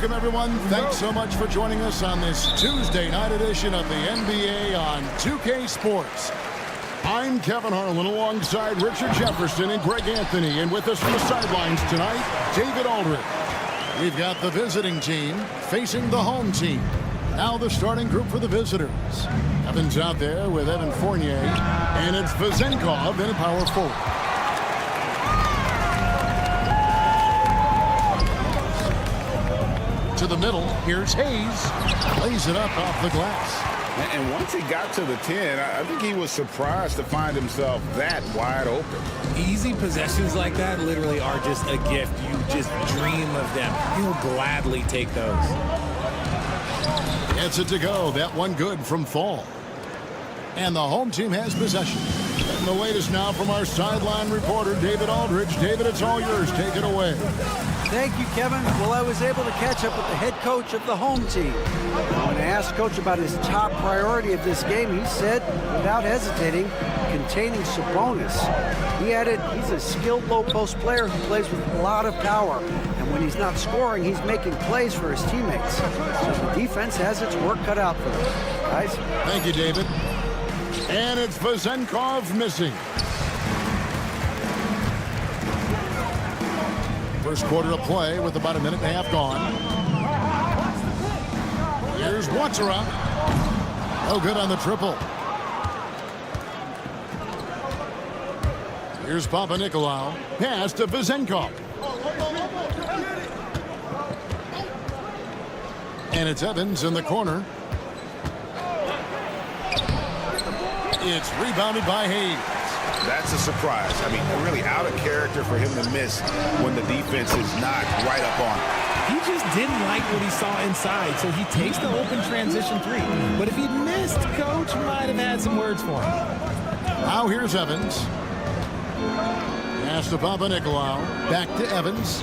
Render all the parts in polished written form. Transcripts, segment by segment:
Welcome, everyone. Thanks so much for joining us on this Tuesday night edition of the NBA on 2K Sports. I'm Kevin Harlan alongside Richard Jefferson and Greg Anthony. And with us from the sidelines tonight, David Aldridge. We've got the visiting team facing the home team. Now the starting group for the visitors. Evans out there with Evan Fournier. And it's Vezenkov in a power forward. To the middle, here's Hayes. Lays it up off the glass. And once he got to the 10, I think he was surprised to find himself that wide open. Easy possessions like that literally are just a gift. You just dream of them. He'll gladly take those. Gets it to go. That one good from Fall. And the home team has possession. And the latest now from our sideline reporter, David Aldridge. David, it's all yours. Take it away. Thank you, Kevin. Well, I was able to catch up with the head coach of the home team. When I asked Coach about his top priority of this game, he said, without hesitating, containing Sabonis. He added, he's a skilled low-post player who plays with a lot of power. And when he's not scoring, he's making plays for his teammates. So the defense has its work cut out for them. Guys? Thank you, David. And it's Vezenkov missing. First quarter of play with about a minute and a half gone. Here's Watsara. No good on the triple. Here's Papanikolaou. Pass to Vezenkov. And it's Evans in the corner. It's rebounded by Hayes. That's a surprise. I mean, really out of character for him to miss when the defense is not right up on him. He just didn't like what he saw inside, so he takes the open transition three. But if he missed, Coach might have had some words for him. Now here's Evans. Pass to Papanikolaou. Back to Evans.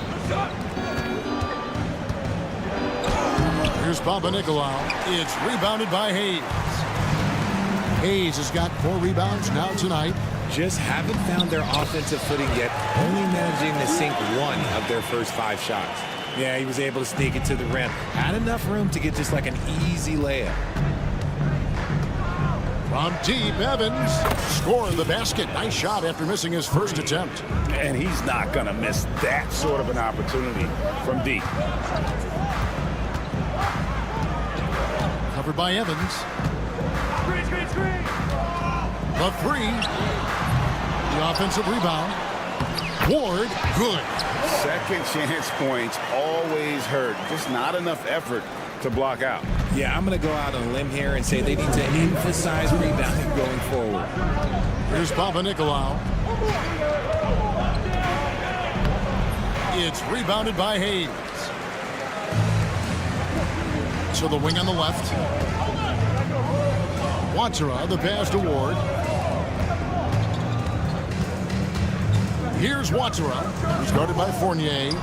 Here's Papanikolaou. It's rebounded by Hayes. Hayes has got 4 rebounds now tonight. Just haven't found their offensive footing yet, only managing to sink 1 of their first 5 shots. Yeah, he was able to sneak it to the rim. Had enough room to get just like an easy layup. From deep, Evans scoring the basket. Nice shot after missing his first attempt. And he's not going to miss that sort of an opportunity from deep. Covered by Evans. The 3. The offensive rebound. Ward, good. Second chance points always hurt. Just not enough effort to block out. Yeah, I'm going to go out on a limb here and say they need to emphasize rebounding going forward. Here's Papanikolaou. It's rebounded by Hayes. To the wing on the left. Watsara, the pass to Ward. Here's Watsara, who's guarded by Fournier.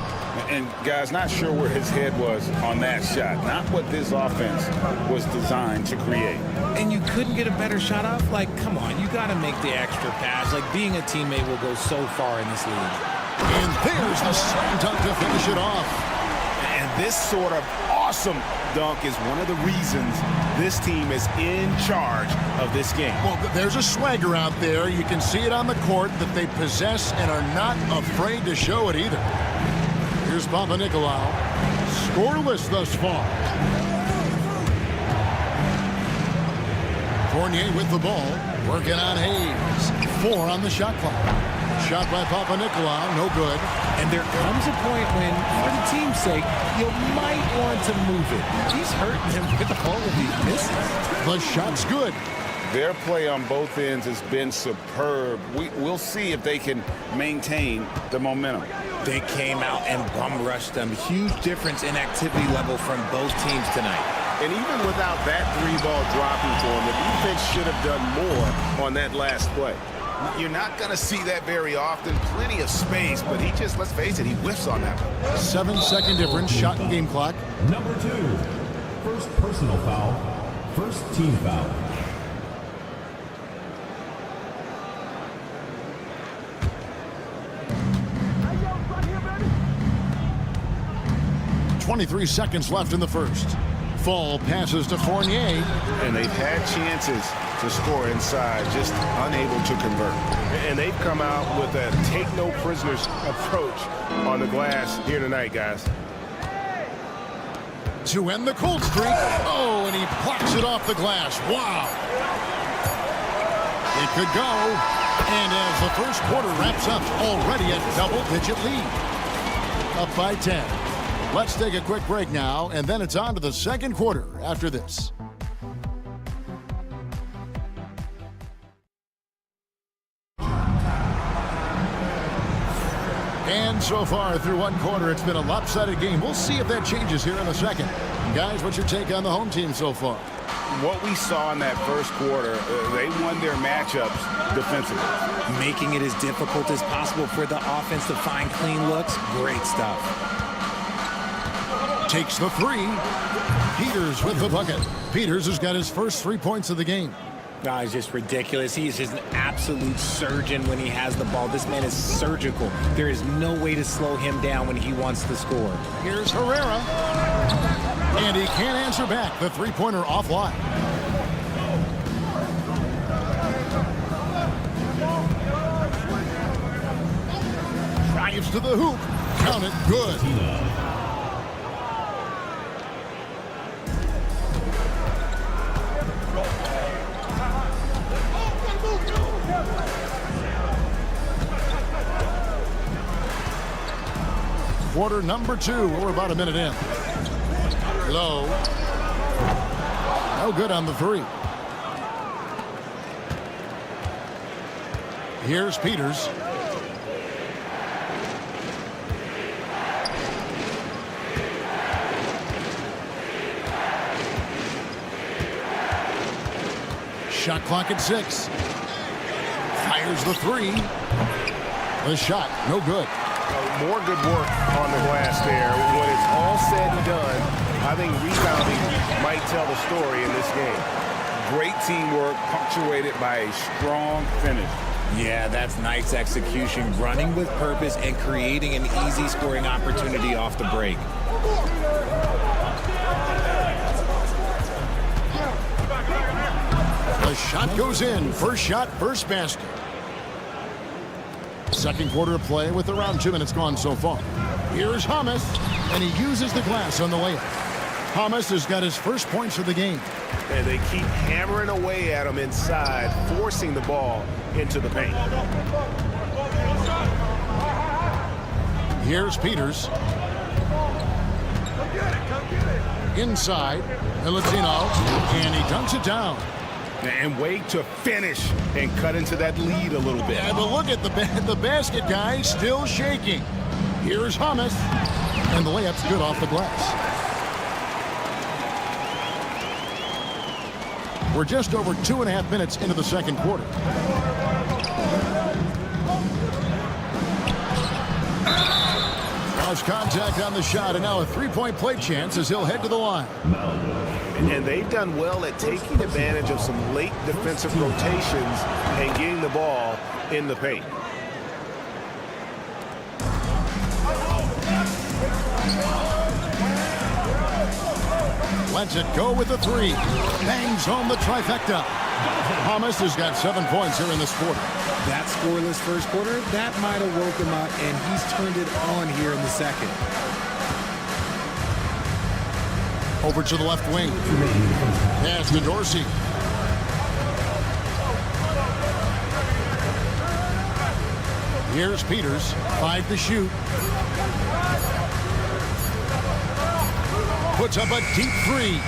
And, guys, not sure where his head was on that shot. Not what this offense was designed to create. And you couldn't get a better shot off? Like, come on, you got to make the extra pass. Like, being a teammate will go so far in this league. And there's the slam dunk to finish it off. And this sort of awesome dunk is one of the reasons this team is in charge of this game. Well, there's a swagger out there. You can see it on the court that they possess and are not afraid to show it either. Here's Papanikolaou. Scoreless thus far. Fournier with the ball. Working on Hayes. 4 on the shot clock. Shot by Papanikolaou, no good. And there comes a point when, for the team's sake, you might want to move it. He's hurting him with all of these misses. The shot's good. Their play on both ends has been superb. We'll see if they can maintain the momentum. They came out and bum rushed them. Huge difference in activity level from both teams tonight. And even without that 3-ball dropping to him, the defense should have done more on that last play. You're not going to see that very often. Plenty of space, but he just, let's face it, he whiffs on that one. 7-second difference, shot and game clock. Number 2, first personal foul, first team foul. 20 23 seconds left in the first. Fall passes to Fournier. And they've had chances to score inside, just unable to convert. And they've come out with a take-no-prisoners approach on the glass here tonight, guys. To end the cold streak. Oh, and he blocks it off the glass. Wow. It could go. And as the first quarter wraps up, already a double-digit lead. Up by 10. Let's take a quick break now, and then it's on to the second quarter after this. And so far through one quarter, it's been a lopsided game. We'll see if that changes here in the second. Guys, what's your take on the home team so far? What we saw in that first quarter, they won their matchups defensively. Making it as difficult as possible for the offense to find clean looks. Great stuff. Takes the three. Peters with the bucket. Peters has got his first 3 points of the game. No, he's just ridiculous. He is just an absolute surgeon when he has the ball. This man is surgical. There is no way to slow him down when he wants to score. Here's Herrera. And he can't answer back. The three-pointer offline. Drives to the hoop. Count it. Good. Quarter number 2. We're about a minute in. Low. No good on the three. Here's Peters. Shot clock at 6. Fires the three. The shot, no good. More good work on the glass there. When it's all said and done, I think rebounding might tell the story in this game. Great teamwork punctuated by a strong finish. Yeah, that's nice execution, running with purpose and creating an easy scoring opportunity off the break. The shot goes in. First shot, first basket. Second quarter of play with around 2 minutes gone so far. Here's Hamas, and he uses the glass on the layup. Hamas has got his first points of the game. And they keep hammering away at him inside, forcing the ball into the paint. Here's Peters. Inside, Milutino, and he dunks it down. And wait to finish and cut into that lead a little bit. Yeah, but look at the basket, guys, still shaking. Here's Hamas, and the layup's good off the glass. We're just over 2.5 minutes into the second quarter. Lost contact on the shot, and now a three-point play chance as he'll head to the line. And they've done well at taking advantage of some late defensive rotations and getting the ball in the paint. Lets it go with the three. Bangs home the trifecta. Hamas has got 7 points here in this quarter. That scoreless first quarter, that might have woke him up, and he's turned it on here in the second. Over to the left wing. Pass to Dorsey. Here's Peters. 5 to shoot. Puts up a deep three.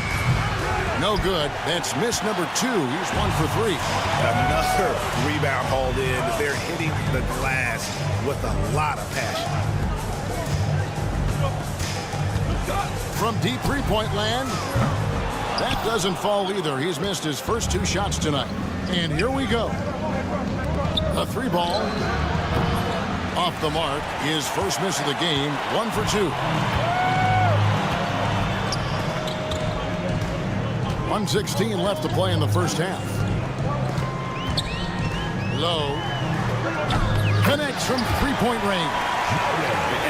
No good. That's miss number 2. He's 1 for 3. Another rebound hauled in. They're hitting the glass with a lot of passion. From deep three-point land. That doesn't fall either. He's missed his first 2 shots tonight. And here we go. A 3-ball. Off the mark. His first miss of the game. 1 for 2. 1:16 left to play in the first half. Low. Connects from three-point range.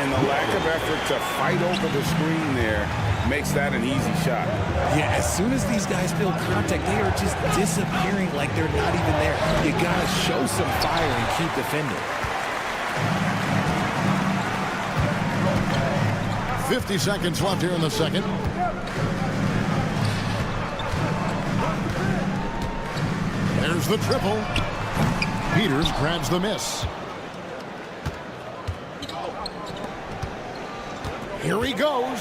And the lack of effort to fight over the screen there makes that an easy shot. Yeah, as soon as these guys feel contact, they are just disappearing like they're not even there. You got to show some fire and keep defending. 50 seconds left here in the second. There's the triple. Peters grabs the miss. Here he goes.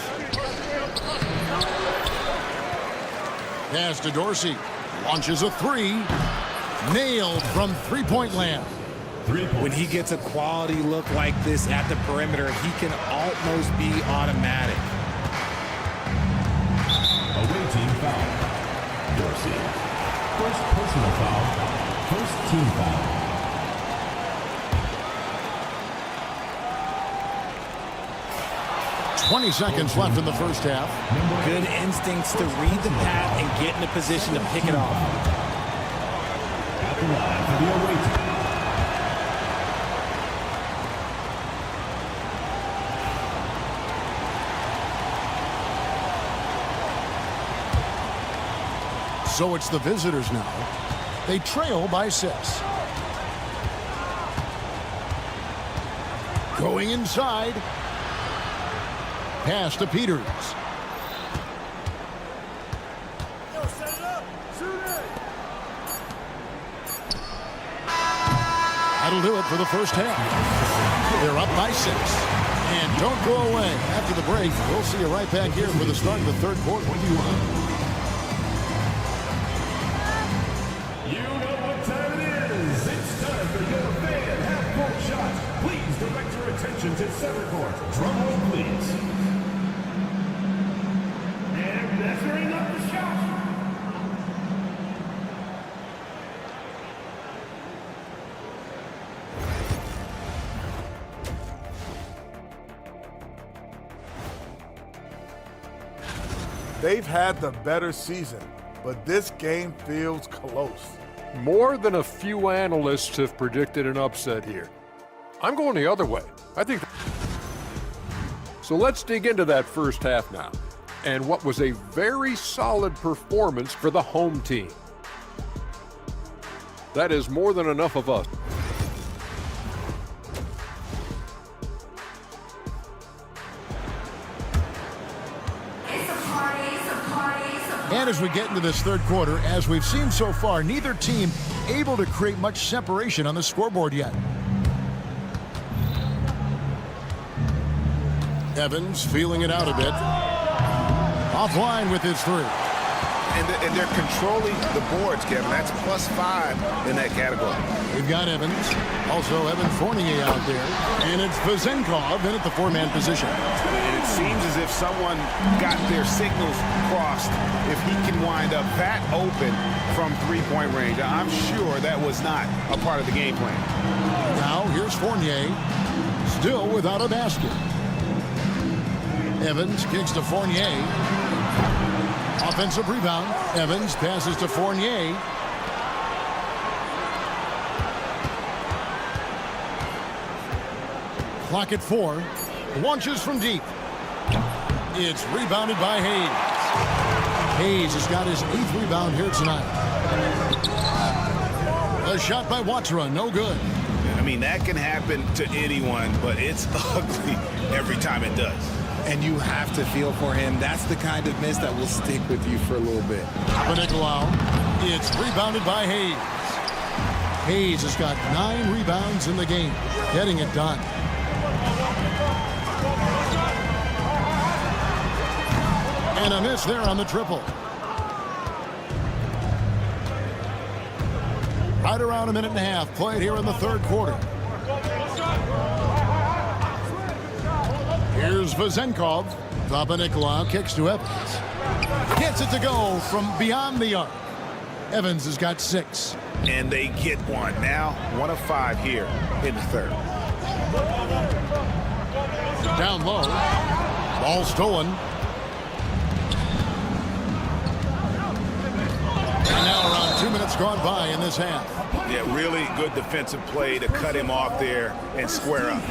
Pass to Dorsey. Launches a three. Nailed from three-point land. When he gets a quality look like this at the perimeter, he can almost be automatic. Away team foul. Dorsey. First personal foul. First team foul. Twenty seconds left in the first half. Good instincts to read the path and get in a position to pick it off. At the line for the away team. So it's the visitors now. They trail by 6. Going inside. Pass to Peters. That'll do it for the first half. They're up by 6. And don't go away. After the break, we'll see you right back here for the start of the third quarter. You know what time it is. It's time for your fan half-court shot. Please direct your attention to center court. Drum roll, please. And measuring up the shot. They've had the better season, but this game feels close. More than a few analysts have predicted an upset here. I'm going the other way. I think. So let's dig into that first half now, and what was a very solid performance for the home team. That is more than enough of us. And as we get into this third quarter, as we've seen so far, neither team able to create much separation on the scoreboard yet. Evans feeling it out a bit. Offline with his three. And they're controlling the boards, Kevin. That's +5 in that category. We've got Evans. Also Evan Fournier out there. And it's Vezenkov in at the four-man position. And it seems as if someone got their signals crossed if he can wind up that open from three-point range. I'm sure that was not a part of the game plan. Now here's Fournier. Still without a basket. Evans kicks to Fournier. Offensive rebound. Evans passes to Fournier. Clock at 4. Launches from deep. It's rebounded by Hayes. Hayes has got his 8th rebound here tonight. A shot by Watra, no good. I mean, that can happen to anyone, but it's ugly every time it does. And you have to feel for him. That's the kind of miss that will stick with you for a little bit. Nicolau. It's rebounded by Hayes. Hayes has got 9 rebounds in the game, getting it done. And a miss there on the triple. Right around a minute and a half played here in the third quarter. Here's Vezenkov. Nicolau kicks to Evans. Gets it to go from beyond the arc. Evans has got 6. And they get one. Now 1 of 5 here in the third. Down low. Ball stolen. And now around 2 minutes gone by in this half. Yeah, really good defensive play to cut him off there and square up.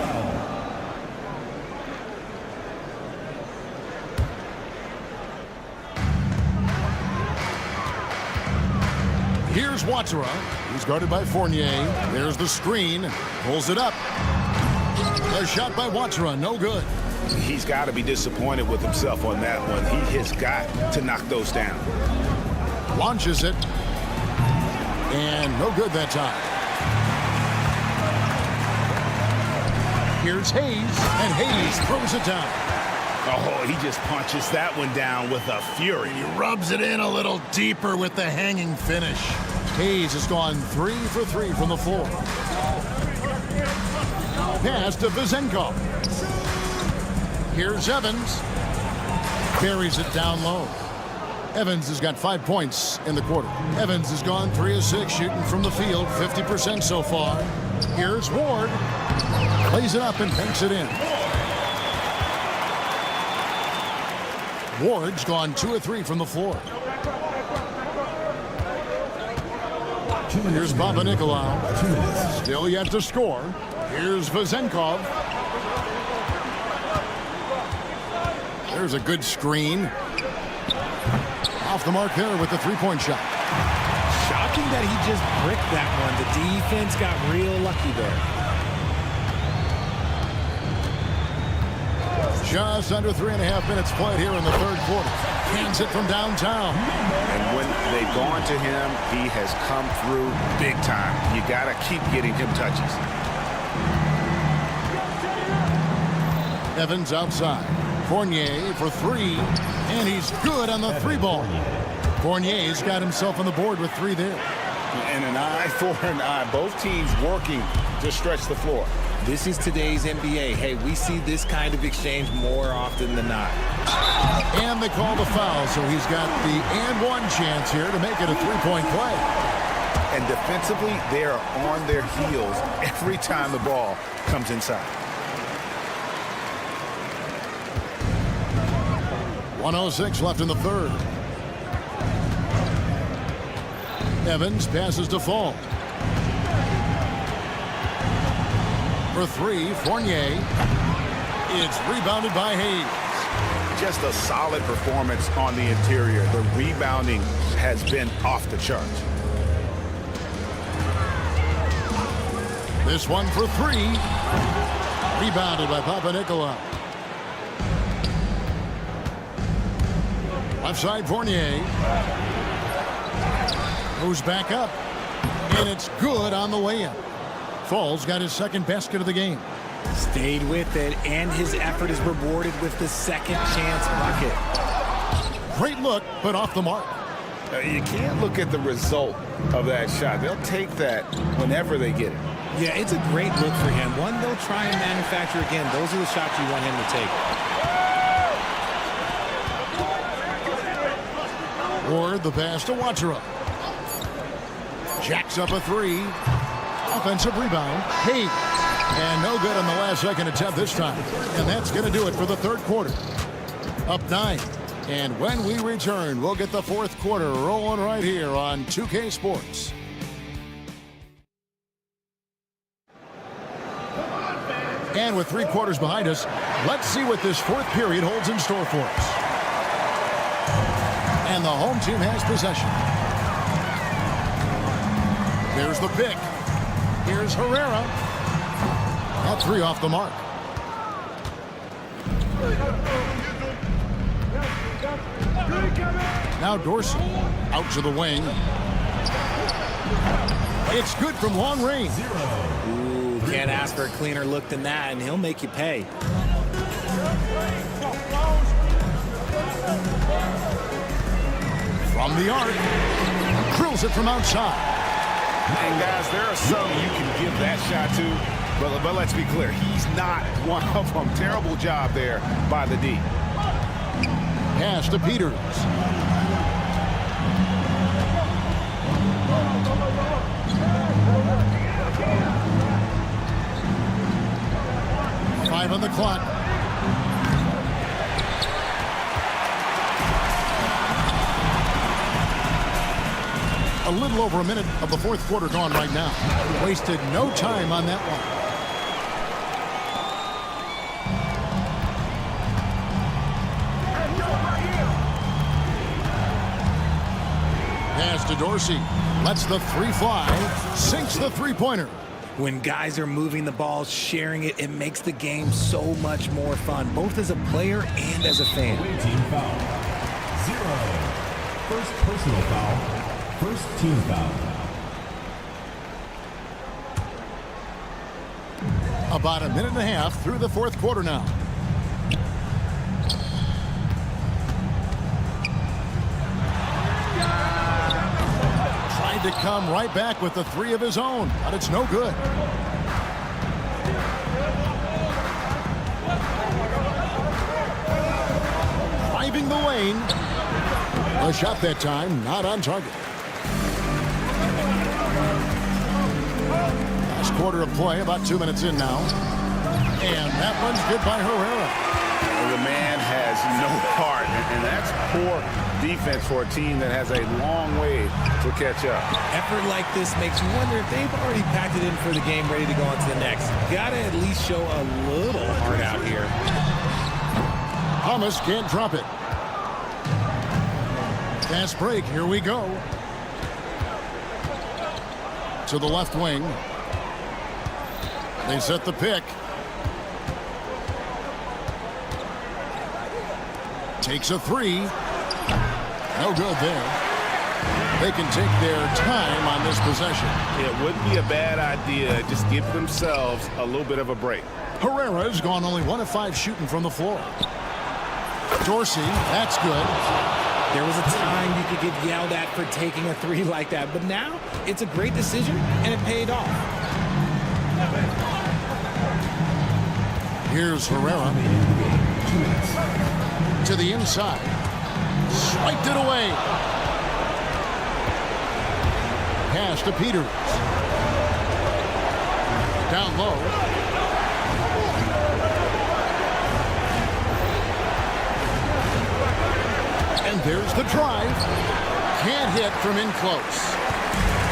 Here's Watsura. He's guarded by Fournier. There's the screen. Pulls it up. A shot by Watsura. No good. He's got to be disappointed with himself on that one. He has got to knock those down. Launches it. And no good that time. Here's Hayes. And Hayes throws it down. Oh, he just punches that one down with a fury. He rubs it in a little deeper with the hanging finish. Hayes has gone 3 for 3 from the floor. Pass to Vezenkov. Here's Evans. Buries it down low. Evans has got 5 points in the quarter. Evans has gone 3 of 6 shooting from the field, 50% so far. Here's Ward. Plays it up and banks it in. Ward's gone 2 of 3 from the floor. Here's Papanikolaou. Still yet to score. Here's Vezenkov. There's a good screen. Off the mark there with the three-point shot. Shocking that he just bricked that one. The defense got real lucky there. Just under 3.5 minutes played here in the third quarter. Hands it from downtown. And when they've gone to him, he has come through big time. You got to keep getting him touches. Evans outside. Fournier for 3. And he's good on the 3-ball. Fournier's got himself on the board with 3 there. And an eye for an eye. Both teams working to stretch the floor. This is today's NBA. Hey, we see this kind of exchange more often than not. And they call the foul, so he's got the and one chance here to make it a 3-point play. And defensively, they are on their heels every time the ball comes inside. 1:06 left in the third. Evans passes to Fall. For 3, Fournier. It's rebounded by Hayes. Just a solid performance on the interior. The rebounding has been off the charts. This one for 3. Rebounded by Papanikolaou. Left side Fournier. Goes back up. And it's good on the way in. Fall's got his second basket of the game. Stayed with it, and his effort is rewarded with the second chance bucket. Great look, but off the mark. You can't look at the result of that shot. They'll take that whenever they get it. Yeah, it's a great look for him. One they'll try and manufacture again. Those are the shots you want him to take. Ward the pass to Watsura. Jacks up a 3. Offensive rebound. Hayes. And no good on the last second attempt this time. And that's going to do it for the third quarter. Up 9. And when we return, we'll get the fourth quarter rolling right here on 2K Sports. And with 3 quarters behind us, let's see what this fourth period holds in store for us. And the home team has possession. There's the pick. Here's Herrera. That 3 off the mark. Now Dorsey out to the wing. It's good from long range. Ooh, can't ask for a cleaner look than that, and he'll make you pay. From the arc. Drills it from outside. And guys, there are some you can give that shot to, but let's be clear, he's not one of them. Terrible job there by the D. Pass to Peters. Five on the clock. A little over a minute of the fourth quarter gone right now. Wasted no time on that one. Pass to Dorsey. Lets the three fly. Sinks the three-pointer. When guys are moving the ball, sharing it, it makes the game so much more fun, both as a player and as a fan. Away team foul. 0. First personal foul. First team foul. About a minute and a half through the fourth quarter now. Tried to come right back with the three of his own, but it's no good. Driving the lane. A shot that time, not on target. Last quarter of play, about 2 minutes in now. And that one's good by Herrera. The man has no heart, and that's poor defense for a team that has a long way to catch up. Effort like this makes you wonder if they've already packed it in for the game, ready to go on to the next. Gotta at least show a little heart out here. Thomas can't drop it. Fast break, here we go. To the left wing. They set the pick. Takes a three. No good there. They can take their time on this possession. It wouldn't be a bad idea. Just give themselves a little bit of a break. Herrera's gone only 1 of 5 shooting from the floor. Dorsey, that's good. There was a time you could get yelled at for taking a three like that, but now it's a great decision, and it paid off. Here's Herrera. To the inside. Swiped it away. Pass to Peters. Down low. And there's the drive. Can't hit from in close.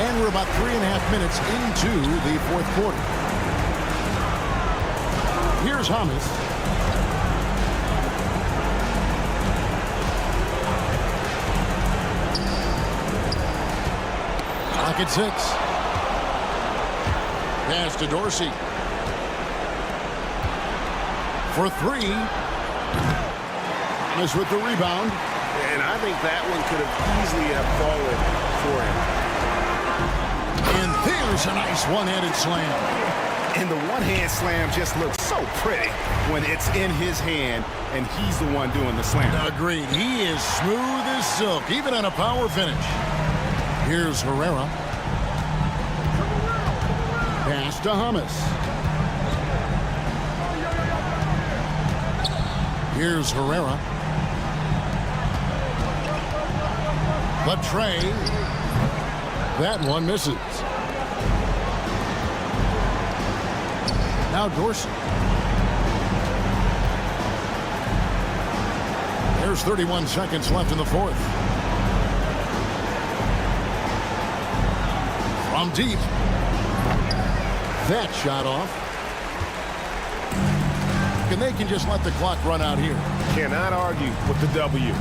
And we're about 3.5 minutes into the fourth quarter. Here's Thomas. Clock at 6. Pass to Dorsey. For 3. Thomas with the rebound. And I think that one could have easily have fallen for him. And there's a nice one-handed slam. And the one-hand slam just looks so pretty when it's in his hand and he's the one doing the slam. Agreed. He is smooth as silk, even on a power finish. Here's Herrera. Pass to Thomas. Here's Herrera. But Trey, that one misses. Now Dorsey. There's 31 seconds left in the fourth. From deep. That shot off. And they can just let the clock run out here. Cannot argue with the W.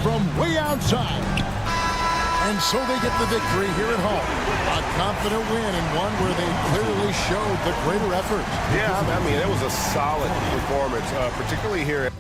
From way outside. And so they get the victory here at home. A confident win and one where they clearly showed the greater effort. Yeah, I mean, it was a solid performance, particularly here.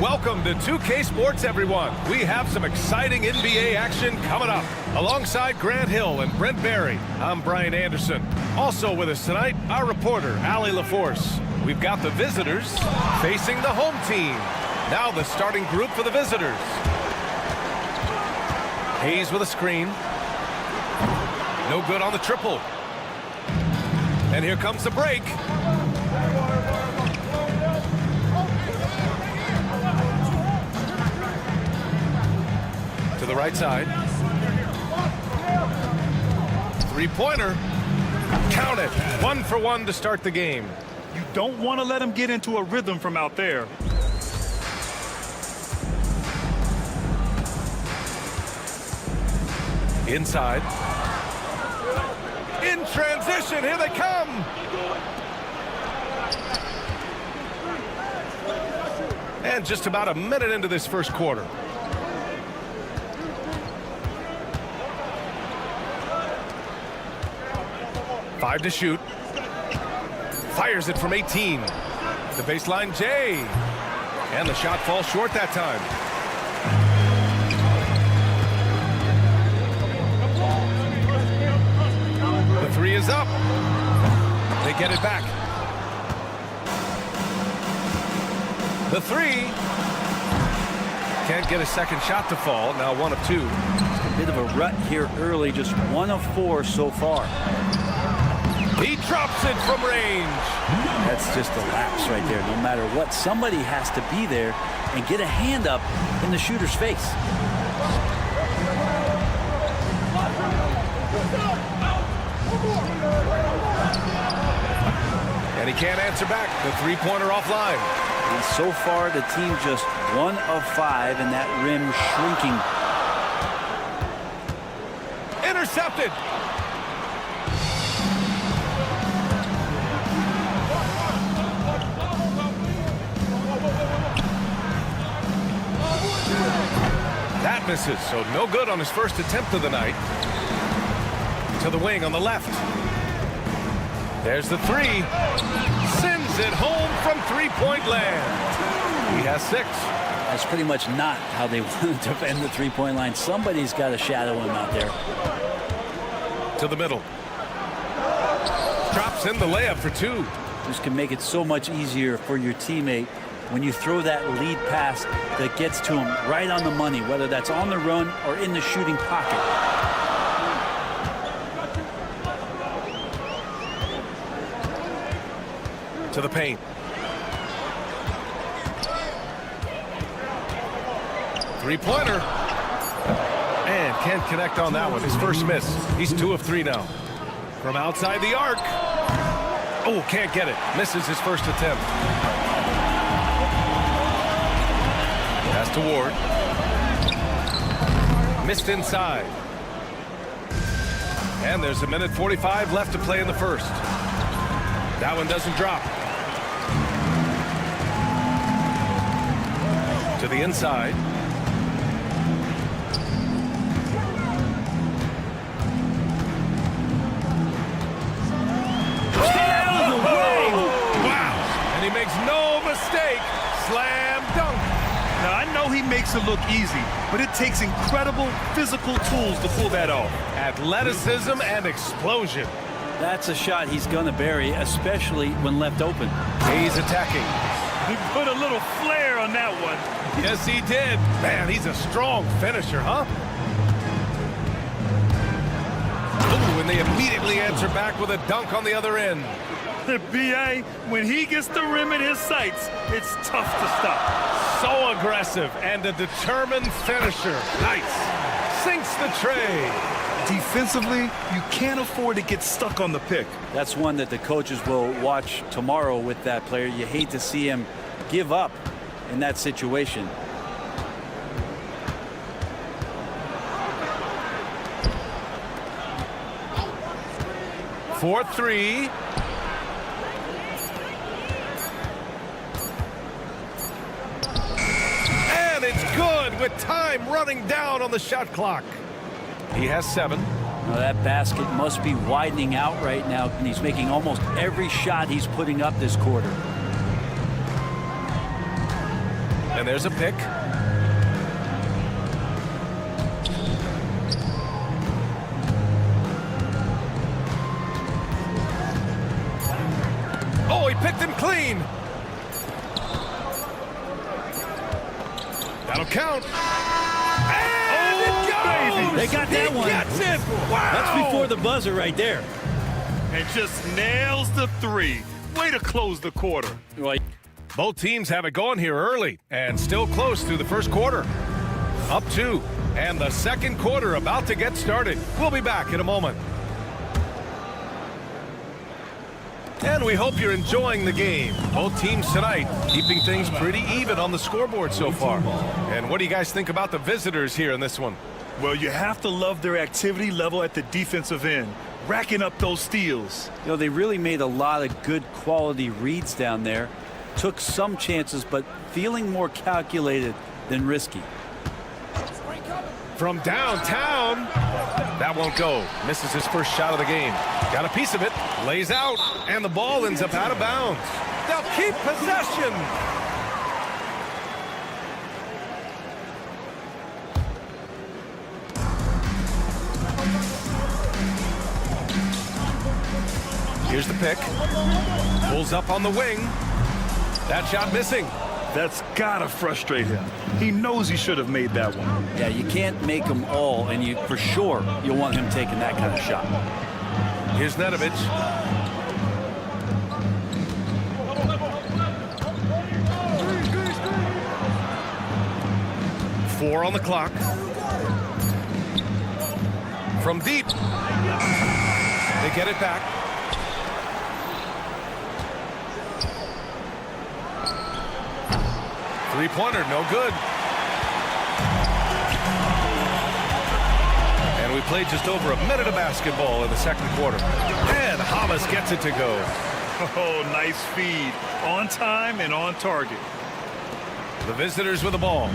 Welcome to 2K Sports, everyone. We have some exciting NBA action coming up. Alongside Grant Hill and Brent Barry, I'm Brian Anderson. Also with us tonight, our reporter, Allie LaForce. We've got the visitors facing the home team. Now the starting group for the visitors. Hayes with a screen. No good on the triple. And here comes the break. To the right side. Three-pointer. Count it. 1 for 1 to start the game. You don't want to let him get into a rhythm from out there. Inside. In transition, here they come. And just about a minute into this first quarter. Five to shoot. Fires it from 18. The baseline, Jay. And the shot falls short that time. The three is up. They get it back. The three. Can't get a second shot to fall. Now 1 of 2. A bit of a rut here early, just 1 of 4 so far. He drops it from range. That's just a lapse right there. No matter what, somebody has to be there and get a hand up in the shooter's face. And he can't answer back. The three-pointer offline. And so far, the team just 1 of 5, and that rim shrinking. Intercepted. That misses, so no good on his first attempt of the night. To the wing on the left. There's the three. Sends it home from three-point land. He has 6. That's pretty much not how they want to defend the three-point line. Somebody's got to shadow him out there. To the middle. Drops in the layup for 2. This can make it so much easier for your teammate when you throw that lead pass that gets to him right on the money, whether that's on the run or in the shooting pocket. To the paint. Three-pointer. And can't connect on that one. His first miss. He's 2 of 3 now. From outside the arc. Oh, can't get it. Misses his first attempt. Pass to Ward. Missed inside. And there's 1:45 left to play in the first. That one doesn't drop. To the inside. Wow! And he makes no mistake. Slam dunk. Now, I know he makes it look easy, but it takes incredible physical tools to pull that off. Athleticism and explosion. That's a shot he's going to bury, especially when left open. He's attacking. He put a little flair on that one. Yes, he did. Man, he's a strong finisher, huh? Ooh, and they immediately answer back with a dunk on the other end. The B.A., when he gets the rim in his sights, it's tough to stop. So aggressive and a determined finisher. Nice. Sinks the tray. Defensively, you can't afford to get stuck on the pick. That's one that the coaches will watch tomorrow with that player. You hate to see him give up in that situation. for three. And it's good with time running down on the shot clock. He has 7. Now that basket must be widening out right now, and he's making almost every shot he's putting up this quarter. And there's a pick. Oh, he picked him clean. That'll count. And it goes! They got that one. He gets it. Wow! That's before the buzzer right there. And just nails the 3. Way to close the quarter. Right. Both teams have it going here early and still close through the first quarter. Up 2, and the second quarter about to get started. We'll be back in a moment. And we hope you're enjoying the game. Both teams tonight keeping things pretty even on the scoreboard so far. And what do you guys think about the visitors here in this one? Well, you have to love their activity level at the defensive end, racking up those steals. You know, they really made a lot of good quality reads down there. Took some chances, but feeling more calculated than risky. From downtown, that won't go. Misses his first shot of the game. Got a piece of it, lays out, and the ball ends up out of bounds. They'll keep possession. Here's the pick. Pulls up on the wing. That shot missing. That's gotta frustrate him. He knows he should have made that one. Yeah, you can't make them all, and you for sure you'll want him taking that kind of shot. Here's Nedovic. Four on the clock. From deep. They get it back. Three-pointer, no good. And we played just over a minute of basketball in the second quarter. And Hamas gets it to go. Oh, nice feed. On time and on target. The visitors with the ball.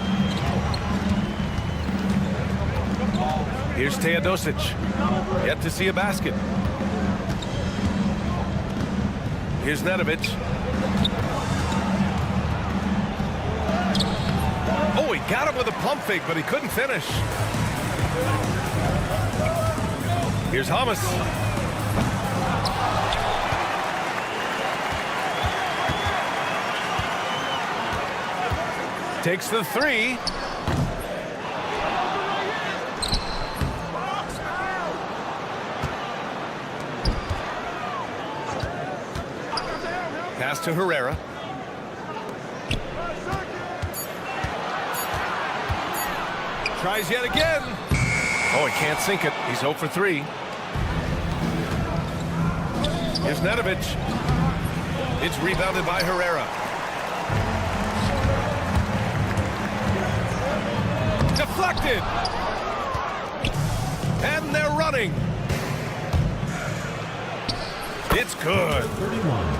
Here's Teodosic. Yet to see a basket. Here's Nedovic. Oh, he got him with a pump fake, but he couldn't finish. Here's Hamas. Takes the three. Pass to Herrera. Tries yet again. Oh, he can't sink it. He's 0 for 3. Here's Nedovic. It's rebounded by Herrera. Deflected. And they're running. It's good.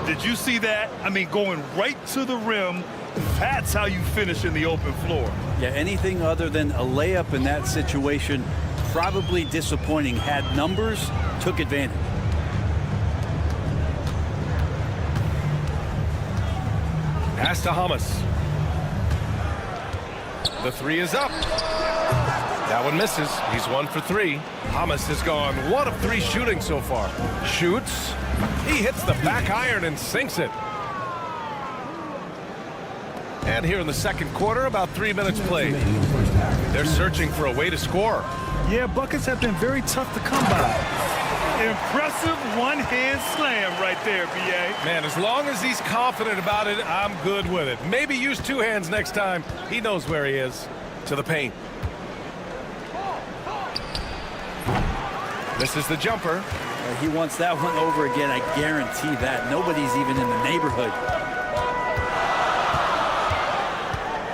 Did you see that? I mean, going right to the rim. That's how you finish in the open floor. Yeah, anything other than a layup in that situation, probably disappointing. Had numbers, took advantage. Pass to Hamas. The three is up. That one misses. He's 1 for 3. Hamas has gone 1 of 3 shooting so far. Shoots. He hits the back iron and sinks it. And here in the second quarter, about 3 minutes played. They're searching for a way to score. Yeah, buckets have been very tough to come by. Impressive one-hand slam right there, B.A. Man, as long as he's confident about it, I'm good with it. Maybe use 2 hands next time. He knows where he is. To the paint. This is the jumper. He wants that one over again, I guarantee that. Nobody's even in the neighborhood.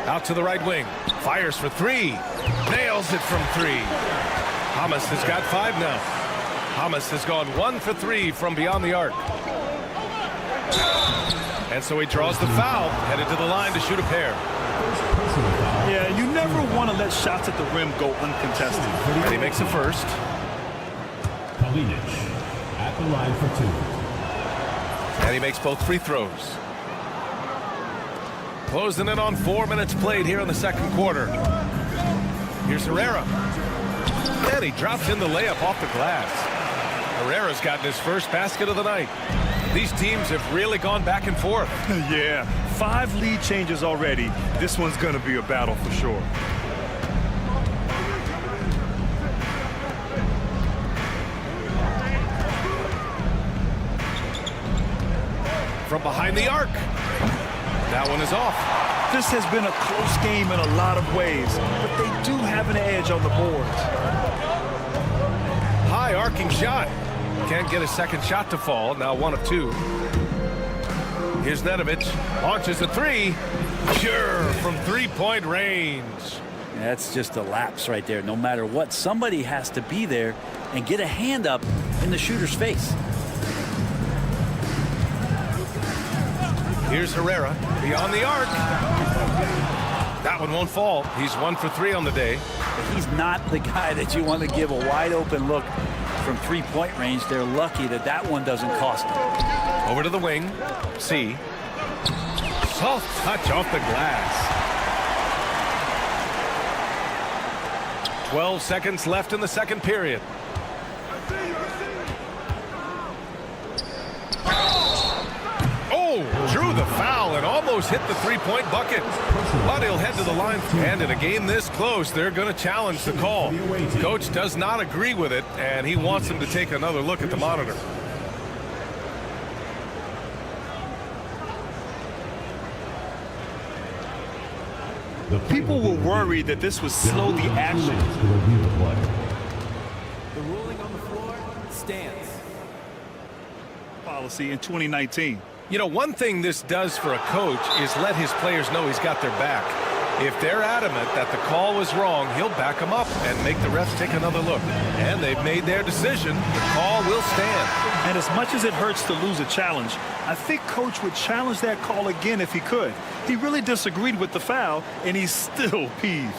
Out to the right wing. Fires for 3. Nails it from 3. Hamas has got 5 now. Thomas has gone 1 for 3 from beyond the arc. And so he draws the foul, headed to the line to shoot a pair. Yeah, you never want to let shots at the rim go uncontested. And he makes a first. Kalinic at the line for 2. And he makes both free throws. Closing in on 4 minutes played here in the second quarter. Here's Herrera. And he drops in the layup off the glass. Herrera's gotten his first basket of the night. These teams have really gone back and forth. Yeah, 5 lead changes already. This one's going to be a battle for sure. From behind the arc. That one is off. This has been a close game in a lot of ways, but they do have an edge on the boards. High arcing shot. Can't get a second shot to fall. Now 1 of 2. Here's Nedovic. Launches a 3. Sure, from 3-point range. That's just a lapse right there. No matter what, somebody has to be there and get a hand up in the shooter's face. Here's Herrera beyond the arc. That one won't fall. He's 1 for 3 on the day. But he's not the guy that you want to give a wide open look from 3-point range. They're lucky that that one doesn't cost them. Over to the wing. C. Soft touch off the glass. 12 seconds left in the second period. Oh, drew the foul and almost hit the 3-point bucket. But he'll head to the line. And in a game this close, they're going to challenge the call. Coach does not agree with it, and he wants him to take another look at the monitor. People were worried that this would slow the action. The ruling on the floor stands. Policy in 2019. You know, one thing this does for a coach is let his players know he's got their back. If they're adamant that the call was wrong, he'll back them up and make the refs take another look. And they've made their decision. The call will stand. And as much as it hurts to lose a challenge, I think Coach would challenge that call again if he could. He really disagreed with the foul, and he's still peeved.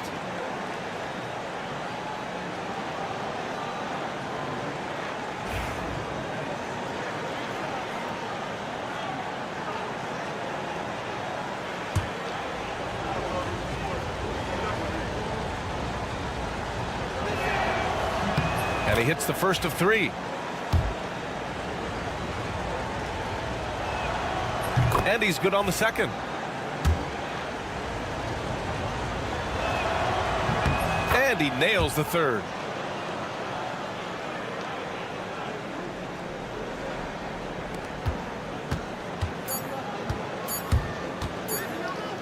And he hits the first of 3. And he's good on the second. And he nails the third.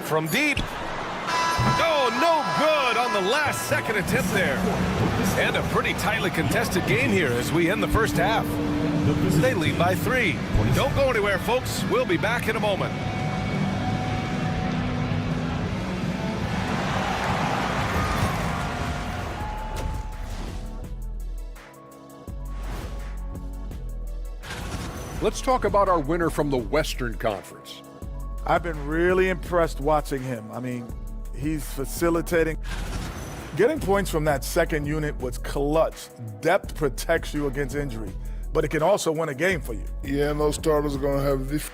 From deep. Oh, no good on the last second attempt there. And a pretty tightly contested game here as we end the first half. They lead by 3. Don't go anywhere, folks. We'll be back in a moment. Let's talk about our winner from the Western Conference. I've been really impressed watching him. I mean, he's facilitating. Getting points from that second unit was clutch. Depth protects you against injury, but it can also win a game for you. Yeah, and those starters are going to have this.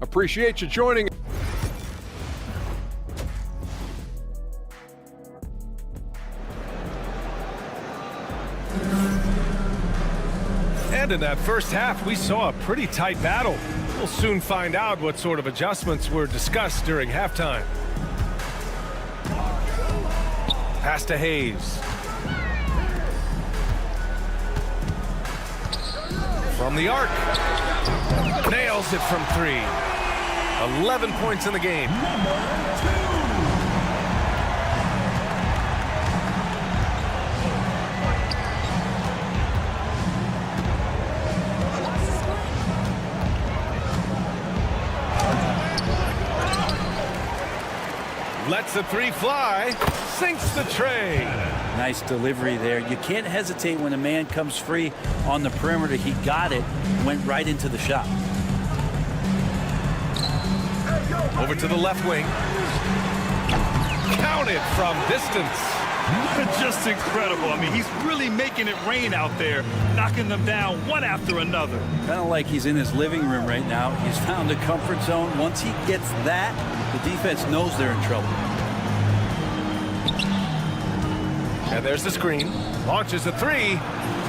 Appreciate you joining. And in that first half, we saw a pretty tight battle. We'll soon find out what sort of adjustments were discussed during halftime. Pass to Hayes. From the arc. Nails it from 3. 11 points in the game. Lets the 3 fly, sinks the tray. Nice delivery there. You can't hesitate when a man comes free on the perimeter. He got it, went right into the shot. Over to the left wing. Counted from distance. Just incredible. I mean, he's really making it rain out there, knocking them down one after another. Kind of like he's in his living room right now. He's found a comfort zone. Once he gets that, the defense knows they're in trouble. And there's the screen. Launches a three.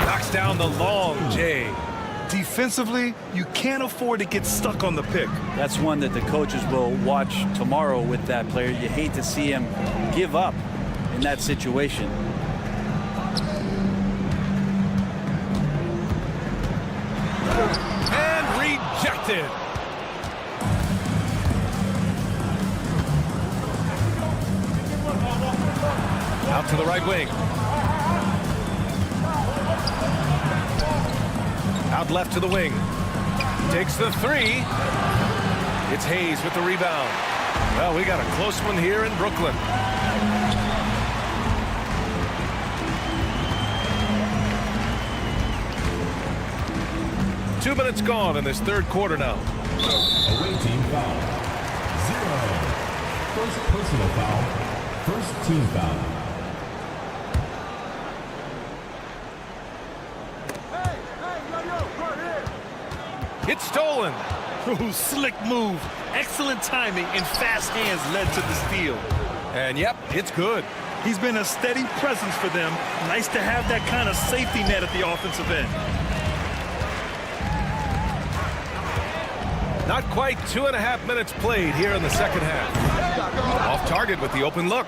Knocks down the long J. Defensively, you can't afford to get stuck on the pick. That's one that the coaches will watch tomorrow with that player. You hate to see him give up in that situation. And rejected. Out to the right wing. Out left to the wing. Takes the three. It's Hayes with the rebound. Well, we got a close one here in Brooklyn. Two minutes gone in this third quarter now. Away team foul. 0. First personal foul. First team foul. It's stolen. Ooh, slick move. Excellent timing and fast hands led to the steal. And yep, it's good. He's been a steady presence for them. Nice to have that kind of safety net at the offensive end. Not quite 2.5 minutes played here in the second half. Off target with the open look.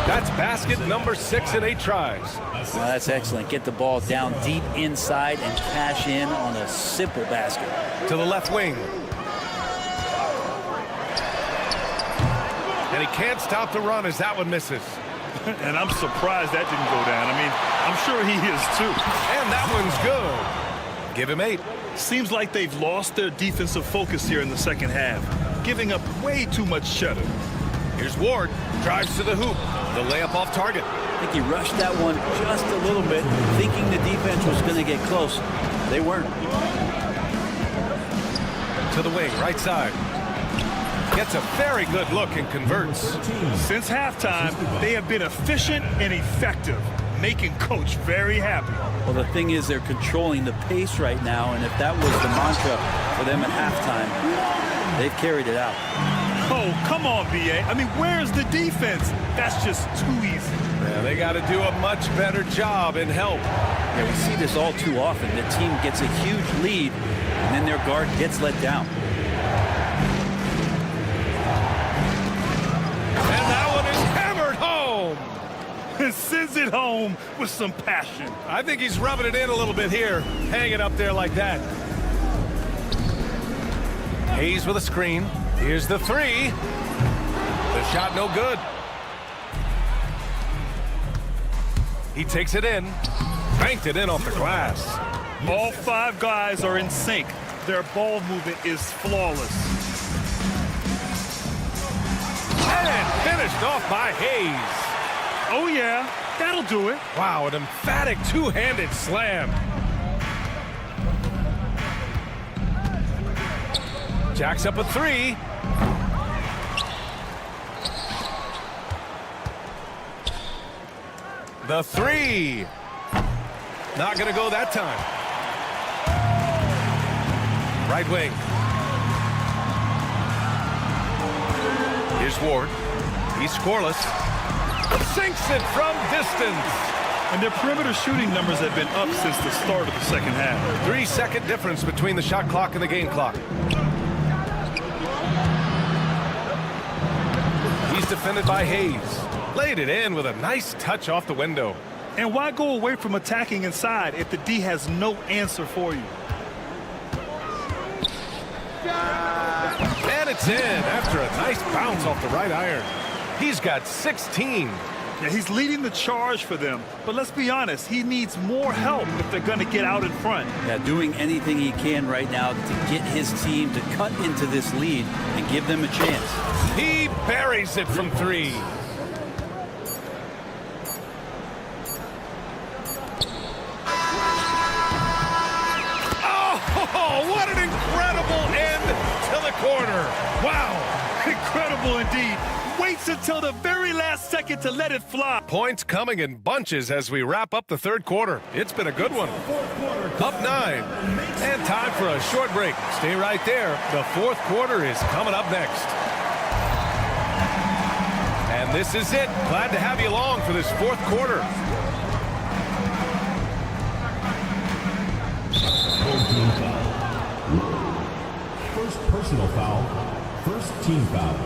That's basket number 6 in 8 tries. Well, that's excellent. Get the ball down deep inside and cash in on a simple basket. To the left wing. And he can't stop the run as that one misses. And I'm surprised that didn't go down. I mean, I'm sure he is too. And that one's good. Give him 8. Seems like they've lost their defensive focus here in the second half, giving up way too much cheddar. Here's Ward. Drives to the hoop. The layup off target. I think he rushed that one just a little bit, thinking the defense was going to get close. They weren't. To the wing, right side. Gets a very good look and converts. Since halftime, they have been efficient and effective, making Coach very happy. Well, the thing is they're controlling the pace right now, and if that was the mantra for them at halftime, they've carried it out. Oh, come on, B.A. I mean, where's the defense? That's just too easy. Yeah, they got to do a much better job in help. Yeah, we see this all too often. The team gets a huge lead, and then their guard gets let down. And that one is hammered home. And sends it home with some passion. I think he's rubbing it in a little bit here, hanging up there like that. Hayes with a screen. Here's the three. The shot no good. He takes it in. Banked it in off the glass. All 5 guys are in sync. Their ball movement is flawless. And finished off by Hayes. Oh, yeah. That'll do it. Wow, an emphatic two-handed slam. Jacks up a three. The three. Not going to go that time. Right wing. Here's Ward. He's scoreless. Sinks it from distance. And their perimeter shooting numbers have been up since the start of the second half. 3-second difference between the shot clock and the game clock. He's defended by Hayes. Laid it in with a nice touch off the window. And why go away from attacking inside if the D has no answer for you? And it's in after a nice bounce off the right iron. He's got 16. Yeah, he's leading the charge for them. But let's be honest, he needs more help if they're going to get out in front. Yeah, doing anything he can right now to get his team to cut into this lead and give them a chance. He buries it from 3. Oh, what an incredible end to the corner. Wow, incredible indeed. Waits until the very last second to let it fly. Points coming in bunches as we wrap up the third quarter. It's been a good one. Up 9. And time for a short break. Stay right there. The fourth quarter is coming up next. And this is it. Glad to have you along for this fourth quarter. First personal foul. First team foul.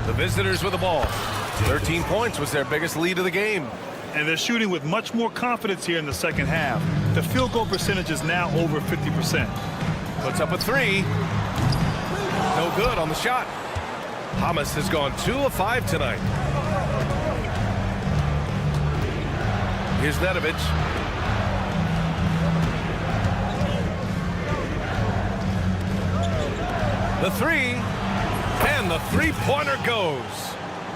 The visitors with the ball. 13 points was their biggest lead of the game. And they're shooting with much more confidence here in the second half. The field goal percentage is now over 50%. Puts up a 3. No good on the shot. Hamas has gone 2 of 5 tonight. Here's Nedovic. The 3. And the three-pointer goes.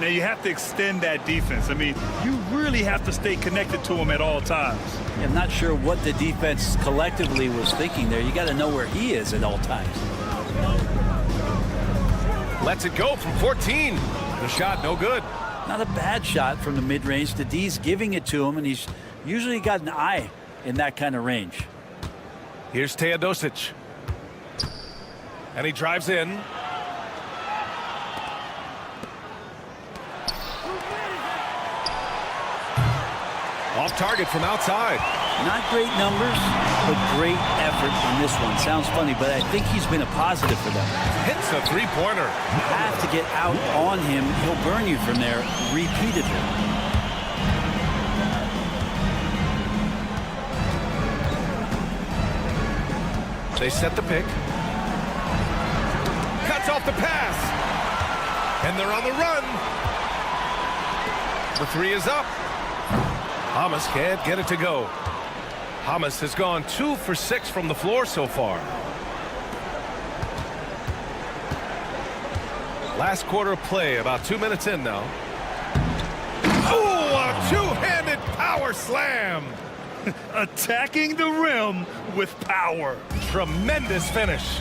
Now you have to extend that defense. I mean, you really have to stay connected to him at all times. I'm not sure what the defense collectively was thinking there. You got to know where he is at all times. Lets it go from 14. The shot no good. Not a bad shot from the mid-range. The D's giving it to him, and he's usually got an eye in that kind of range. Here's Teodosic. And he drives in. Off target from outside. Not great numbers, but great effort in this one. Sounds funny, but I think he's been a positive for them. Hits a three-pointer. You have to get out on him. He'll burn you from there repeatedly. They set the pick. Cuts off the pass. And they're on the run. The 3 is up. Hamas can't get it to go. Hamas has gone 2 for 6 from the floor so far. Last quarter of play, about 2 minutes in now. Oh, a two-handed power slam. Attacking the rim with power. Tremendous finish.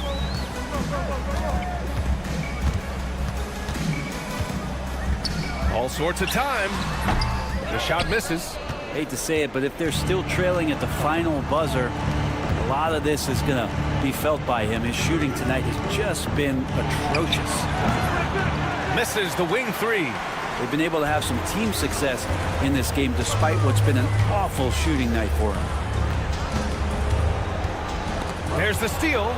All sorts of time. The shot misses. Hate to say it, but if they're still trailing at the final buzzer, a lot of this is going to be felt by him. His shooting tonight has just been atrocious. Misses the wing 3. They've been able to have some team success in this game despite what's been an awful shooting night for him. There's the steal.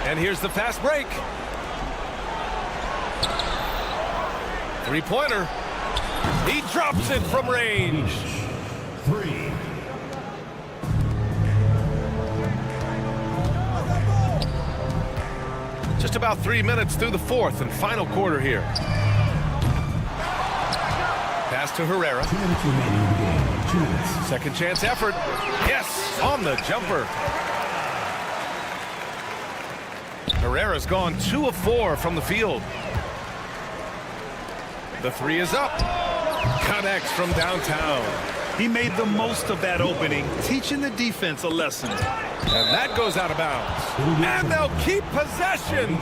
And here's the fast break. Three-pointer. He drops it from range. 3. Just about 3 minutes through the fourth and final quarter here. Pass to Herrera. 2 minutes remaining in the game. 2 minutes. Second chance effort. Yes, on the jumper. Herrera's gone 2 of 4 from the field. The 3 is up. Connects from downtown. He made the most of that opening, teaching the defense a lesson. And that goes out of bounds. And they'll keep possession.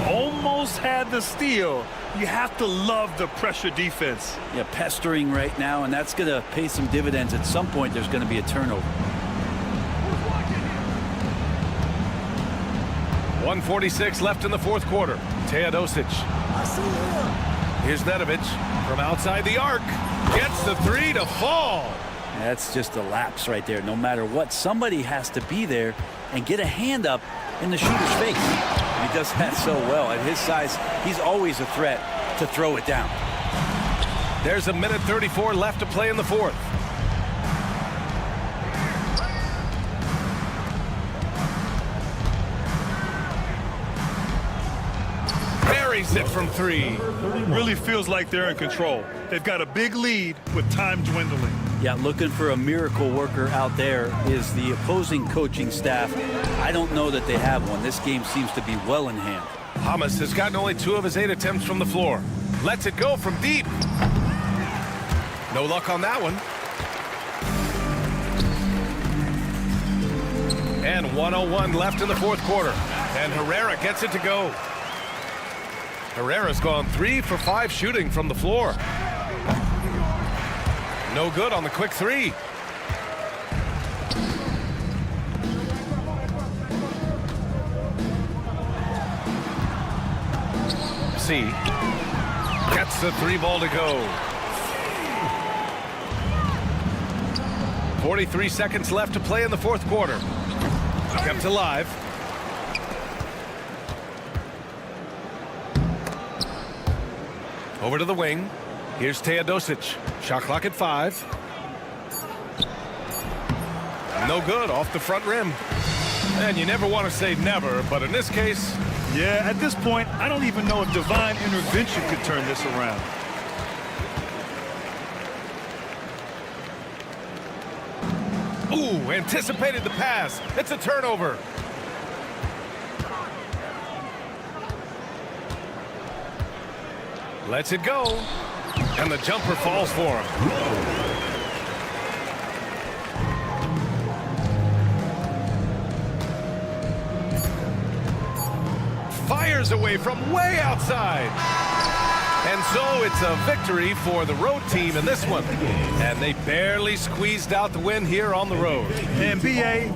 Almost had the steal. You have to love the pressure defense. Yeah, pestering right now, and that's going to pay some dividends. At some point, there's going to be a turnover. 1:46 left in the fourth quarter. Teodosic. Here's Nedovic from outside the arc. Gets the 3 to fall. That's just a lapse right there. No matter what, somebody has to be there and get a hand up in the shooter's face. He does that so well. At his size, he's always a threat to throw it down. There's 1:34 left to play in the fourth. Nails it from three. Really feels like they're in control. They've got a big lead with time dwindling. Yeah, looking for a miracle worker out there is the opposing coaching staff. I don't know that they have one. This game seems to be well in hand. Hamas has gotten only 2 of his 8 attempts from the floor. Lets it go from deep. No luck on that one. And 1:01 left in the fourth quarter. And Herrera gets it to go. Herrera's gone 3 for 5 shooting from the floor. No good on the quick 3. C gets the 3 ball to go. 43 seconds left to play in the fourth quarter. Kept alive. Over to the wing. Here's Teodosic. Shot clock at 5. No good off the front rim. And you never want to say never, but in this case... Yeah, at this point, I don't even know if divine intervention could turn this around. Ooh, anticipated the pass. It's a turnover. Lets it go. And the jumper falls for him. Fires away from way outside. And so it's a victory for the road team in this one. And they barely squeezed out the win here on the road. And BA,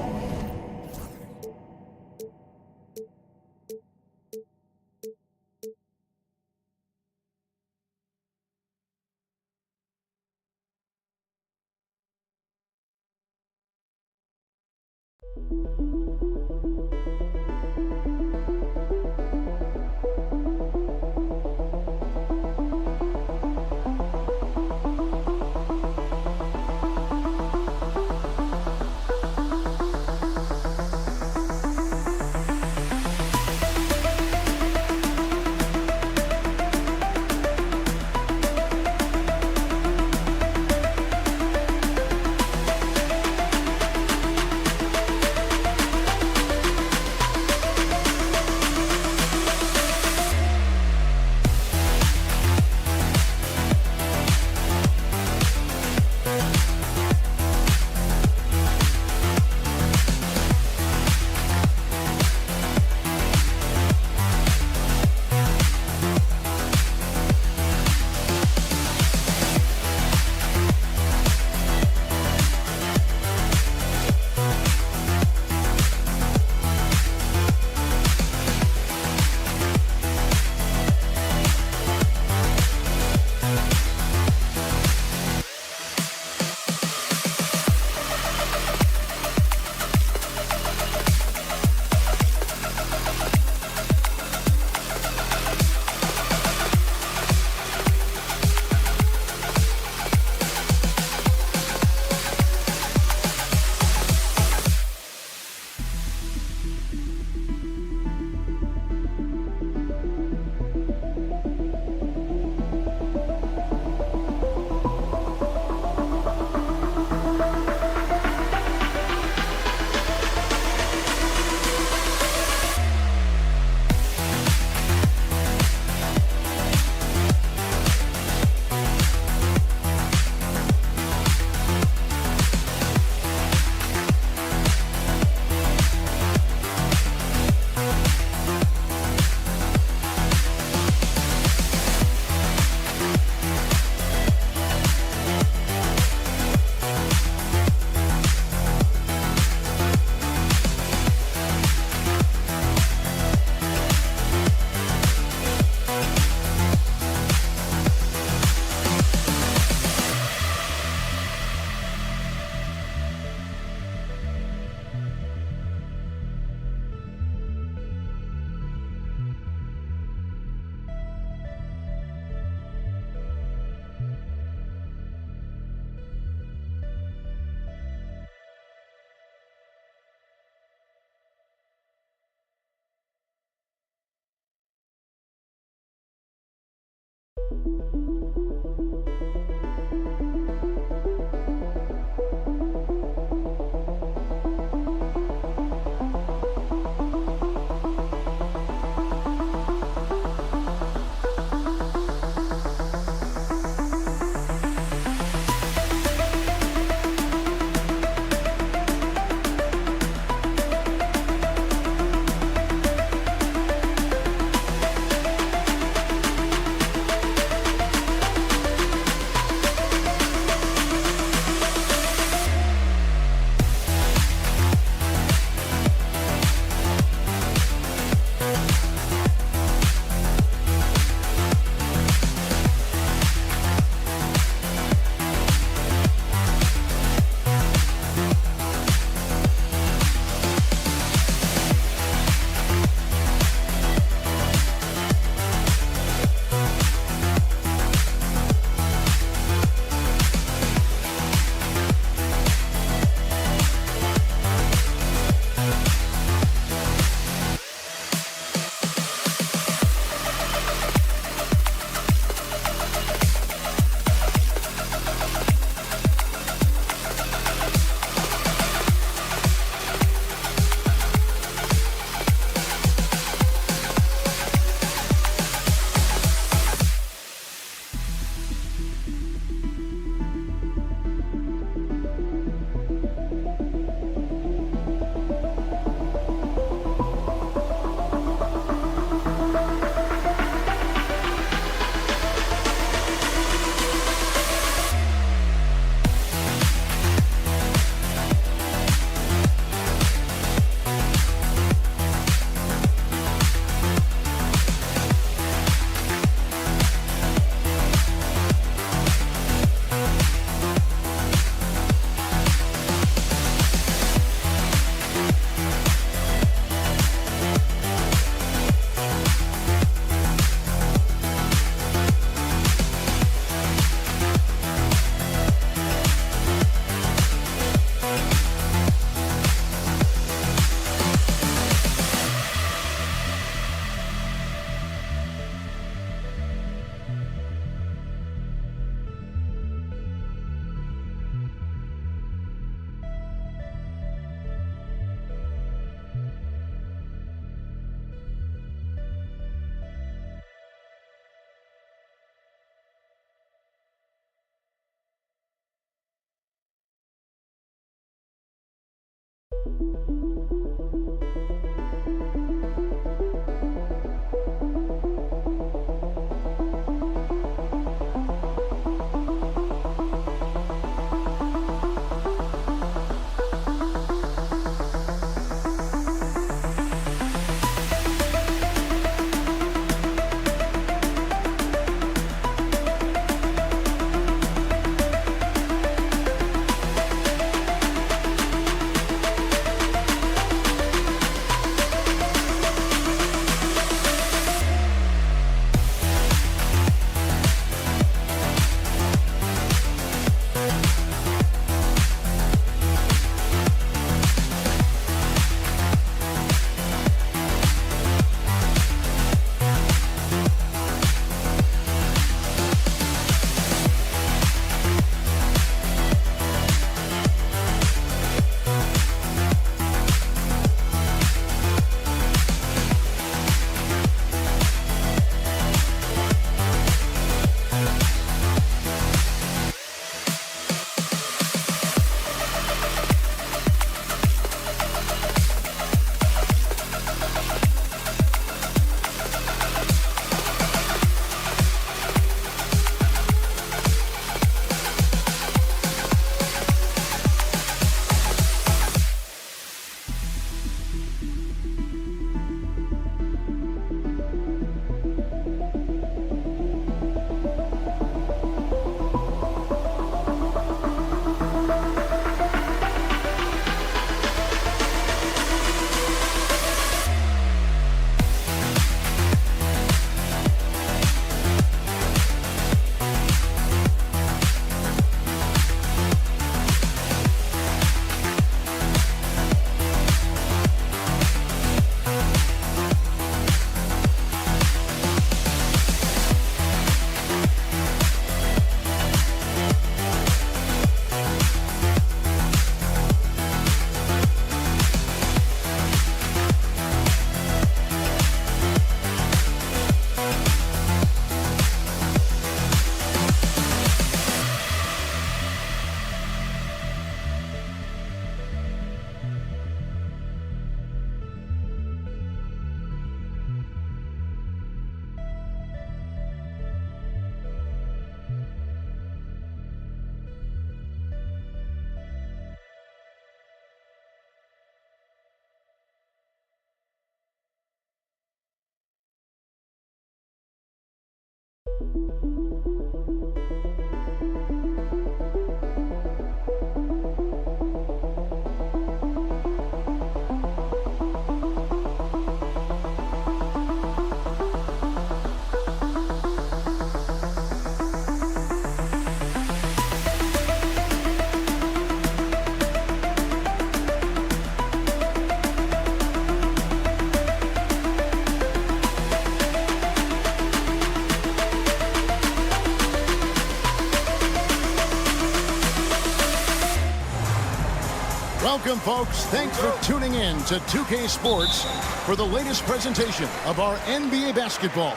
Welcome, folks. Thanks for tuning in to 2K Sports for the latest presentation of our NBA basketball.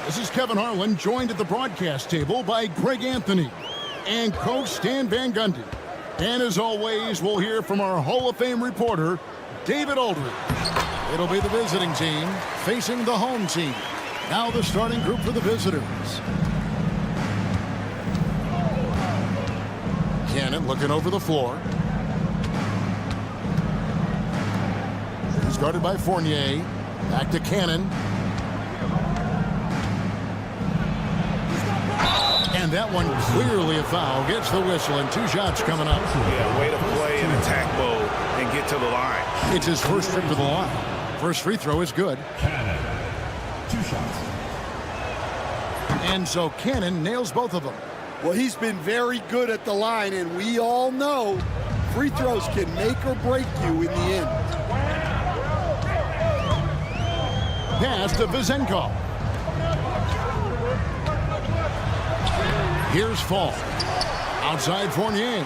This is Kevin Harlan, joined at the broadcast table by Greg Anthony and Coach Stan Van Gundy. And as always, we'll hear from our Hall of Fame reporter, David Aldridge. It'll be the visiting team facing the home team. Now the starting group for the visitors. Cannon looking over the floor. He's guarded by Fournier. Back to Cannon. And that one clearly a foul. Gets the whistle and 2 shots coming up. Yeah, way to play in attack mode and get to the line. It's his first trip to the line. First free throw is good. Cannon. 2 shots. And so Cannon nails both of them. Well, he's been very good at the line, and we all know free throws can make or break you in the end. Pass to Vizenko. Here's Fall. Outside Fournier.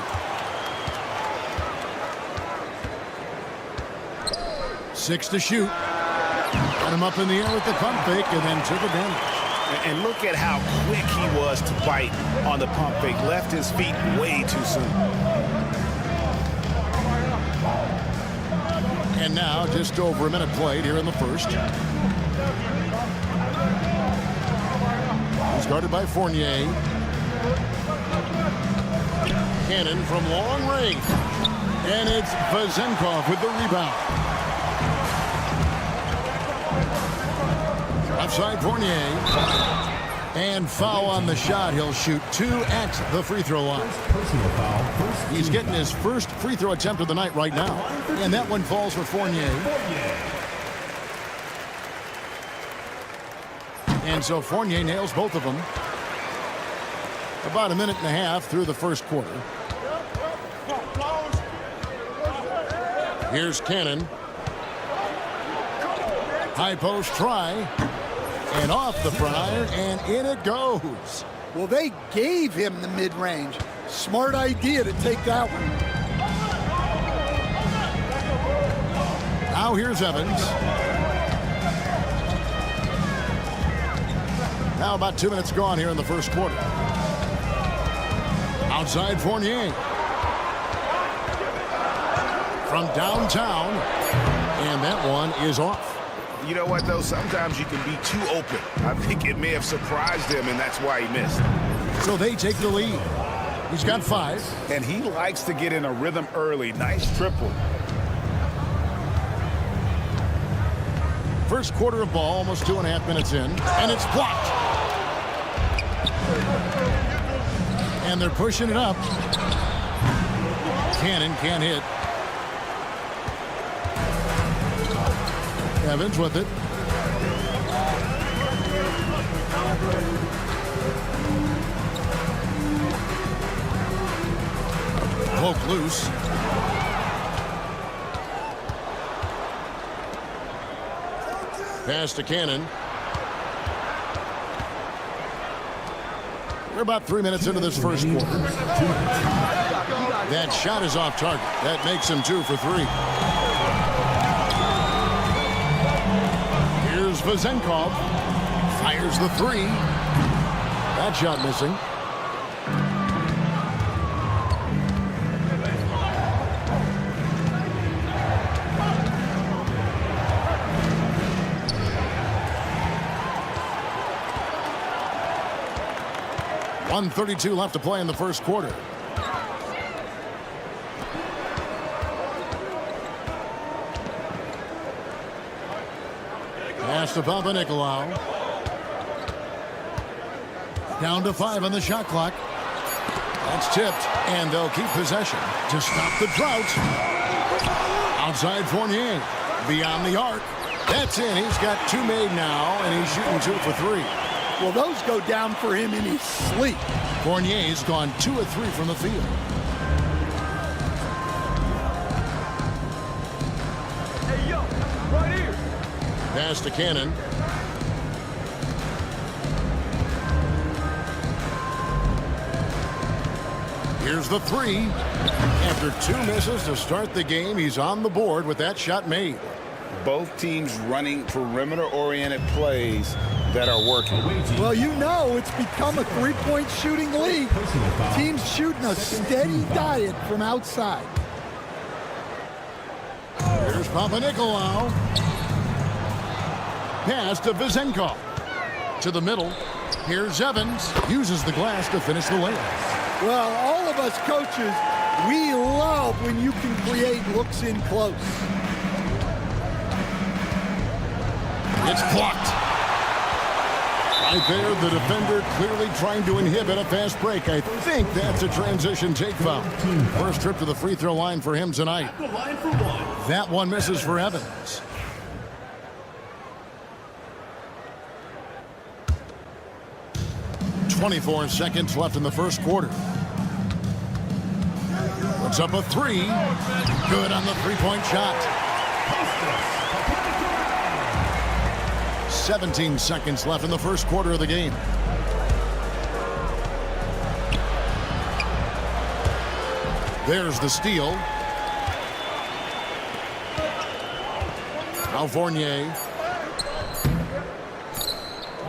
Six to shoot. Got him up in the air with the pump fake and then took advantage. And look at how quick he was to bite on the pump fake. Left his feet way too soon. And now just over a minute played here in the first. He's guarded by Fournier. Cannon from long range. And it's Vezenkov with the rebound. Outside Fournier. And foul on the shot. He'll shoot 2 at the free throw line. He's getting his first free throw attempt of the night right now. And that one falls for Fournier. And so Fournier nails both of them. About a minute and a half through the first quarter. Here's Cannon. High post try. And off the front iron, and in it goes. Well, they gave him the mid-range. Smart idea to take that one. Now here's Evans. Now about 2 minutes gone here in the first quarter. Outside Fournier. From downtown, and that one is off. You know what, though? Sometimes you can be too open. I think it may have surprised him, and that's why he missed. So they take the lead. He's got 5. And he likes to get in a rhythm early. Nice triple. First quarter of ball, almost 2.5 minutes in, and it's blocked. And they're pushing it up. Cannon can't hit. Evans with it. Poke loose. Pass to Cannon. We're about 3 minutes into this first quarter. That shot is off target. That makes him 2 for 3. Here's Vezenkov. Fires the 3. That shot missing. .132 left to play in the first quarter. Pass to Papanikolaou. Down to 5 on the shot clock. That's tipped, and they'll keep possession to stop the drought. Outside Fournier. Beyond the arc. That's in. He's got 2 made now, and he's shooting 2 for 3. Well, those go down for him in his sleep. Fournier's gone 2 of 3 from the field. Hey, yo, right here. Pass to Cannon. Here's the 3. After 2 misses to start the game, he's on the board with that shot made. Both teams running perimeter-oriented plays that are working. Well, you know it's become a three-point shooting league. Teams shooting a steady diet from outside. Here's Papanikolaou. Pass to Vezenkov. To the middle. Here's Evans. Uses the glass to finish the layup. Well, all of us coaches, we love when you can create looks in close. It's blocked. Right there, the defender clearly trying to inhibit a fast break. I think that's a transition take foul. First trip to the free throw line for him tonight. That one misses for Evans. .24 seconds left in the first quarter. Puts up a 3. Good on the three-point shot. 17 seconds left in the first quarter of the game. There's the steal. Now Fournier.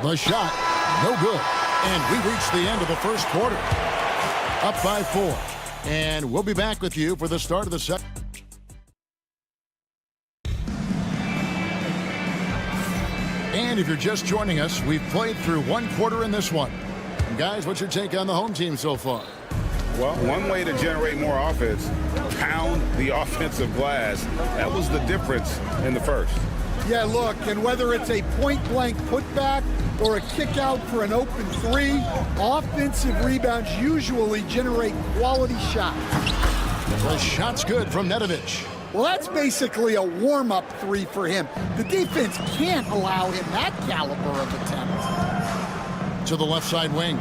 The shot, no good. And we reach the end of the first quarter. Up by 4. And we'll be back with you for the start of the second. And if you're just joining us, we've played through one quarter in this one. And guys, what's your take on the home team so far? Well, one way to generate more offense, pound the offensive glass. That was the difference in the first. Yeah, look, and whether it's a point-blank putback or a kick out for an open three, offensive rebounds usually generate quality shots. The shot's good from Nedovic. Well, that's basically a warm-up three for him. The defense can't allow him that caliber of attempt. To the left side wing.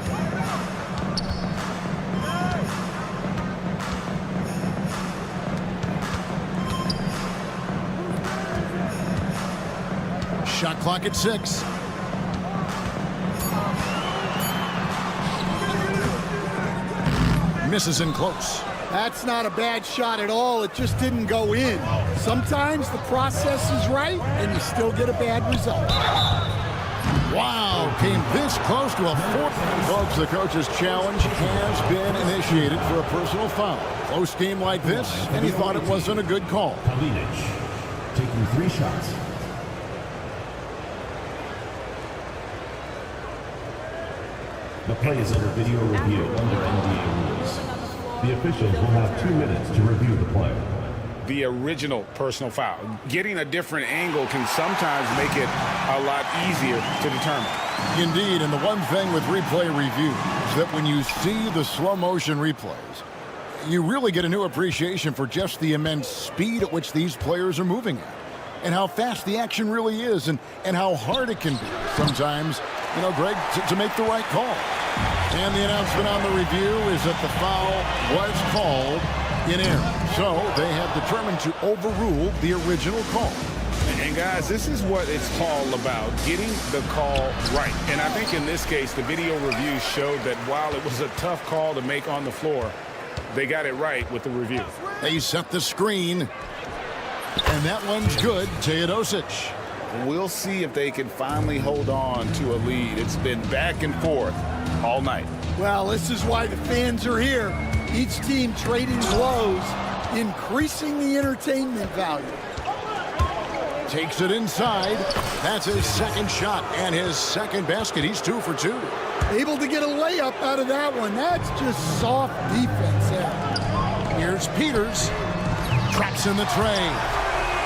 Shot clock at 6. Misses in close. That's not a bad shot at all. It just didn't go in. Sometimes the process is right, and you still get a bad result. Wow, came this close to a fourth. Folks, the coach's challenge has been initiated for a personal foul. Close game like this, and he thought it wasn't a good call. Kalinic taking 3 shots. The play is under video review under NBA rules. The officials will have 2 minutes to review the play. The original personal foul. Getting a different angle can sometimes make it a lot easier to determine. Indeed, and the one thing with replay review is that when you see the slow motion replays, you really get a new appreciation for just the immense speed at which these players are moving at, and how fast the action really is, and how hard it can be sometimes, you know, Greg, to make the right call. And the announcement on the review is that the foul was called in error. So they have determined to overrule the original call. And guys, this is what it's all about, getting the call right. And I think in this case, the video review showed that while it was a tough call to make on the floor, they got it right with the review. They set the screen, and that one's good. Teodosic. We'll see if they can finally hold on to a lead. It's been back and forth all night. Well, this is why the fans are here. Each team trading blows, increasing the entertainment value. Takes it inside. That's his second shot and his second basket. He's 2 for 2. Able to get a layup out of that one. That's just soft defense there. Here's Peters. Traps in the tray.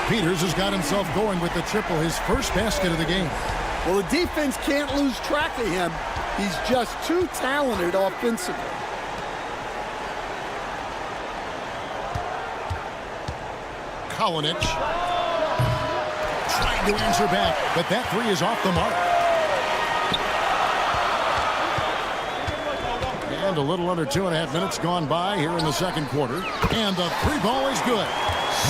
Peters has got himself going with the triple, his first basket of the game. Well, the defense can't lose track of him. He's just too talented offensively. Kalinic trying to answer back, but that three is off the mark. And a little under 2.5 minutes gone by here in the second quarter. And the three ball is good.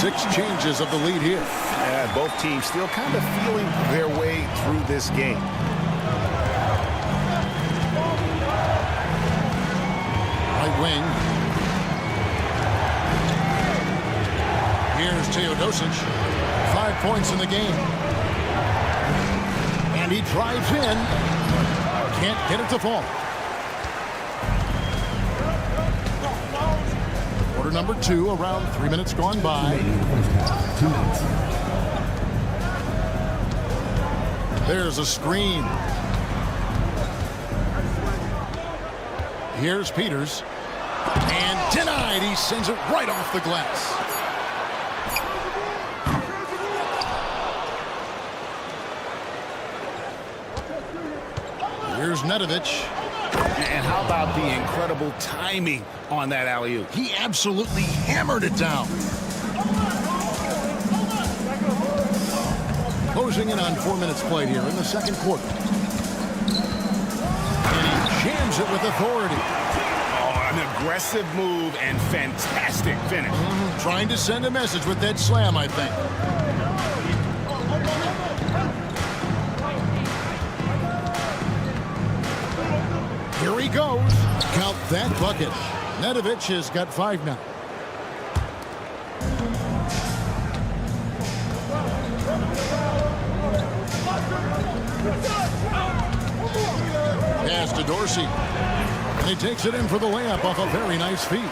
6 changes of the lead here. Yeah, both teams still kind of feeling their way through this game. Right wing. Here's Teodosic. 5 points in the game. And he drives in. Can't get it to fall. Quarter number 2, around 3 minutes gone by. 2 minutes. There's a screen. Here's Peters. And denied. He sends it right off the glass. Here's Nedovic. And how about the incredible timing on that alley-oop? He absolutely hammered it down. Closing in on 4 minutes played here in the second quarter. And he jams it with authority. Oh, an aggressive move and fantastic finish. Trying to send a message with that slam, I think. Here he goes. Count that bucket. Nedovic has got 5 now. Pass to Dorsey. And he takes it in for the layup off a very nice feed.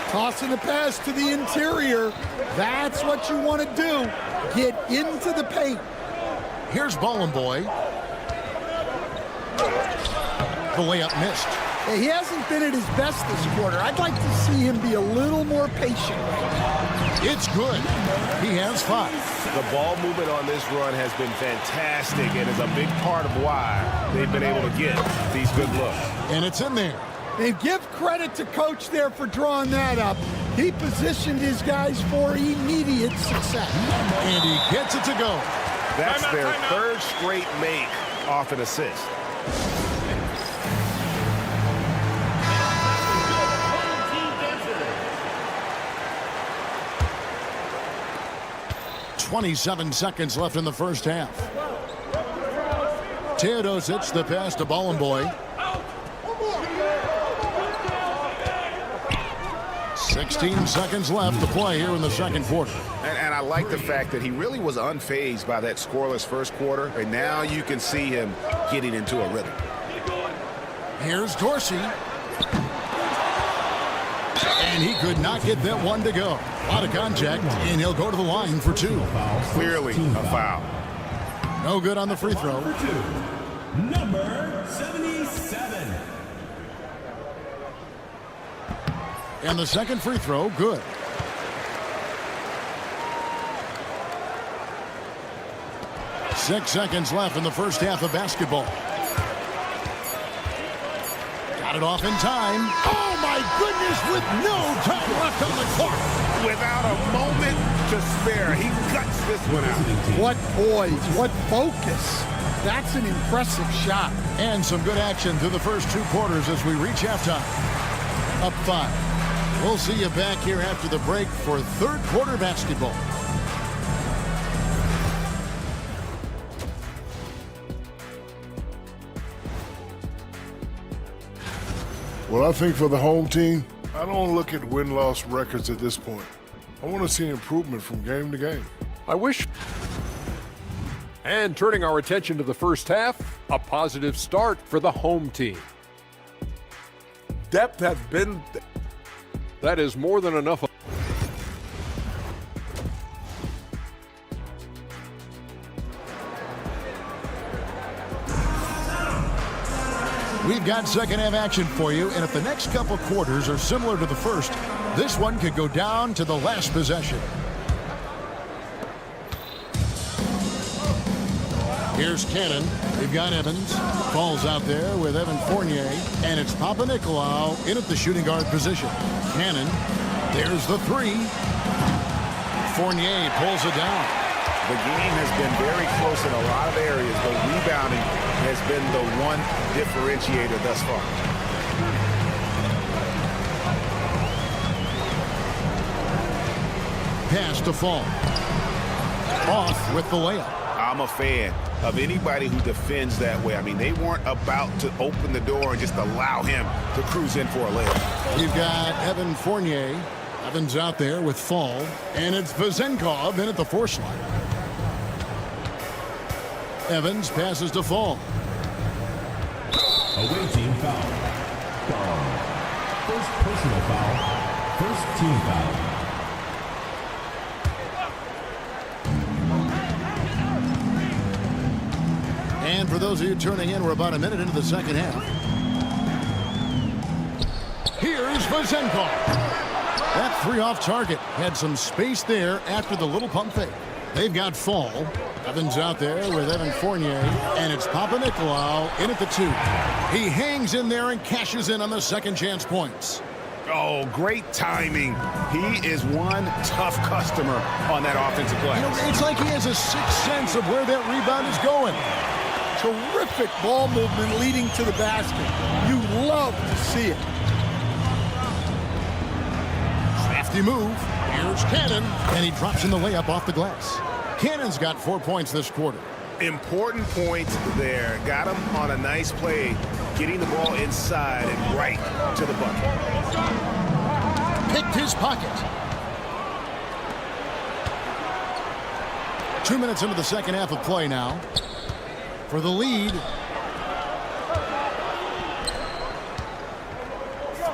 Tossing the pass to the interior. That's what you want to do. Get into the paint. Here's Ballin Boy. The layup missed. He hasn't been at his best this quarter. I'd like to see him be a little more patient. It's good. He has 5. The ball movement on this run has been fantastic and is a big part of why they've been able to get these good looks. And it's in there. And give credit to Coach there for drawing that up. He positioned his guys for immediate success. And he gets it to go. That's their third straight make off an assist. .27 seconds left in the first half. Teodosic, the pass to Bollenboy. 16 seconds left to play here in the second quarter. And I like the fact that he really was unfazed by that scoreless first quarter, and now you can see him getting into a rhythm. Here's Dorsey. And he could not get that one to go. Out of contact, and he'll go to the line for 2. Clearly a foul. No good on the free throw. Number 77. And the second free throw, good. Six seconds left in the first half of basketball. Got it off in time. Oh, my goodness, with no time left on the clock. Without a moment to spare, he guts this one out. What poise, what focus. That's an impressive shot. And some good action through the first 2 quarters as we reach halftime. Up 5. We'll see you back here after the break for third quarter basketball. Well, I think for the home team, I don't look at win-loss records at this point. I want to see improvement from game to game. I wish. And turning our attention to the first half, a positive start for the home team. Depth has been... That is more than enough. We've got second half action for you, and if the next couple quarters are similar to the first, this one could go down to the last possession. Here's Cannon. We've got Evans. Falls out there with Evan Fournier, and it's Papanikolaou in at the shooting guard position. Cannon, there's the 3. Fournier pulls it down. The game has been very close in a lot of areas, but rebounding has been the one differentiator thus far. Pass to Fall. Off with the layup. I'm a fan of anybody who defends that way. I mean, they weren't about to open the door and just allow him to cruise in for a layup. We've got Evan Fournier. Evans out there with Fall, and it's Vezenkov in at the force line. Evans passes to Fall. Away team foul. First personal foul. First team foul. And for those of you tuning in, we're about a minute into the second half. Here's Vezenkov. That 3 off target had some space there after the little pump fake. They've got Fall. Evans out there with Evan Fournier, and it's Papanikolaou in at the 2. He hangs in there and cashes in on the second chance points. Oh, great timing. He is one tough customer on that offensive glass. You know, it's like he has a sixth sense of where that rebound is going. Terrific ball movement leading to the basket. You love to see it. Crafty move. Here's Cannon, and he drops in the layup off the glass. Cannon's got 4 points this quarter. Important points there. Got him on a nice play, getting the ball inside and right to the bucket. Picked his pocket. 2 minutes into the second half of play now. For the lead.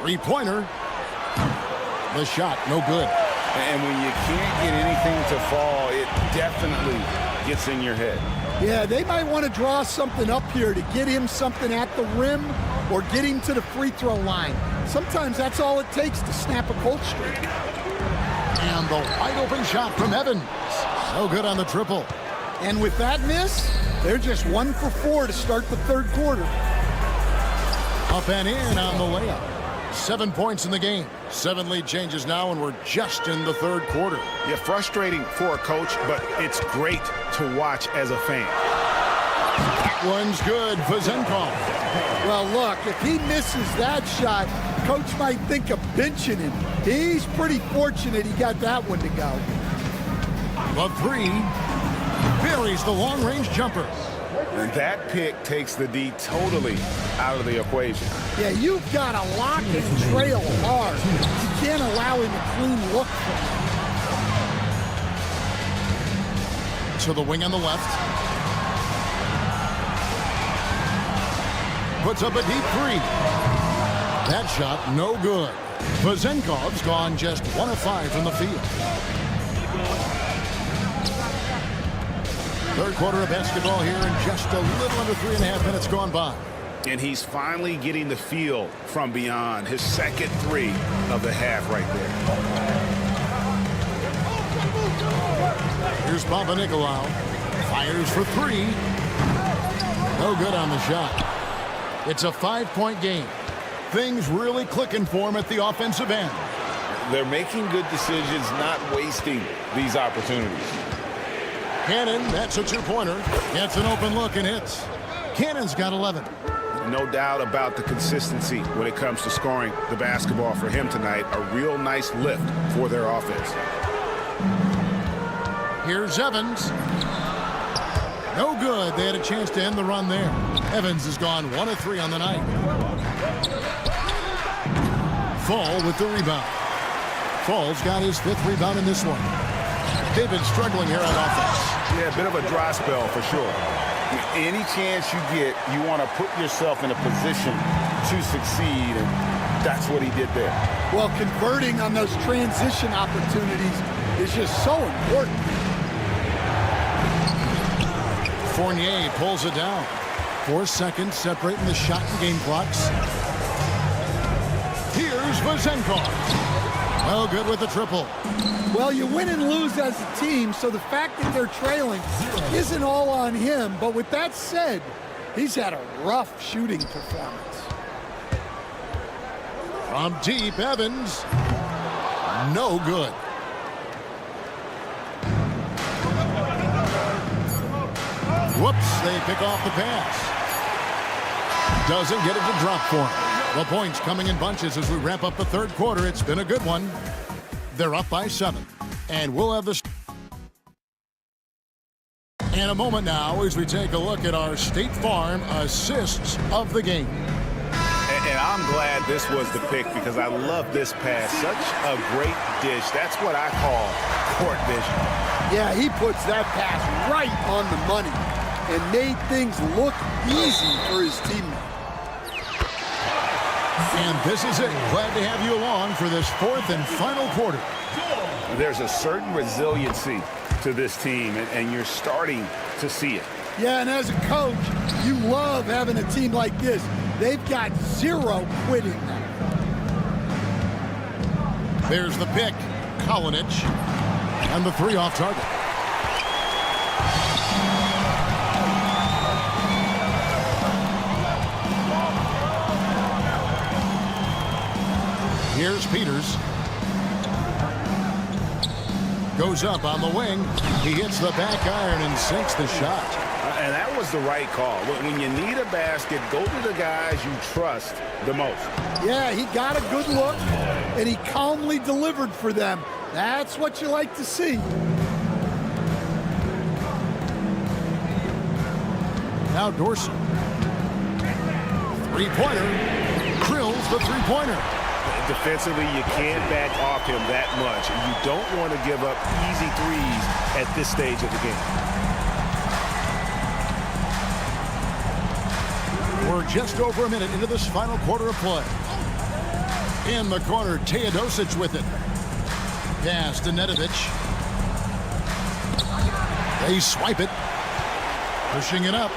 3-pointer. The shot, no good. And when you can't get anything to fall, it definitely gets in your head. Yeah, they might want to draw something up here to get him something at the rim or get him to the free throw line. Sometimes that's all it takes to snap a cold streak. And the wide open shot from Evans. So good on the triple. And with that miss, they're just 1 for 4 to start the third quarter. Up and in on the layup. 7 points in the game. 7 lead changes now, and we're just in the third quarter. Yeah, frustrating for a coach, but it's great to watch as a fan. That one's good. Vazenkov. Well, look, if he misses that shot, coach might think of benching him. He's pretty fortunate he got that one to go. The three buries the long-range jumper. And that pick takes the D totally out of the equation. Yeah, you've got to lock and trail hard. You can't allow him a clean look. To the wing on the left. Puts up a deep three. That shot, no good. Vazenkov's gone just 1 of 5 from the field. Third quarter of basketball here, and just a little under 3.5 minutes gone by. And he's finally getting the feel from beyond. His second three of the half right there. Here's Papanikolaou. Fires for 3. No good on the shot. It's a 5-point game. Things really clicking for him at the offensive end. They're making good decisions, not wasting these opportunities. Cannon, that's a 2-pointer. Gets an open look and hits. Cannon's got 11. No doubt about the consistency when it comes to scoring the basketball for him tonight. A real nice lift for their offense. Here's Evans. No good. They had a chance to end the run there. Evans has gone 1 of 3 on the night. Fall with the rebound. Fall's got his 5th rebound in this one. They've been struggling here on offense. Yeah, a bit of a dry spell for sure. Any chance you get, you want to put yourself in a position to succeed, and that's what he did there. Well, converting on those transition opportunities is just so important. Fournier pulls it down. 4 seconds separating the shot and game clocks. Here's Vazenkov. Well, good with the triple. Well, you win and lose as a team, so the fact that they're trailing isn't all on him. But with that said, he's had a rough shooting performance. From deep, Evans. No good. Whoops, they pick off the pass. Doesn't get it to drop for him. The points coming in bunches as we wrap up the third quarter. It's been a good one. They're up by 7. And we'll have this in a moment now as we take a look at our State Farm assists of the game. And I'm glad this was the pick because I love this pass. Such a great dish. That's what I call court vision. Yeah, he puts that pass right on the money and made things look easy for his teammate. And this is it. Glad to have you along for this 4th and final quarter. There's a certain resiliency to this team, and you're starting to see it. Yeah, and as a coach, you love having a team like this. They've got 0 quitting now. There's the pick. Kalinic. And the 3 off target. Here's Peters. Goes up on the wing. He hits the back iron and sinks the shot. And that was the right call. When you need a basket, go to the guys you trust the most. Yeah, he got a good look, and he calmly delivered for them. That's what you like to see. Now Dorsey. 3-pointer. Drills the 3-pointer. Defensively, you can't back off him that much. You don't want to give up easy threes at this stage of the game. We're just over a minute into this final quarter of play. In the corner, Teodosic with it. Pass to Nedovic. They swipe it. Pushing it up.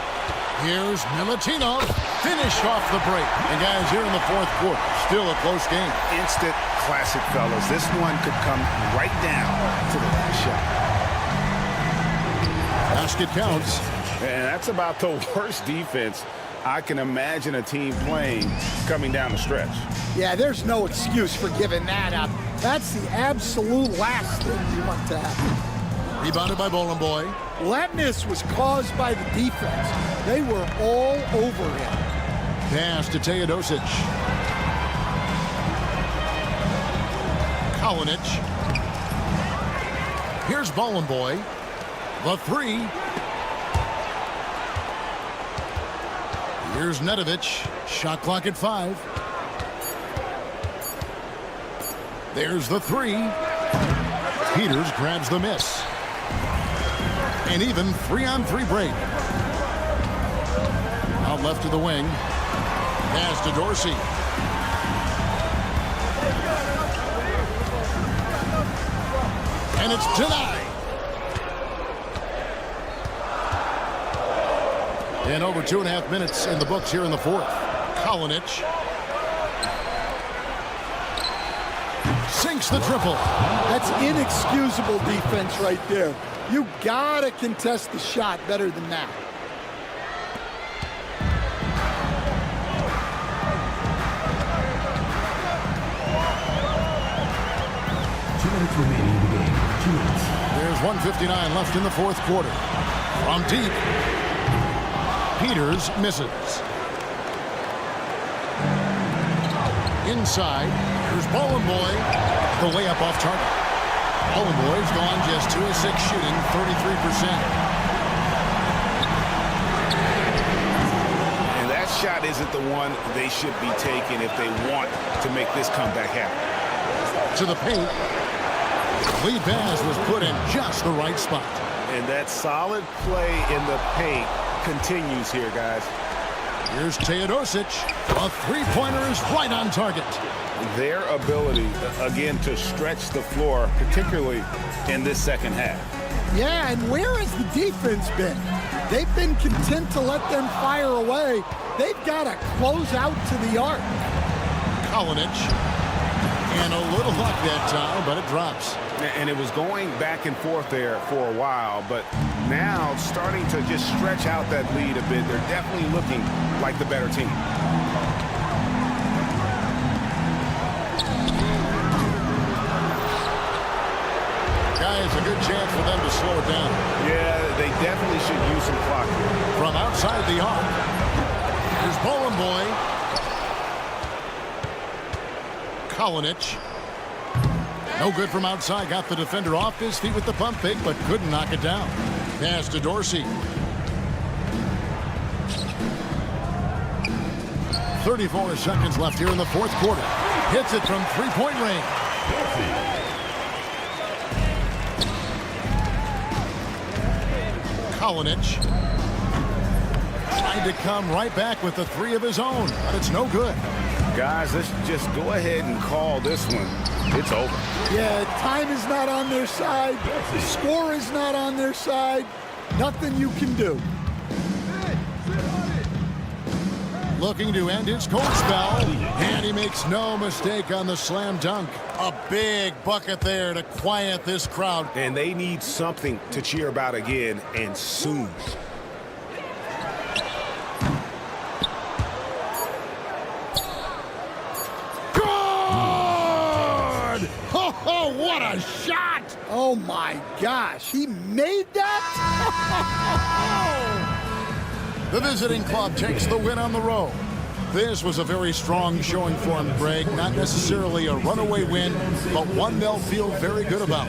Here's Milutinov. Finish off the break. And guys, here in the fourth quarter, still a close game. Instant classic, fellas. This one could come right down to the last shot. Basket counts. And that's about the worst defense I can imagine a team playing coming down the stretch. Yeah, there's no excuse for giving that up. That's the absolute last thing you want to happen. Rebounded by Boy. Well, that miss was caused by the defense. They were all over him. Pass to Teodosic. Kalinic. Here's Boy. The three. Here's Nedovic. Shot clock at 5. There's the three. Peters grabs the miss. An even 3-on-3 break. Out left to the wing. Pass to Dorsey. And it's denied. And over 2.5 minutes in the books here in the fourth. Kalinic. Sinks the triple. That's inexcusable defense right there. You gotta contest the shot better than that. 2 minutes remaining in the game. 2 minutes. There's 1:59 left in the fourth quarter. From deep. Peters misses. Inside. Here's Boy. The layup off target. Boy's gone just 2 of 6 shooting, 33%. And that shot isn't the one they should be taking if they want to make this comeback happen. To the paint. Lead pass was put in just the right spot. And that solid play in the paint continues here, guys. Here's Teodosic. A three-pointer is right on target. Their ability, again, to stretch the floor, particularly in this second half. Yeah, and where has the defense been? They've been content to let them fire away. They've got to close out to the arc. Kalinic. And a little luck that time, but it drops. And it was going back and forth there for a while, but now starting to just stretch out that lead a bit. They're definitely looking like the better team. Guys, a good chance for them to slow it down. Yeah, they definitely should use some clock. From outside the arc, here's Boy. Kalinic. No good from outside. Got the defender off his feet with the pump fake, but couldn't knock it down. Pass to Dorsey. 34 seconds left here in the fourth quarter. Hits it from three-point range. Kalinic. Trying to come right back with the three of his own, but it's no good. Guys, let's just go ahead and call this one. It's over. Yeah, time is not on their side. The score is not on their side. Nothing you can do. Looking to end his cold spell, and he makes no mistake on the slam dunk. A big bucket there to quiet this crowd. And they need something to cheer about again, and soon. Good! Oh, what a shot! Oh my gosh, he made that? The visiting club takes the win on the road. This was a very strong showing for him, Greg. Not necessarily a runaway win, but one they'll feel very good about.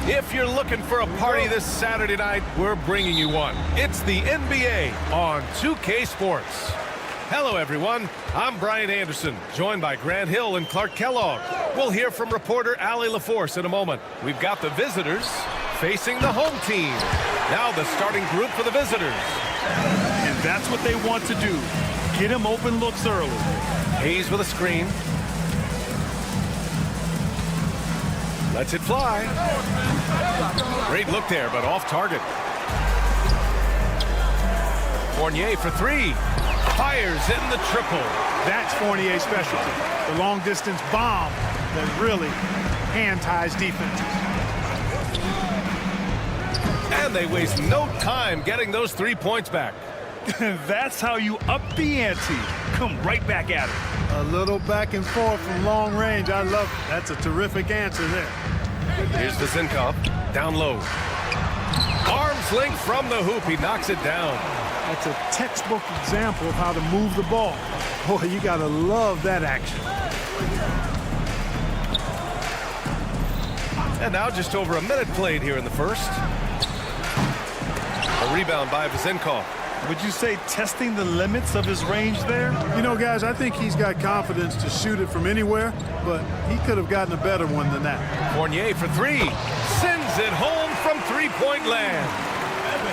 If you're looking for a party this Saturday night, we're bringing you one. It's the NBA on 2K Sports. Hello, everyone. I'm Brian Anderson, joined by Grant Hill and Clark Kellogg. We'll hear from reporter Allie LaForce in a moment. We've got the visitors facing the home team. Now the starting group for the visitors. And that's what they want to do. Get him open looks early. Hayes with a screen. Lets it fly. Great look there, but off target. Fournier for three. Fires in the triple. That's Fournier's specialty. The long distance bomb that really hand ties defenses. And they waste no time getting those 3 points back. That's how you up the ante. Come right back at it. A little back and forth from long range. I love it. That's a terrific answer there. Here's Vizenkov, down low. Arms length from the hoop, he knocks it down. That's a textbook example of how to move the ball. Boy, you gotta love that action. And now just over a minute played here in the first. A rebound by Vizenkov. Would you say testing the limits of his range there? You know, guys, I think he's got confidence to shoot it from anywhere, but he could have gotten a better one than that. Fournier for three. Sends it home from three-point land.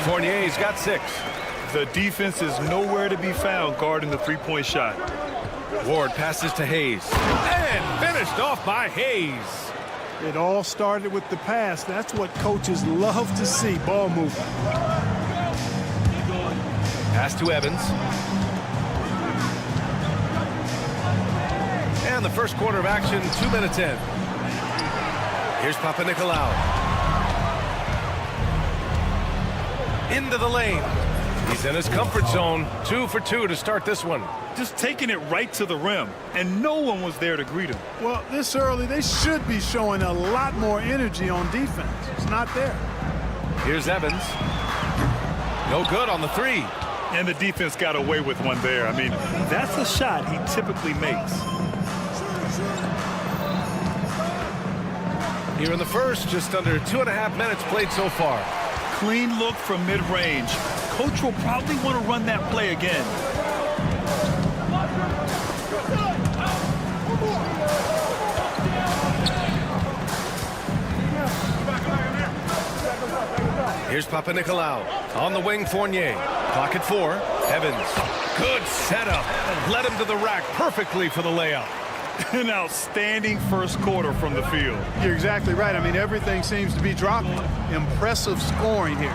Fournier's got 6. The defense is nowhere to be found guarding the three-point shot. Ward passes to Hayes. And finished off by Hayes. It all started with the pass. That's what coaches love to see, ball movement. Pass to Evans. And the first quarter of action, 2 minutes in. Here's Papanikolaou. Into the lane. He's in his comfort zone. 2 for 2 to start this one. Just taking it right to the rim, and no one was there to greet him. Well, this early, they should be showing a lot more energy on defense. It's not there. Here's Evans. No good on the 3. And the defense got away with one there. I mean, that's a shot he typically makes. Here in the first, just under 2.5 minutes played so far. Clean look from mid-range. Coach will probably want to run that play again. Here's Papanikolaou. On the wing, Fournier. Clock at 4. Evans. Good setup. Led him to the rack perfectly for the layup. An outstanding first quarter from the field. You're exactly right. I mean, everything seems to be dropping. Impressive scoring here.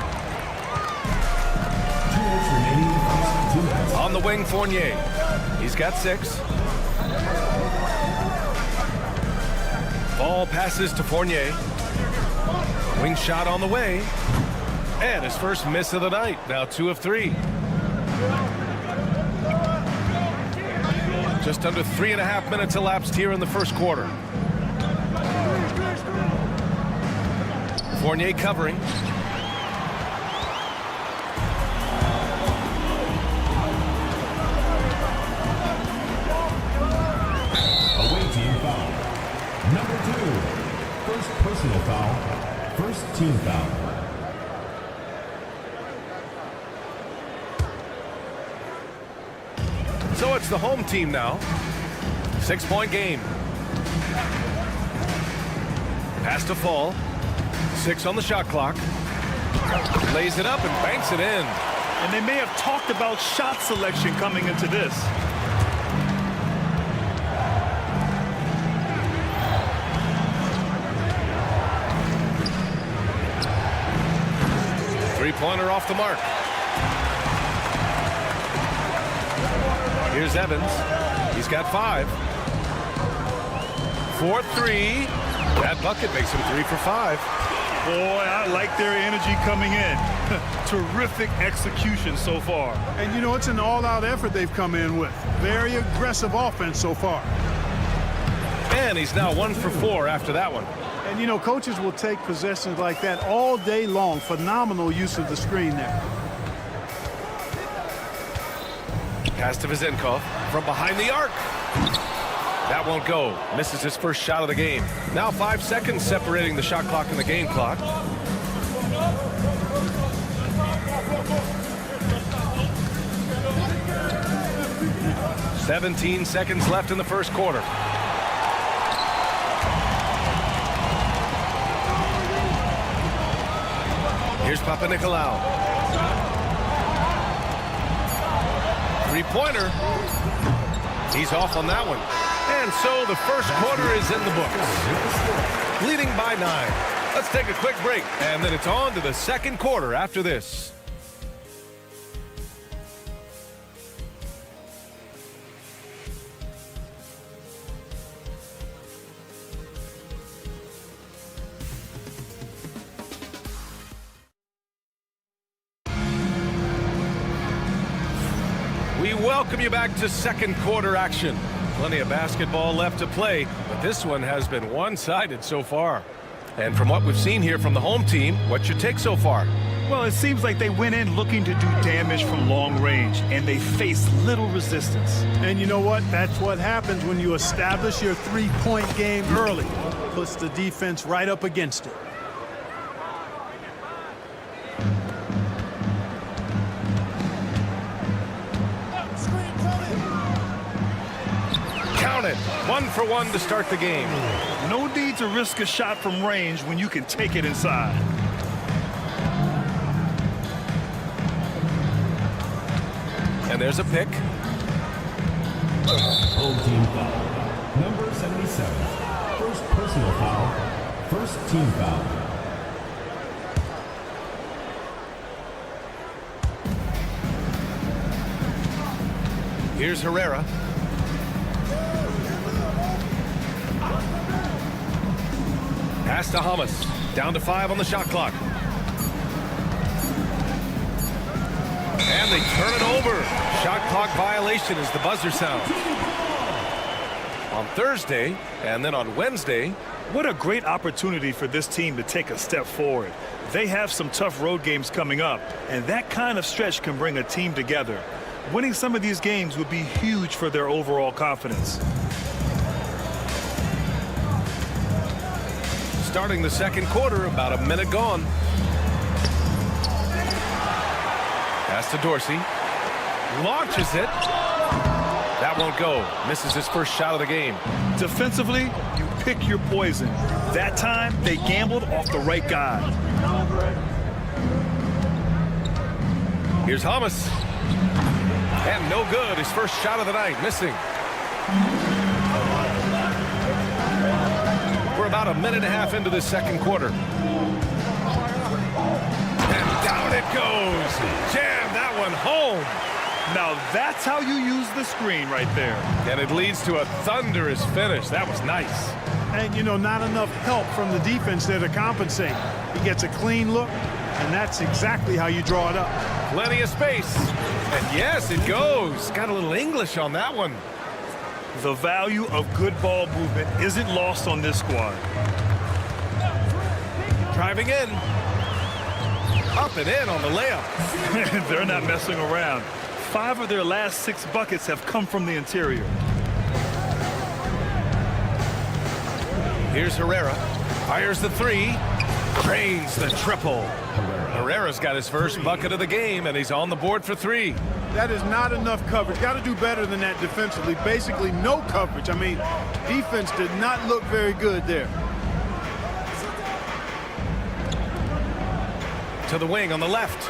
On the wing, Fournier. He's got 6. Ball passes to Fournier. Wing shot on the way. And his first miss of the night. Now 2 of 3. Just under 3.5 minutes elapsed here in the first quarter. Fournier covering. Away team foul. Number 2. First personal foul. First team foul. So it's the home team now. 6-point game. Pass to Fall. 6 on the shot clock. Lays it up and banks it in. And they may have talked about shot selection coming into this. Three-pointer off the mark. Here's Evans. He's got 5. 4-3. That bucket makes him 3 for 5. Boy, I like their energy coming in. Terrific execution so far. And, you know, it's an all-out effort they've come in with. Very aggressive offense so far. And he's now 1 for 4 after that one. And, you know, coaches will take possessions like that all day long. Phenomenal use of the screen there. Pass to Vizenkov from behind the arc. That won't go. Misses his first shot of the game. Now 5 seconds separating the shot clock and the game clock. "17 seconds left in the first quarter. Here's Papanikolaou. Three-pointer. He's off on that one. And so the first quarter is in the books. Leading by 9. Let's take a quick break, and then it's on to the second quarter after this. We welcome you back to second quarter action. Plenty of basketball left to play, but this one has been one-sided so far. And from what we've seen here from the home team, what's your take so far? Well, it seems like they went in looking to do damage from long range, and they faced little resistance. And you know what? That's what happens when you establish your three-point game early. Puts the defense right up against it. Count it. 1 for 1 to start the game. No need to risk a shot from range when you can take it inside. And there's a pick. Home team foul. Number 77. First personal foul. First team foul. Here's Herrera. Pass to Hamas. Down to 5 on the shot clock. And they turn it over. Shot clock violation as the buzzer sounds. On Thursday and then on Wednesday. What a great opportunity for this team to take a step forward. They have some tough road games coming up, and that kind of stretch can bring a team together. Winning some of these games would be huge for their overall confidence. Starting the second quarter, about a minute gone. Pass to Dorsey. Launches it. That won't go. Misses his first shot of the game. Defensively, you pick your poison. That time, they gambled off the right guy. Here's Hamas. And no good. His first shot of the night. Missing. We're about a minute and a half into this second quarter. And down it goes. Jam that one home. Now that's how you use the screen right there. And it leads to a thunderous finish. That was nice. And, you know, not enough help from the defense there to compensate. He gets a clean look, and that's exactly how you draw it up. Plenty of space. And yes, it goes. Got a little English on that one. The value of good ball movement isn't lost on this squad. Driving in. Up and in on the layup. They're not messing around. 5 of their last 6 buckets have come from the interior. Here's Herrera. Fires the 3. Drains the triple. Herrera's got his first bucket of the game, and he's on the board for 3. That is not enough coverage. Got to do better than that defensively. Basically no coverage. I mean, defense did not look very good there. To the wing on the left.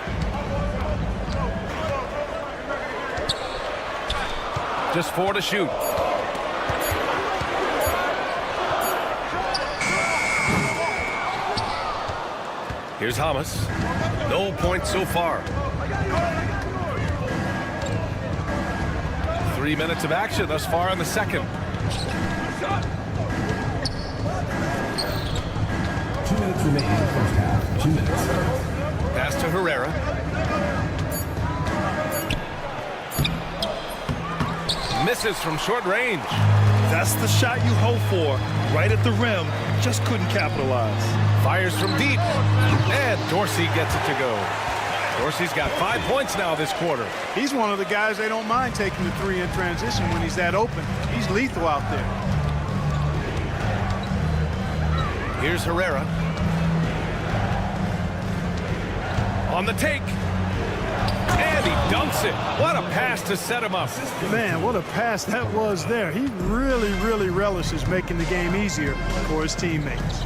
Just 4 to shoot. Here's Hamas. No points so far. 3 minutes of action thus far in the second. 2 minutes remaining in the first half. 2 minutes. Pass to Herrera. Misses from short range. That's the shot you hope for. Right at the rim. Just couldn't capitalize. Fires from deep. And Dorsey gets it to go. Dorsey's got 5 points now this quarter. He's one of the guys they don't mind taking the 3 in transition when he's that open. He's lethal out there. Here's Herrera. On the take. And he dunks it. What a pass to set him up. Man, what a pass that was there. He really, really relishes making the game easier for his teammates.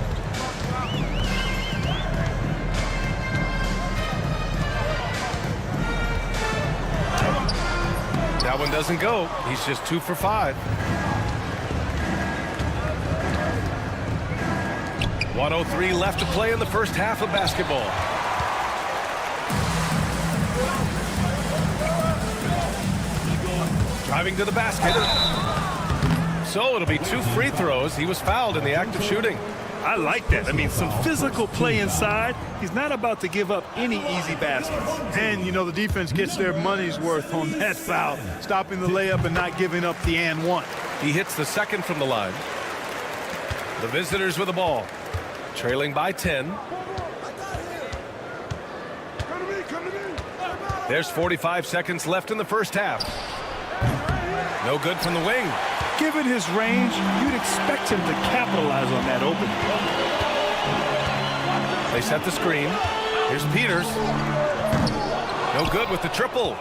That one doesn't go. He's just 2 for 5. 1:03 left to play in the first half of basketball. Driving to the basket. So it'll be 2 free throws. He was fouled in the act of shooting. I like that. I mean, some physical play inside. He's not about to give up any easy baskets. And, you know, the defense gets their money's worth on that foul, stopping the layup and not giving up the and one. He hits the second from the line. The visitors with the ball. Trailing by 10. There's 45 seconds left in the first half. No good from the wing. Given his range, you'd expect him to capitalize on that opening. They set the screen. Here's Peters. No good with the triple.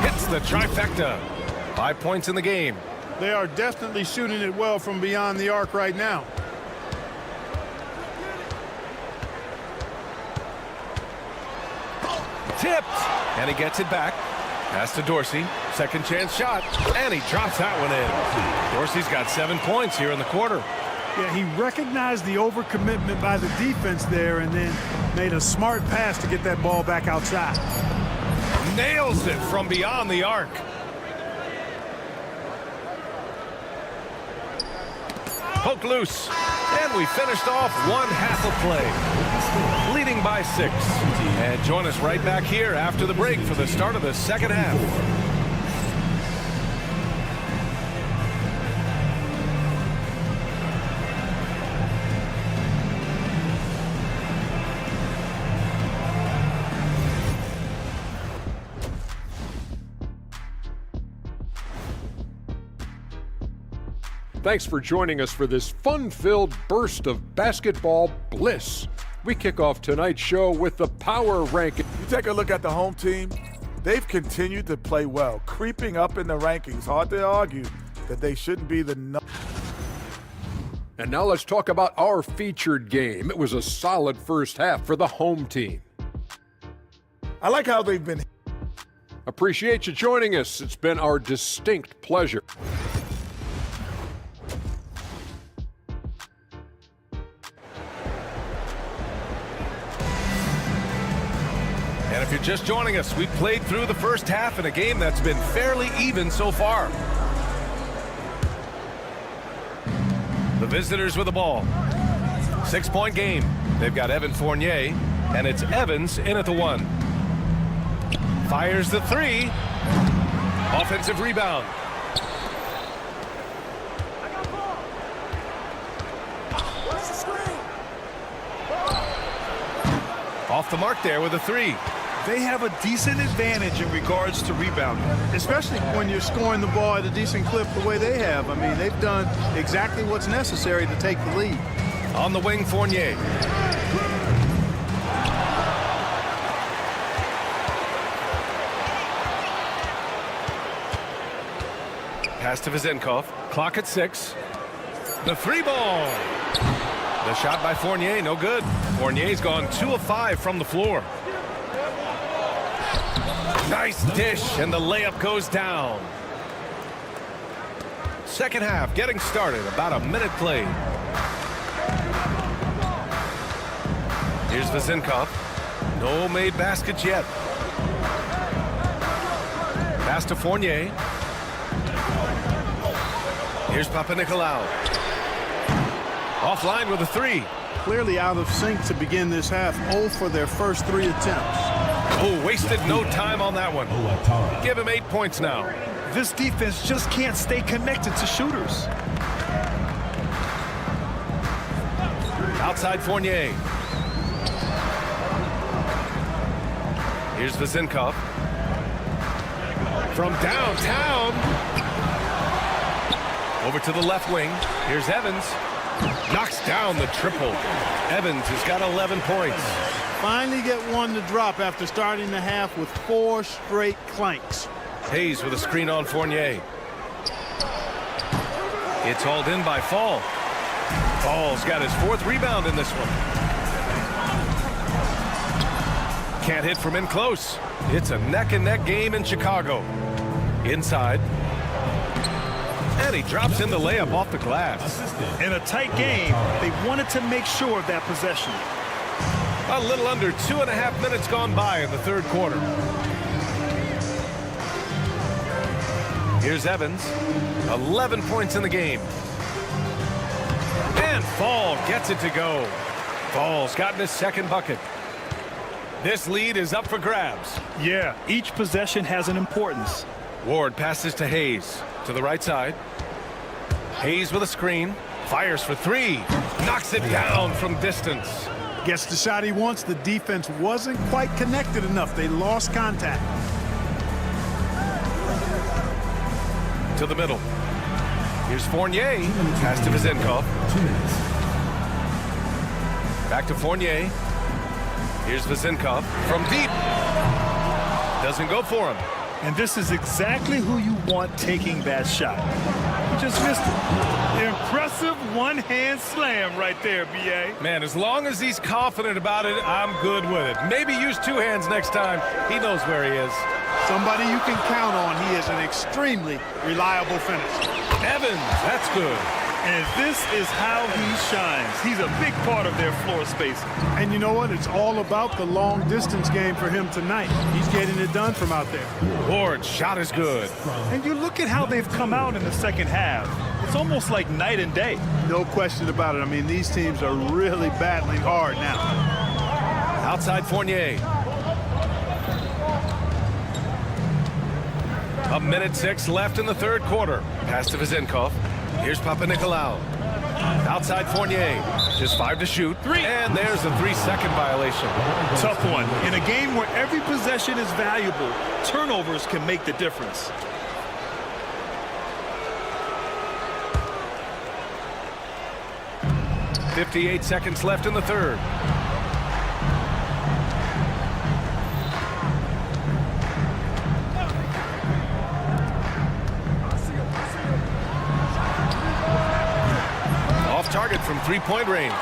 Hits the trifecta. 5 points in the game. They are definitely shooting it well from beyond the arc right now. Tipped. And he gets it back. Pass to Dorsey. Second chance shot. And he drops that one in. Dorsey's got 7 points here in the quarter. Yeah, he recognized the overcommitment by the defense there and then made a smart pass to get that ball back outside. Nails it from beyond the arc. Poke loose. And we finished off one half of play. Leading by 6. And join us right back here after the break for the start of the second half. Thanks for joining us for this fun-filled burst of basketball bliss. We kick off tonight's show with the power ranking. You take a look at the home team, they've continued to play well, creeping up in the rankings. Hard to argue that they shouldn't be the And now let's talk about our featured game. It was a solid first half for the home team. I like how they've been. Appreciate you joining us. It's been our distinct pleasure. And if you're just joining us, we played through the first half in a game that's been fairly even so far. The visitors with the ball. 6-point game. They've got Evan Fournier, and it's Evans in at the 1. Fires the 3. Offensive rebound. Off the mark there with a 3. They have a decent advantage in regards to rebounding, especially when you're scoring the ball at a decent clip the way they have. I mean, they've done exactly what's necessary to take the lead. On the wing, Fournier. Pass to Vizenkov. Clock at 6. The 3 ball. The shot by Fournier, no good. Fournier's gone 2 of 5 from the floor. Nice dish, and the layup goes down. Second half getting started, about a minute played. Here's Vizenkov. No made baskets yet. Pass to Fournier. Here's Papanikolaou. Offline with a 3. Clearly out of sync to begin this half. 0 for their first 3 attempts. Oh, wasted no time on that one. Give him 8 points now. This defense just can't stay connected to shooters. Outside Fournier. Here's Vizenkov. From downtown. Over to the left wing. Here's Evans. Knocks down the triple. Evans has got 11 points. Finally get one to drop after starting the half with 4 straight clanks. Hayes with a screen on Fournier. It's hauled in by Fall. Fall's got his 4th rebound in this one. Can't hit from in close. It's a neck-and-neck game in Chicago. Inside. And he drops in the layup off the glass. In a tight game, they wanted to make sure of that possession. A little under 2.5 minutes gone by in the third quarter. Here's Evans. 11 points in the game. And Fall gets it to go. Fall's gotten his 2nd bucket. This lead is up for grabs. Yeah, each possession has an importance. Ward passes to Hayes. To the right side. Hayes with a screen. Fires for three. Knocks it down from distance. Gets the shot he wants. The defense wasn't quite connected enough. They lost contact. To the middle. Here's Fournier. Pass to Vizenkov. Back to Fournier. Here's Vizenkov from deep. Doesn't go for him. And this is exactly who you want taking that shot. He just missed it. Impressive one-hand slam right there, B.A. Man, as long as he's confident about it, I'm good with it. Maybe use two hands next time. He knows where he is. Somebody you can count on. He is an extremely reliable finish. Evans, that's good. And this is how he shines. He's a big part of their floor space. And you know what? It's all about the long distance game for him tonight. He's getting it done from out there. Ward's shot is good. And you look at how they've come out in the second half. It's almost like night and day. No question about it. I mean, these teams are really battling hard now. Outside Fournier. 1:06 left in the third quarter. Pass to Vizenkov. Here's Papanikolaou. Outside Fournier. Just 5 to shoot. And there's a 3-second violation. Tough one. In a game where every possession is valuable, turnovers can make the difference. .58 seconds left in the third. Target from three-point range.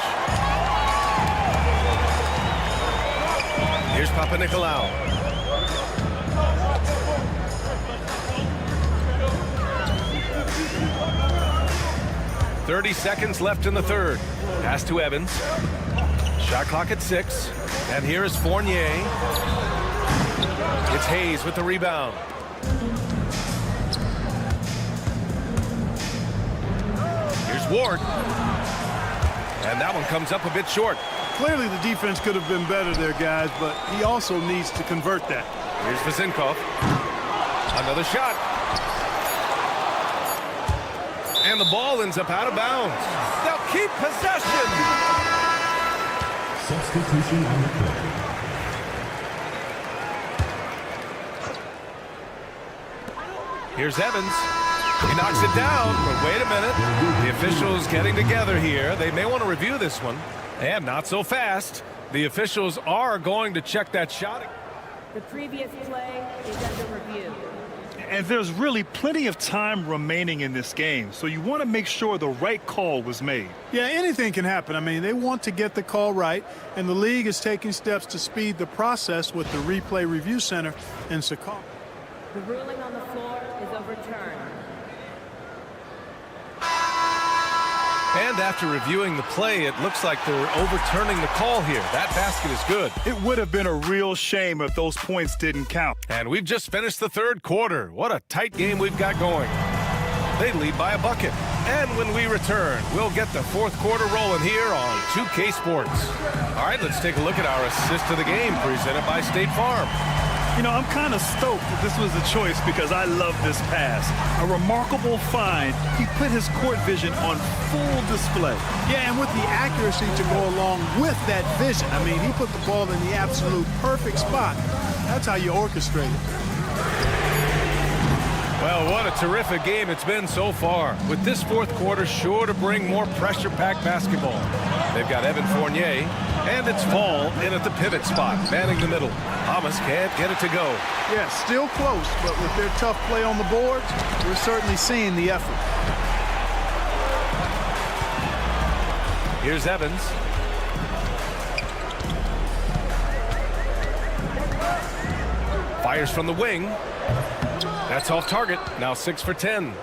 Here's Papanikolaou. .30 seconds left in the third. Pass to Evans. Shot clock at 6. And here is Fournier. It's Hayes with the rebound. Here's Ward. And that one comes up a bit short. Clearly the defense could have been better there, guys, but he also needs to convert that. Here's Vizenkov. Another shot. And the ball ends up out of bounds. They'll keep possession. Substitution on the court. Here's Evans. He knocks it down, but wait a minute. The officials getting together here. They may want to review this one. And not so fast. The officials are going to check that shot. The previous play is under review. And there's really plenty of time remaining in this game, so you want to make sure the right call was made. Yeah, anything can happen. I mean, they want to get the call right, and the league is taking steps to speed the process with the Replay Review Center in Secaucus. The ruling on the floor is overturned. And after reviewing the play, it looks like they're overturning the call here. That basket is good. It would have been a real shame if those points didn't count. And we've just finished the third quarter. What a tight game we've got going. They lead by a bucket. And when we return, we'll get the fourth quarter rolling here on 2K Sports. All right, let's take a look at our assist of the game presented by State Farm. You know, I'm kind of stoked that this was a choice because I love this pass. A remarkable find. He put his court vision on full display. Yeah, and with the accuracy to go along with that vision. I mean, he put the ball in the absolute perfect spot. That's how you orchestrate it. Well, what a terrific game it's been so far. With this fourth quarter sure to bring more pressure-packed basketball. They've got Evan Fournier, and it's Fall in at the pivot spot, manning the middle. Thomas can't get it to go. Yeah, still close, but with their tough play on the boards, we're certainly seeing the effort. Here's Evans. Fires from the wing. That's off target. Now 6 for 10.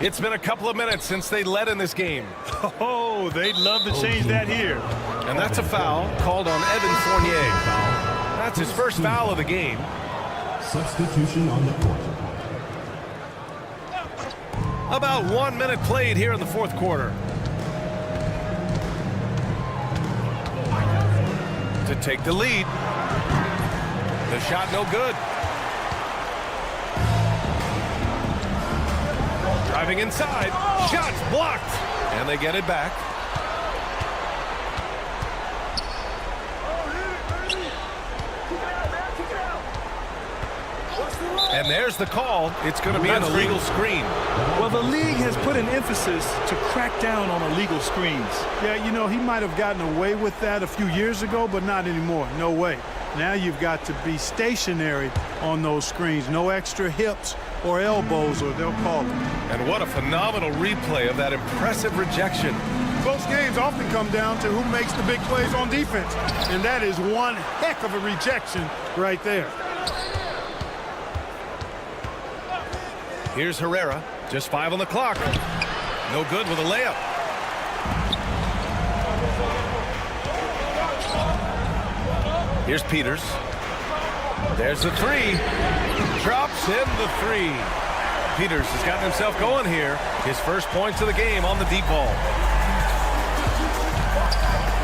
It's been a couple of minutes since they led in this game. Oh, they'd love to change that here. And that's a foul called on Evan Fournier. That's his first foul of the game. Substitution on the court. About 1 minute played here in the fourth quarter. To take the lead. The shot no good. Driving inside. Shots blocked. And they get it back. And there's the call. It's going to be an illegal screen. Well, the league has put an emphasis to crack down on illegal screens. Yeah, you know, he might have gotten away with that a few years ago, but not anymore. No way. Now you've got to be stationary on those screens. No extra hips or elbows, or they'll call it. And what a phenomenal replay of that impressive rejection. Close games often come down to who makes the big plays on defense. And that is one heck of a rejection right there. Here's Herrera, just 5 on the clock. No good with a layup. Here's Peters. There's the three. Drops in the three. Peters has gotten himself going here. His first points of the game on the deep ball.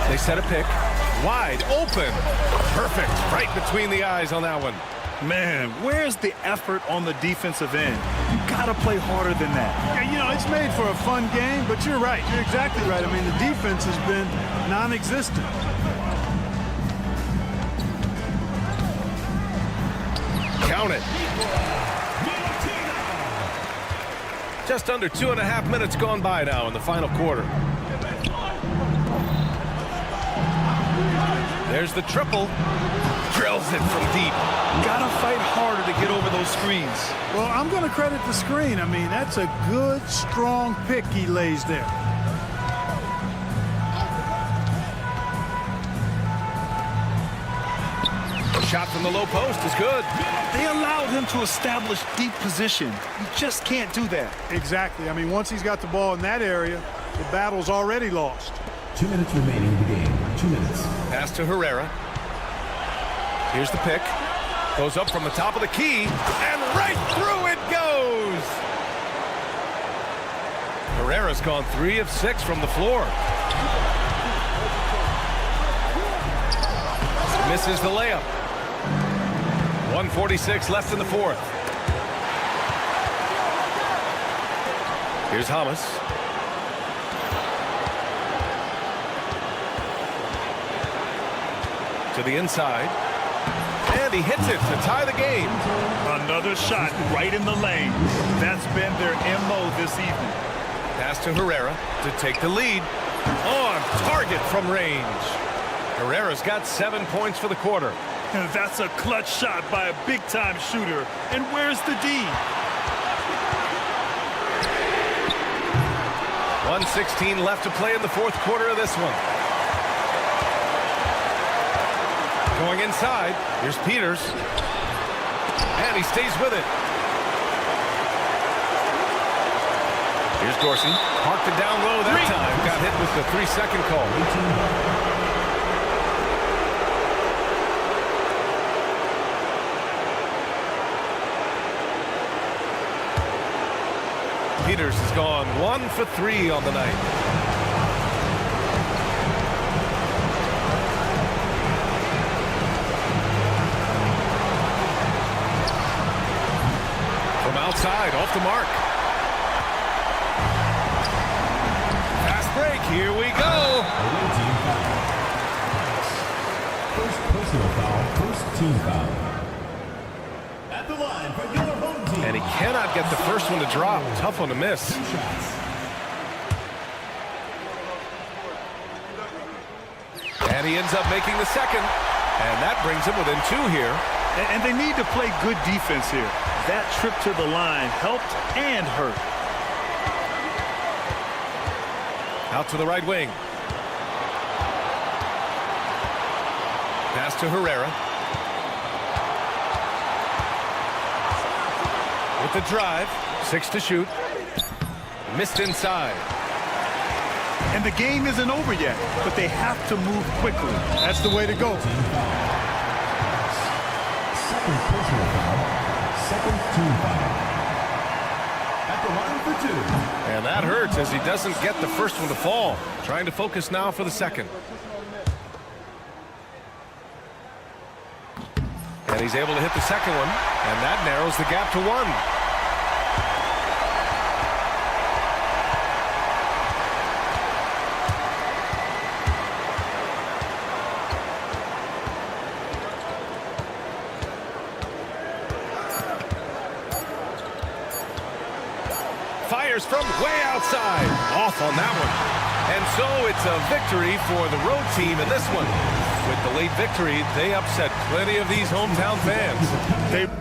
They set a pick. Wide open. Perfect. Right between the eyes on that one. Man, where's the effort on the defensive end? You gotta play harder than that. Yeah, you know, it's made for a fun game, but you're right. You're exactly right. I mean, the defense has been non-existent. Count it. Just under 2.5 minutes gone by now in the final quarter. There's the triple. Drills it from deep. Gotta fight harder to get over those screens. Well, I'm going to credit the screen. I mean, that's a good, strong pick he lays there. The shot from the low post is good. They allowed him to establish deep position. You just can't do that. Exactly. I mean, once he's got the ball in that area, the battle's already lost. 2 minutes remaining in the game. 2 minutes. Pass to Herrera. Here's the pick. Goes up from the top of the key, and right through it goes! Herrera's gone 3 of 6 from the floor. Misses the layup. 1:46 left in the fourth. Here's Hamas. To the inside. And he hits it to tie the game. Another shot right in the lane. That's been their MO this evening. Pass to Herrera to take the lead. On target from range. Herrera's got 7 points for the quarter. That's a clutch shot by a big-time shooter. And where's the D? 1:16 left to play in the fourth quarter of this one. Going inside, here's Peters. And he stays with it. Here's Dorsey. Parked it down low that time. Got hit with the 3-second call. Peters has gone 1 for 3 on the night. From outside, off the mark. Fast break, here we go. First personal foul, first team foul. At the line for your home team. And he cannot get the first one to drop. Tough one to miss. And he ends up making the second. And that brings him within 2 here. And they need to play good defense here. That trip to the line helped and hurt. Out to the right wing. Pass to Herrera. With the drive. 6 to shoot. Missed inside. And the game isn't over yet, but they have to move quickly. That's the way to go. Second personal foul, second team foul. At the line for 2. And that hurts as he doesn't get the first one to fall. Trying to focus now for the second. And he He's able to hit the second one, and that narrows the gap to 1. Fires from way outside. Off on that one. And so it's a victory for the road team in this one. With the late victory, they upset plenty of these hometown fans.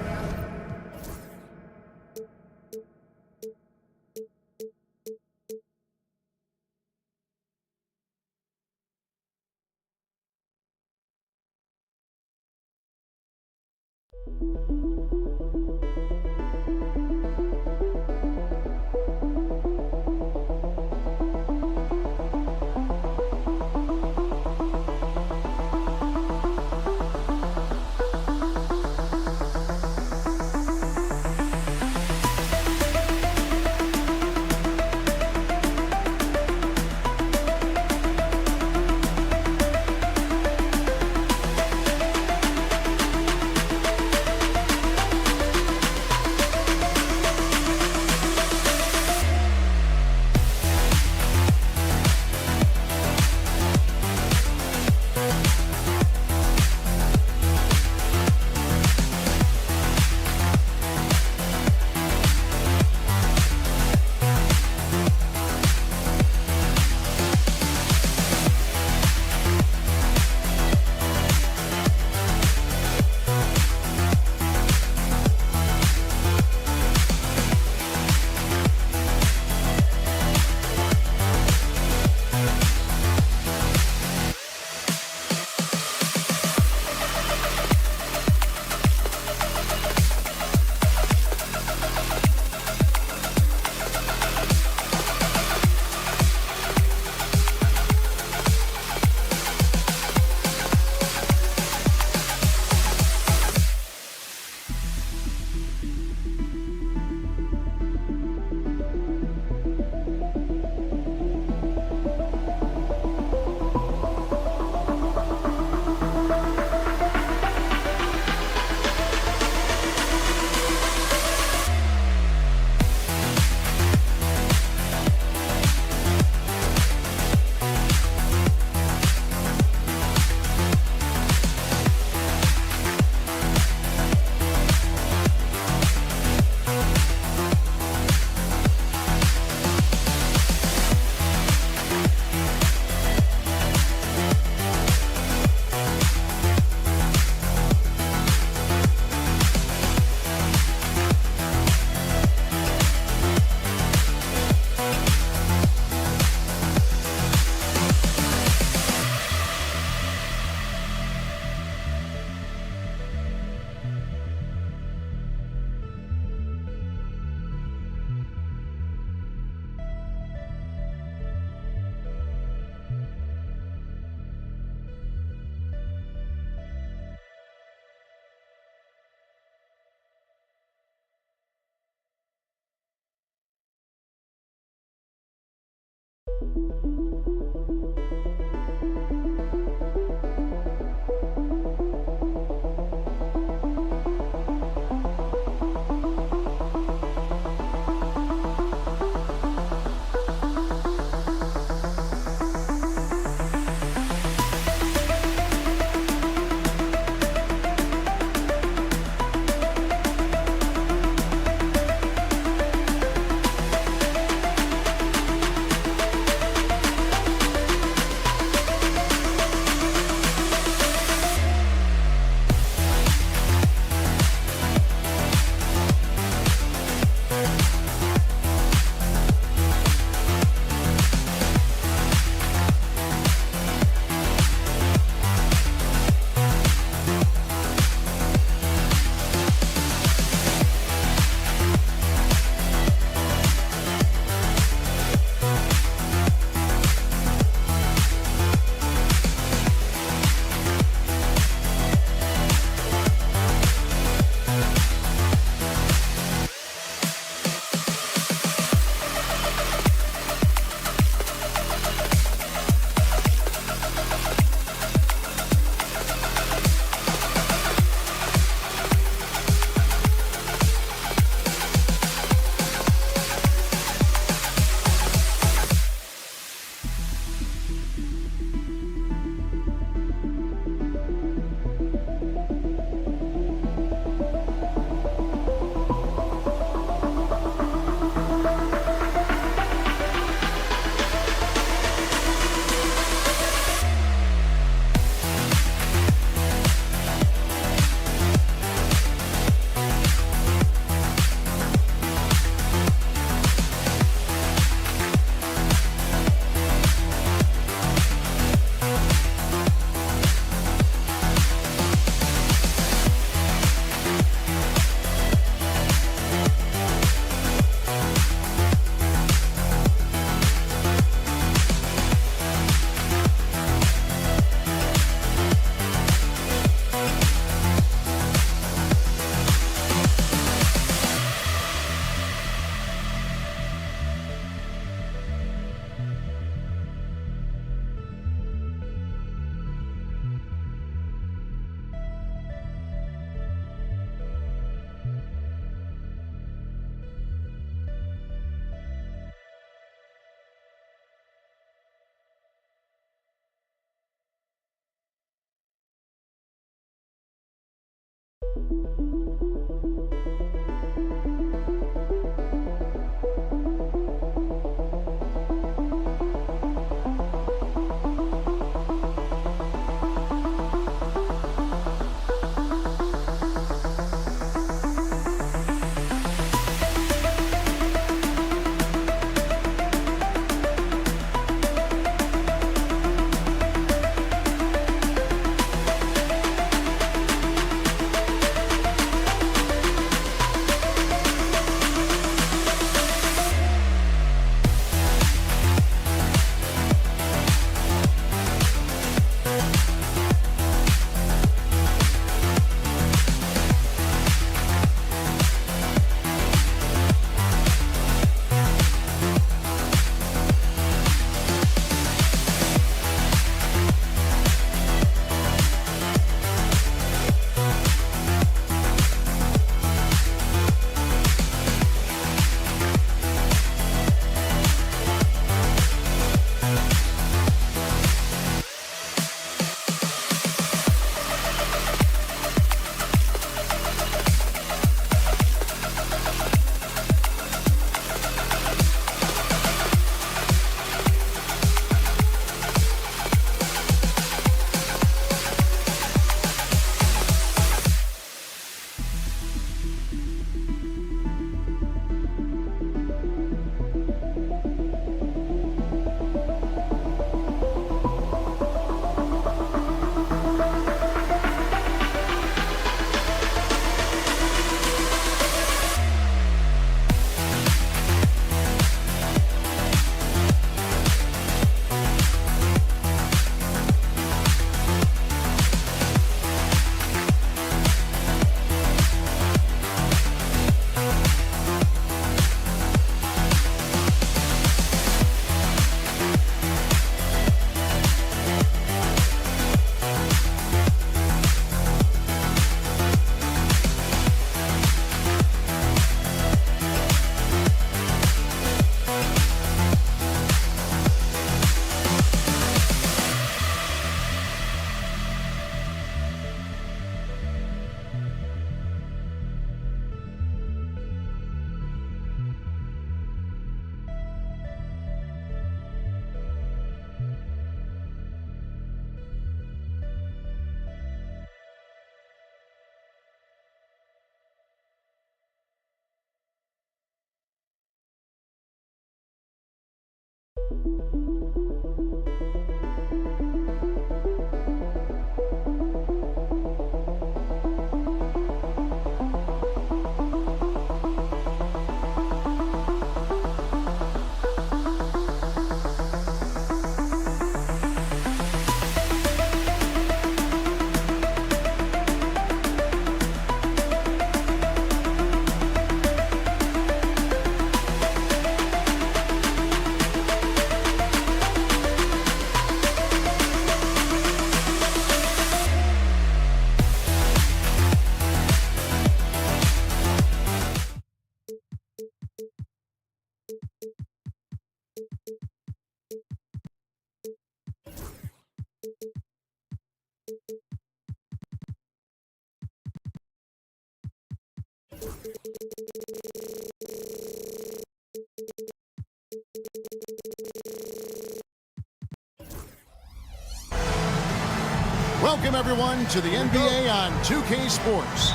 Welcome, everyone, to the NBA on 2K Sports.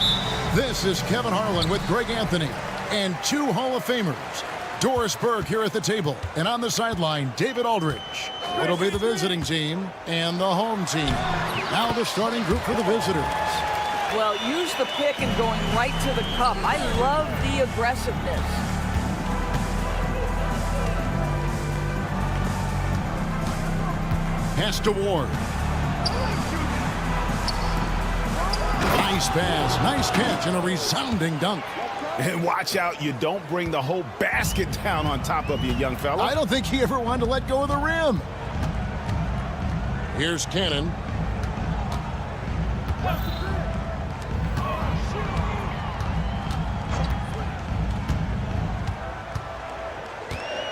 This is Kevin Harlan with Greg Anthony and two Hall of Famers. Doris Burke here at the table, and on the sideline, David Aldridge. It'll be the visiting team and the home team. Now the starting group for the visitors. Well, use the pick and going right to the cup. I love the aggressiveness. Pass to Ward. Nice pass, nice catch, and a resounding dunk. And watch out, you don't bring the whole basket down on top of you, young fella. I don't think he ever wanted to let go of the rim. Here's Cannon.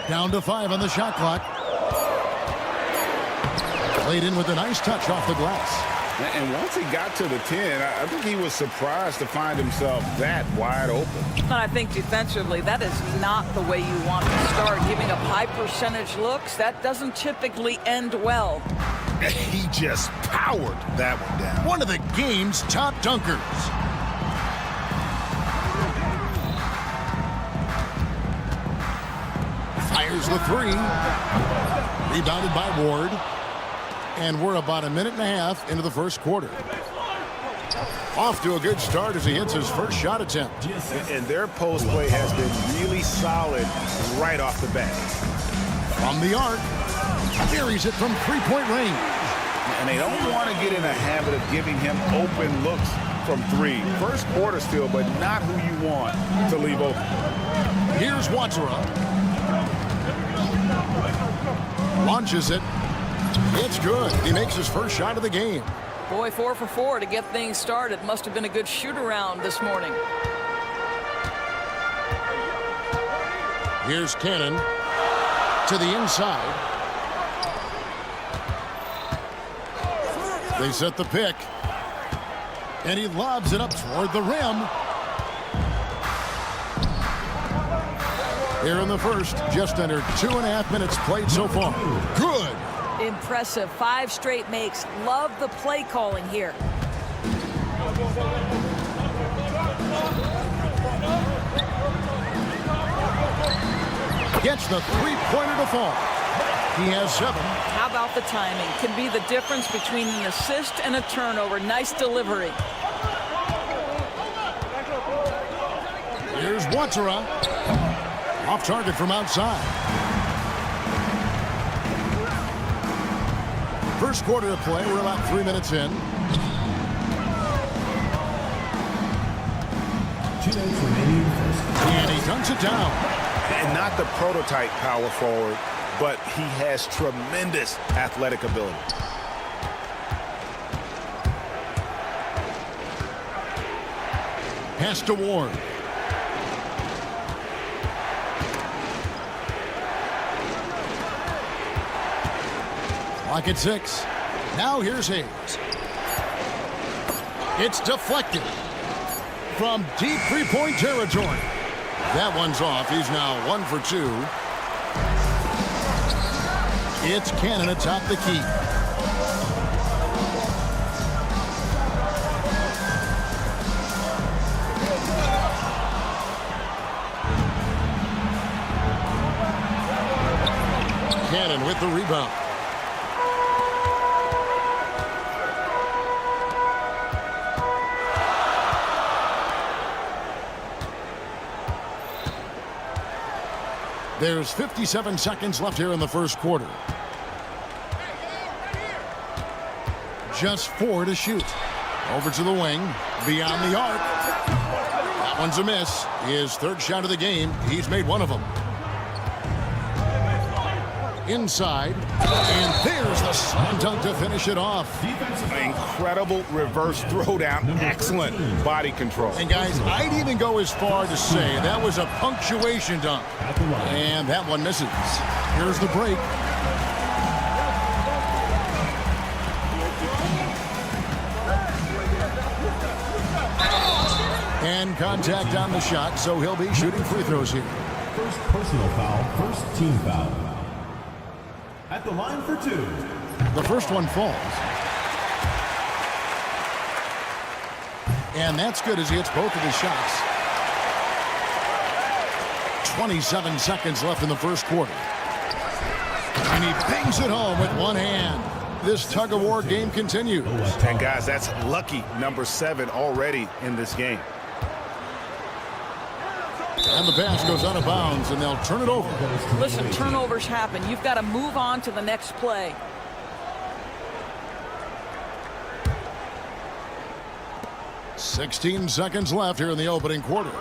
Down to 5 on the shot clock. Played in with a nice touch off the glass. And once he got to the 10, I think he was surprised to find himself that wide open. And I think defensively, that is not the way you want to start. Giving up high percentage looks, that doesn't typically end well. He just powered that one down. One of the game's top dunkers. Fires the three. Rebounded by Ward. And we're about a minute and a half into the first quarter. Off to a good start as he hits his first shot attempt. And their post play has been really solid right off the bat. From the arc. Carries it from three-point range. And they don't want to get in a habit of giving him open looks from three. First quarter still, but not who you want to leave open. Here's Watsura. Launches it. It's good. He makes his first shot of the game. Boy, 4 for 4 to get things started. Must have been a good shoot-around this morning. Here's Cannon to the inside. They set the pick. And he lobs it up toward the rim. Here in the first, just under 2.5 minutes played so far. Good. Impressive. 5 straight makes. Love the play calling here. Gets the three-pointer to fall. He has 7. How about the timing? Can be the difference between an assist and a turnover. Nice delivery. Here's Watsura. Off target from outside. First quarter of play. We're about 3 minutes in. 2 minutes remaining. And he dunks it down. And not the prototype power forward, but he has tremendous athletic ability. Pass to Ward. Clock at 6. Now here's Hayes. It's deflected from deep three-point territory. That one's off. He's now 1 for 2. It's Cannon atop the key. Cannon with the rebound. There's 57 seconds left here in the first quarter. Just 4 to shoot. Over to the wing. Beyond the arc. That one's a miss. His third shot of the game. He's made one of them. Inside. And there's the slam dunk to finish it off. Incredible reverse throwdown. Excellent body control. And guys, I'd even go as far to say that was a punctuation dunk. And that one misses. Here's the break. And contact on the shot, so he'll be shooting free throws here. First personal foul, first team foul. At the line for 2. The first one falls. And that's good as he hits both of his shots. 27 seconds left in the first quarter. And he bangs it home with one hand. This tug-of-war game continues. And guys, that's lucky number 7 already in this game. And the pass goes out of bounds, and they'll turn it over. Listen, turnovers happen. You've got to move on to the next play. "16 seconds left here in the opening quarter.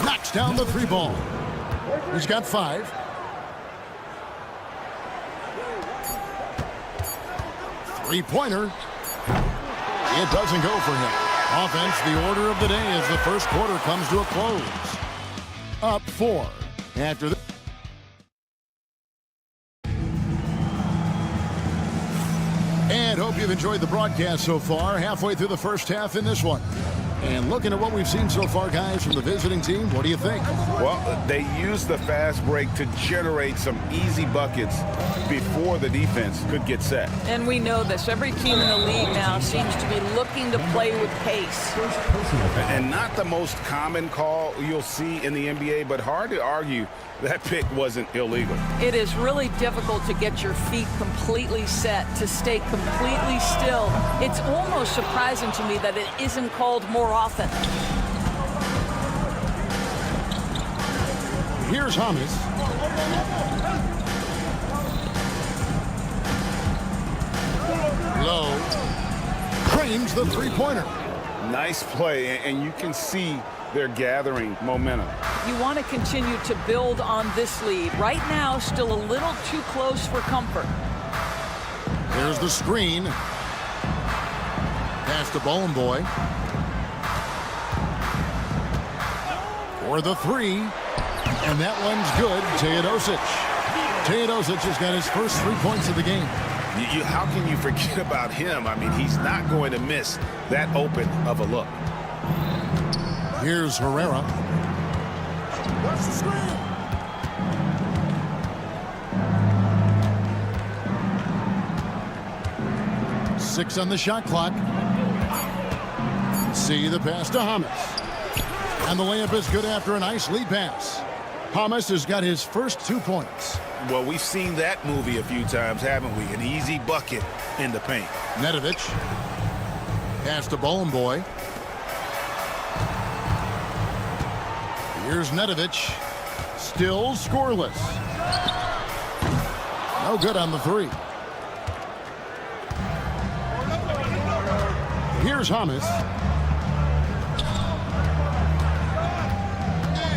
Knocks down the 3 ball. He's got 5. Three-pointer. It doesn't go for him. Offense, the order of the day as the first quarter comes to a close. up 4 after this. And hope you've enjoyed the broadcast so far. Halfway through the first half in this one. And looking at what we've seen so far, guys, from the visiting team, what do you think? Well, they used the fast break to generate some easy buckets before the defense could get set. And we know this. Every team in the league now seems to be looking to play with pace. And not the most common call you'll see in the NBA, but hard to argue that pick wasn't illegal. It is really difficult to get your feet completely set, to stay completely still. It's almost surprising to me that it isn't called more often. Here's Hamas. Low. Frames the three-pointer. Nice play, and you can see they're gathering momentum. You want to continue to build on this lead. Right now, still a little too close for comfort. There's the screen. Pass to Bowling Boy. For the three. And that one's good. Teodosic. Teodosic has got his first 3 points of the game. How can you forget about him? I mean, he's not going to miss that open of a look. Here's Herrera. Watch the screen. Six on the shot clock. See the pass to Hamas. And the layup is good after a nice lead pass. Hamas has got his first 2 points. Well, we've seen that movie a few times, haven't we? An easy bucket in the paint. Nedovic. Pass to Bowling Boy. Here's Nedovic. Still scoreless. No good on the three. Here's Hamas.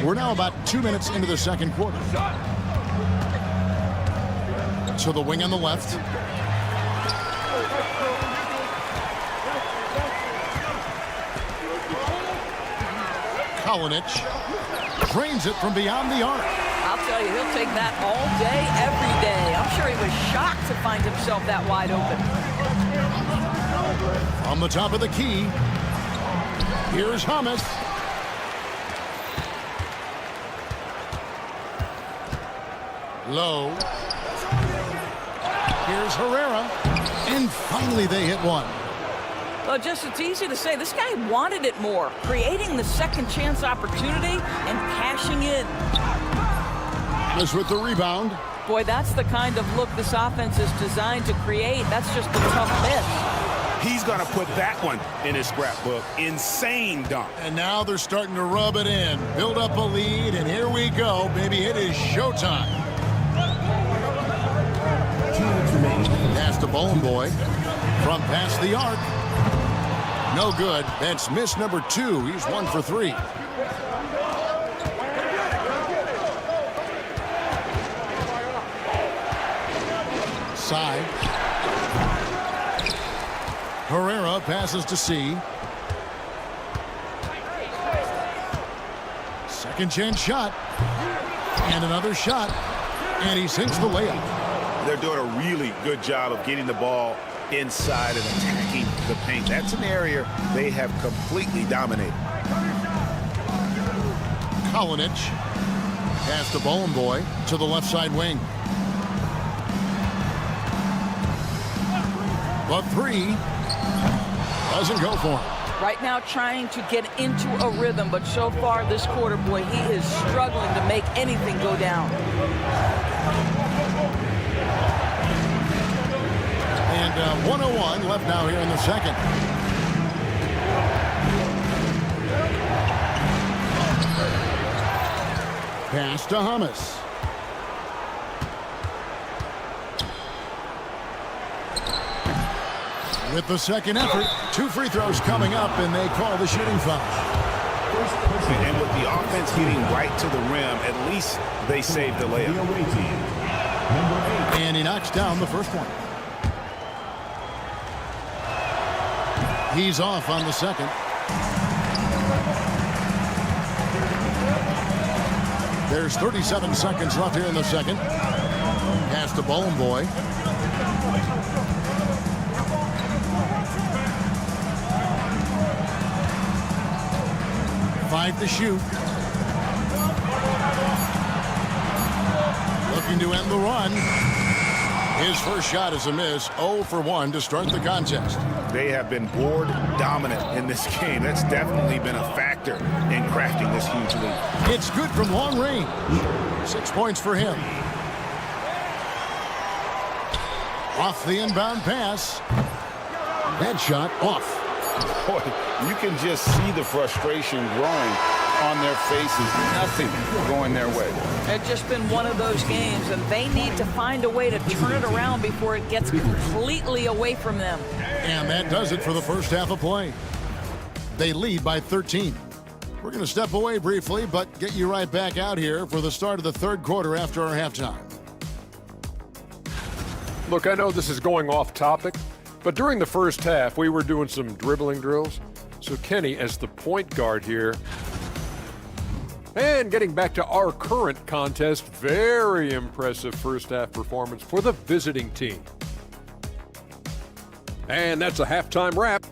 We're now about 2 minutes into the second quarter. To the wing on the left. Kalinic drains it from beyond the arc. I'll tell you, he'll take that all day, every day. I'm sure he was shocked to find himself that wide open. On the top of the key, here's Hamas. Low. Here's Herrera. And finally they hit one. Well, just it's easy to say this guy wanted it more, creating the second chance opportunity and cashing in. This with the rebound. Boy, that's the kind of look this offense is designed to create. That's just a tough miss. He's going to put that one in his scrapbook. Insane dunk. And now they're starting to rub it in. Build up a lead, and here we go, baby. It is showtime. Pass to Bowling Boy. From past the arc. No good. That's miss number 2. He's 1 for 3. Side. Herrera passes to C. Second chance shot. And another shot. And he sinks the layup. They're doing a really good job of getting the ball inside and attacking the paint. That's an area they have completely dominated. Kalinic. Pass to Bowling Boy to the left side wing. But 3 doesn't go for him. Right now trying to get into a rhythm, but so far this quarter, boy, he is struggling to make anything go down. And 1:01 left now here in the second. Pass to Hamas. With the second effort, 2 free throws coming up, and they call the shooting foul. And with the offense getting right to the rim, at least they saved the layup. And he knocks down the first one. He's off on the second. There's 37 seconds left here in the second. Pass to Bowling Boy. Five to shoot. Looking to end the run. His first shot is a miss. 0 for 1 to start the contest. They have been board dominant in this game. That's definitely been a factor in crafting this huge lead. It's good from long range. 6 points for him. Off the inbound pass. That shot off. Boy, you can just see the frustration growing on their faces. Nothing going their way. It's just been one of those games, and they need to find a way to turn it around before it gets completely away from them. And that does it for the first half of play. They lead by 13. We're going to step away briefly, but get you right back out here for the start of the third quarter after our halftime. Look, I know this is going off topic, but during the first half, we were doing some dribbling drills. So Kenny, as the point guard here, and getting back to our current contest, very impressive first half performance for the visiting team. And that's a halftime wrap.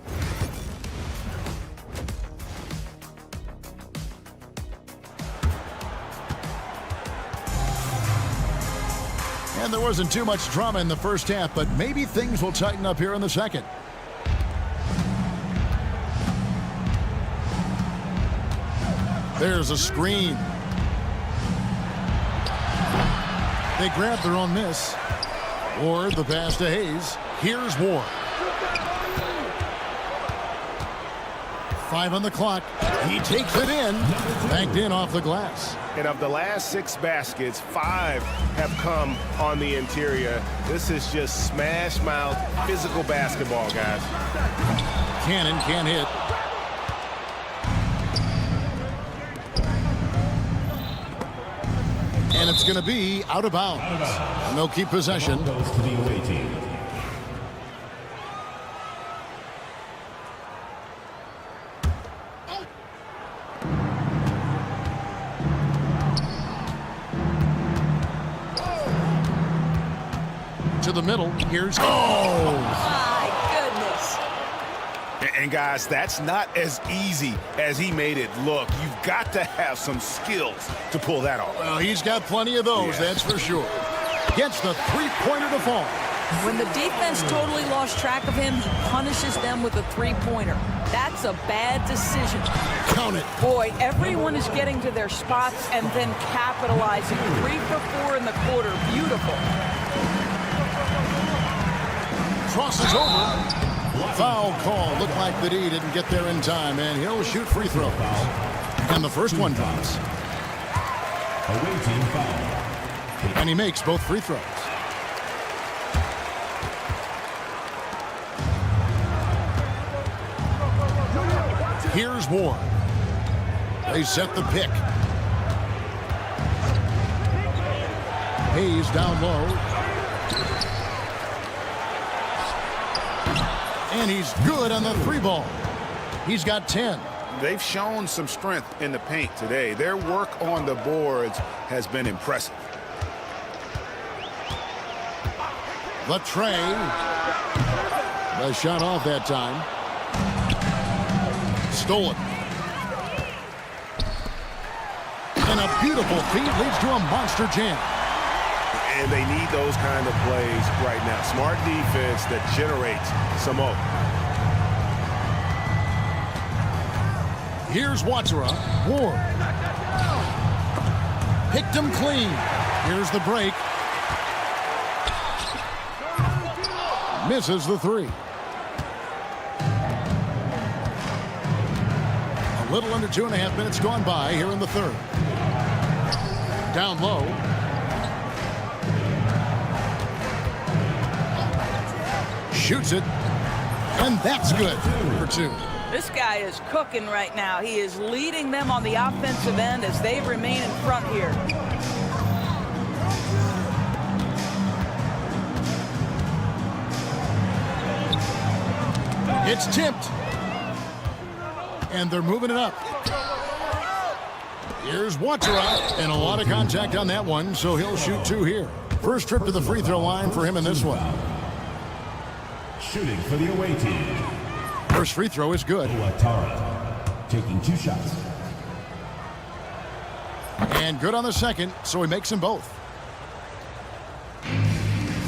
And there wasn't too much drama in the first half, but maybe things will tighten up here in the second. There's a screen. They grab their own miss. Ward, the pass to Hayes. Here's Ward. 5 on the clock. He takes it in. Banked in off the glass. And of the last 6 baskets, 5 have come on the interior. This is just smash mouth physical basketball, guys. Cannon can't hit. And it's going to be out of bounds. And they'll keep possession. Goes to the away team. To the middle. Here's My goodness. And guys, that's not as easy as he made it look. You've got to have some skills to pull that off. Well, he's got plenty of those, that's for sure. Gets the three-pointer to fall. When the defense totally lost track of him, he punishes them with a three-pointer. That's a bad decision. Count it. Boy, everyone is getting to their spots and then capitalizing. 3 for 4 in the quarter. Beautiful. Crosses over. Foul call. Looked like the D didn't get there in time, and he'll shoot free throws. And the first one drops. Away team foul. And he makes both free throws. Here's Ward. They set the pick. Hayes down low. And he's good on the 3-ball. He's got 10. They've shown some strength in the paint today. Their work on the boards has been impressive. Latre. The shot off that time. Stolen. And a beautiful feed leads to a monster jam. And they need those kind of plays right now. Smart defense that generates some more. Here's Watsura. Ward. Picked him clean. Here's the break. Misses the 3. A little under 2.5 minutes gone by here in the third. Down low. Shoots it. And that's good for 2. This guy is cooking right now. He is leading them on the offensive end as they remain in front here. It's tipped. And they're moving it up. Here's Watsura, and a lot of contact on that one, so he'll shoot 2 here. First trip to the free throw line for him in this one. Shooting for the away team. First free throw is good. Taking 2 shots. And good on the second, so he makes them both.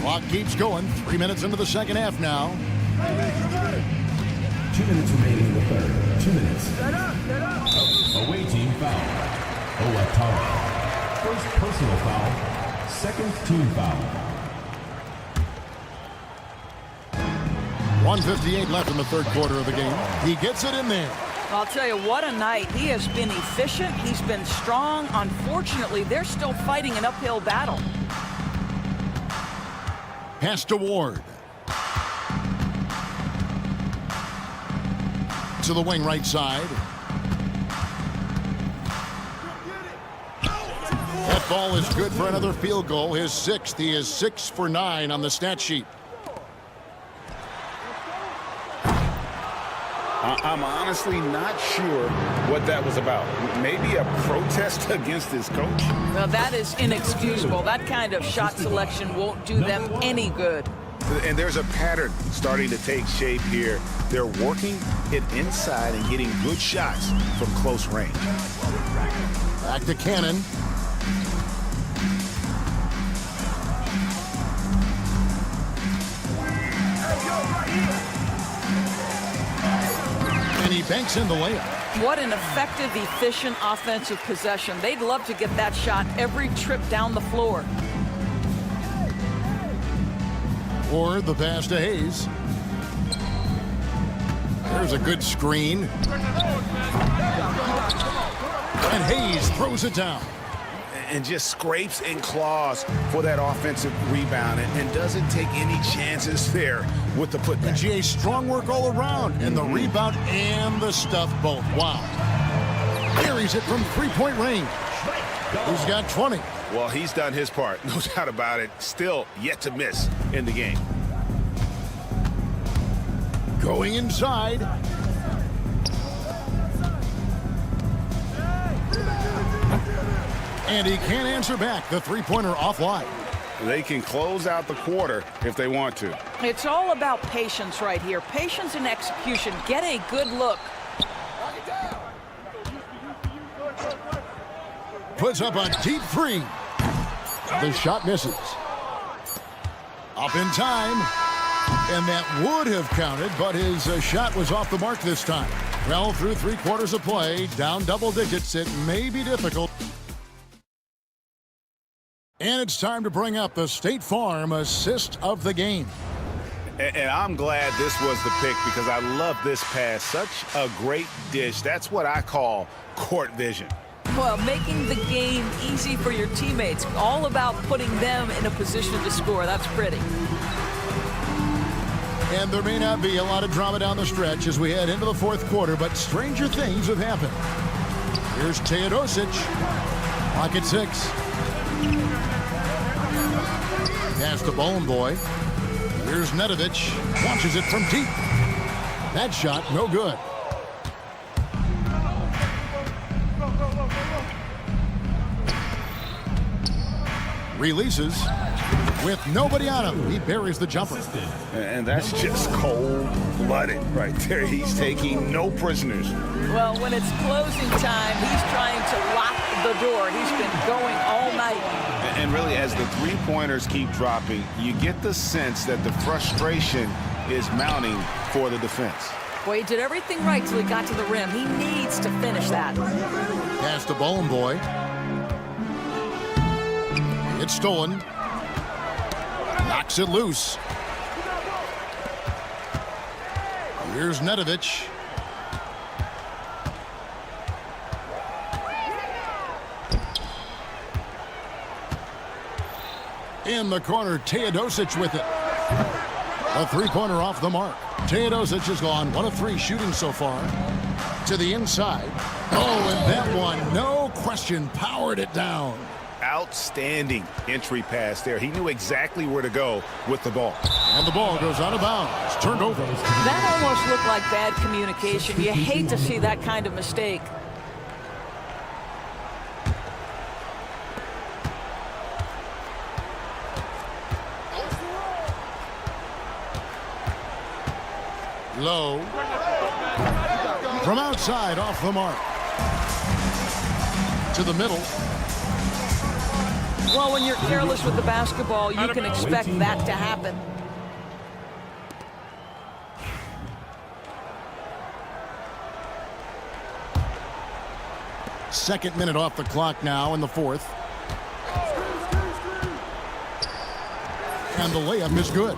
Clock keeps going. 3 minutes into the second half now. 2 minutes remaining in the third. 2 minutes. Away team foul. Owatara. First personal foul. Second team foul. 1:58 left in the third quarter of the game. He gets it in there. I'll tell you, what a night. He has been efficient. He's been strong. Unfortunately, they're still fighting an uphill battle. Pass to Ward. To the wing right side. That ball is good for another field goal. His 6th. He is 6 for 9 on the stat sheet. I'm honestly not sure what that was about. Maybe a protest against his coach? Well, that is inexcusable. That kind of shot selection won't do them any good. And there's a pattern starting to take shape here. They're working it inside and getting good shots from close range. Back to Cannon. And he banks in the layup. What an effective, efficient offensive possession. They'd love to get that shot every trip down the floor. Or the pass to Hayes. There's a good screen. And Hayes throws it down. And just scrapes and claws for that offensive rebound and doesn't take any chances there with the putback. GA, strong work all around, and the rebound and the stuff both. Wow. Carries it from three-point range. He's got 20. Well, he's done his part, no doubt about it. Still yet to miss in the game. Going inside. And he can't answer back. The three-pointer offline. They can close out the quarter if they want to. It's all about patience right here. Patience and execution. Get a good look. Puts up a deep three. The shot misses. Up in time. And that would have counted, but his shot was off the mark this time. Well, through 3 quarters of play, down double digits, it may be difficult. And it's time to bring up the State Farm assist of the game. And I'm glad this was the pick because I love this pass. Such a great dish. That's what I call court vision. Well, making the game easy for your teammates. All about putting them in a position to score. That's pretty. And there may not be a lot of drama down the stretch as we head into the fourth quarter, but stranger things have happened. Here's Teodosic. Clock at 6. Pass to Bone Boy. Here's Nedovic. Launches it from deep. That shot, no good. Releases with nobody on him. He buries the jumper. And that's just cold-blooded right there. He's taking no prisoners. Well, when it's closing time, he's trying to lock the door. He's been going all night. And really, as the three-pointers keep dropping, you get the sense that the frustration is mounting for the defense. Boy, he did everything right till he got to the rim. He needs to finish that. Pass to Bone Boy. It's stolen. Knocks it loose. Here's Nedovic. In the corner, Teodosic with it. A three-pointer off the mark. Teodosic has gone 1 of 3 shooting so far. To the inside. Oh, and that one, no question, powered it down. Outstanding entry pass there. He knew exactly where to go with the ball. And the ball goes out of bounds. Turned over. That almost looked like bad communication. You hate to see that kind of mistake. Low. From outside, off the mark. To the middle. Well, when you're careless with the basketball, you can expect that to happen. Second minute off the clock now in the fourth. And the layup is good.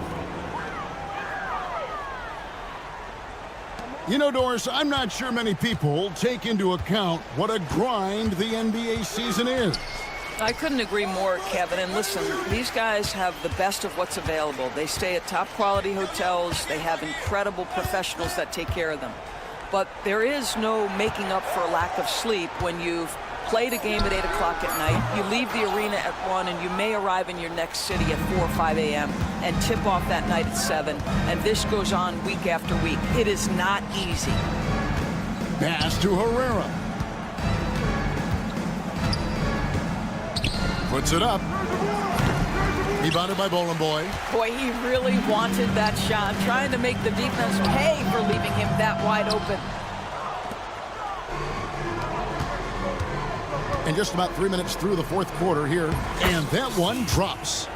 You know, Doris, I'm not sure many people take into account what a grind the NBA season is. I couldn't agree more, Kevin. And listen, these guys have the best of what's available. They stay at top quality hotels. They have incredible professionals that take care of them. But there is no making up for a lack of sleep when you've played a game at 8 o'clock at night, you leave the arena at 1, and you may arrive in your next city at 4 or 5 a.m. and tip off that night at 7. And this goes on week after week. It is not easy. Pass to Herrera. Puts it up. Rebounded by Bowling Boy. Boy, he really wanted that shot, trying to make the defense pay for leaving him that wide open. And just about 3 minutes through the fourth quarter here. And that one drops.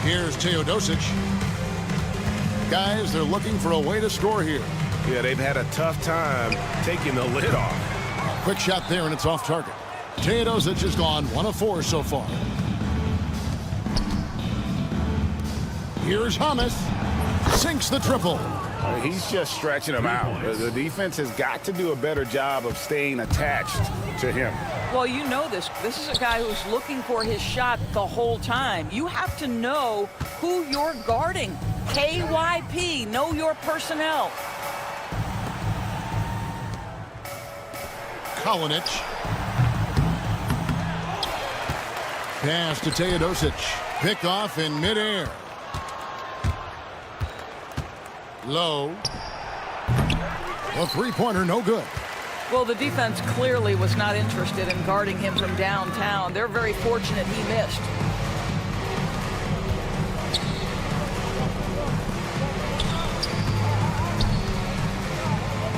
Here's Teodosic. Guys, they're looking for a way to score here. Yeah, they've had a tough time taking the lid off. Quick shot there, and it's off target. Teodosic has gone 1 of 4 so far. Here's Hamas. Sinks the triple. He's just stretching him out. The defense has got to do a better job of staying attached to him. Well, you know this. This is a guy who's looking for his shot the whole time. You have to know who you're guarding. KYP, know your personnel. Kalinic. Pass to Teodosic. Pick off in midair. Low. A three-pointer, no good. Well, the defense clearly was not interested in guarding him from downtown. They're very fortunate he missed.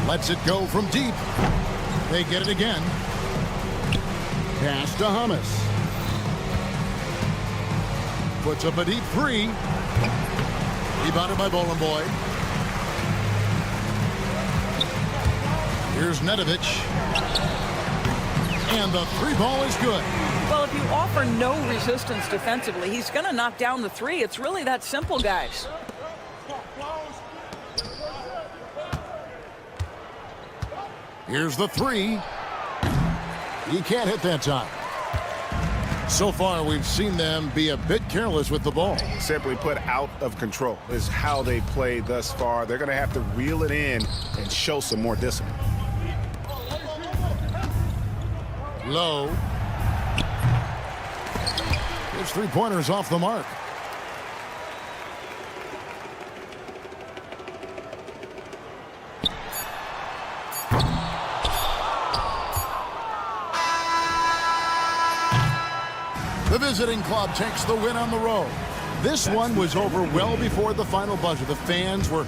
Lets it go from deep. They get it again. Pass to Hamas. Puts up a deep three. Rebounded by Bowling Boy. Here's Nedovic. And the three ball is good. Well, if you offer no resistance defensively, he's going to knock down the three. It's really that simple, guys. Here's the three. He can't hit that time. So far, we've seen them be a bit careless with the ball. Simply put, out of control is how they played thus far. They're going to have to reel it in and show some more discipline. Low. His three-pointers off the mark. The visiting club takes the win on the road. This one was over well before the final buzzer. The fans were...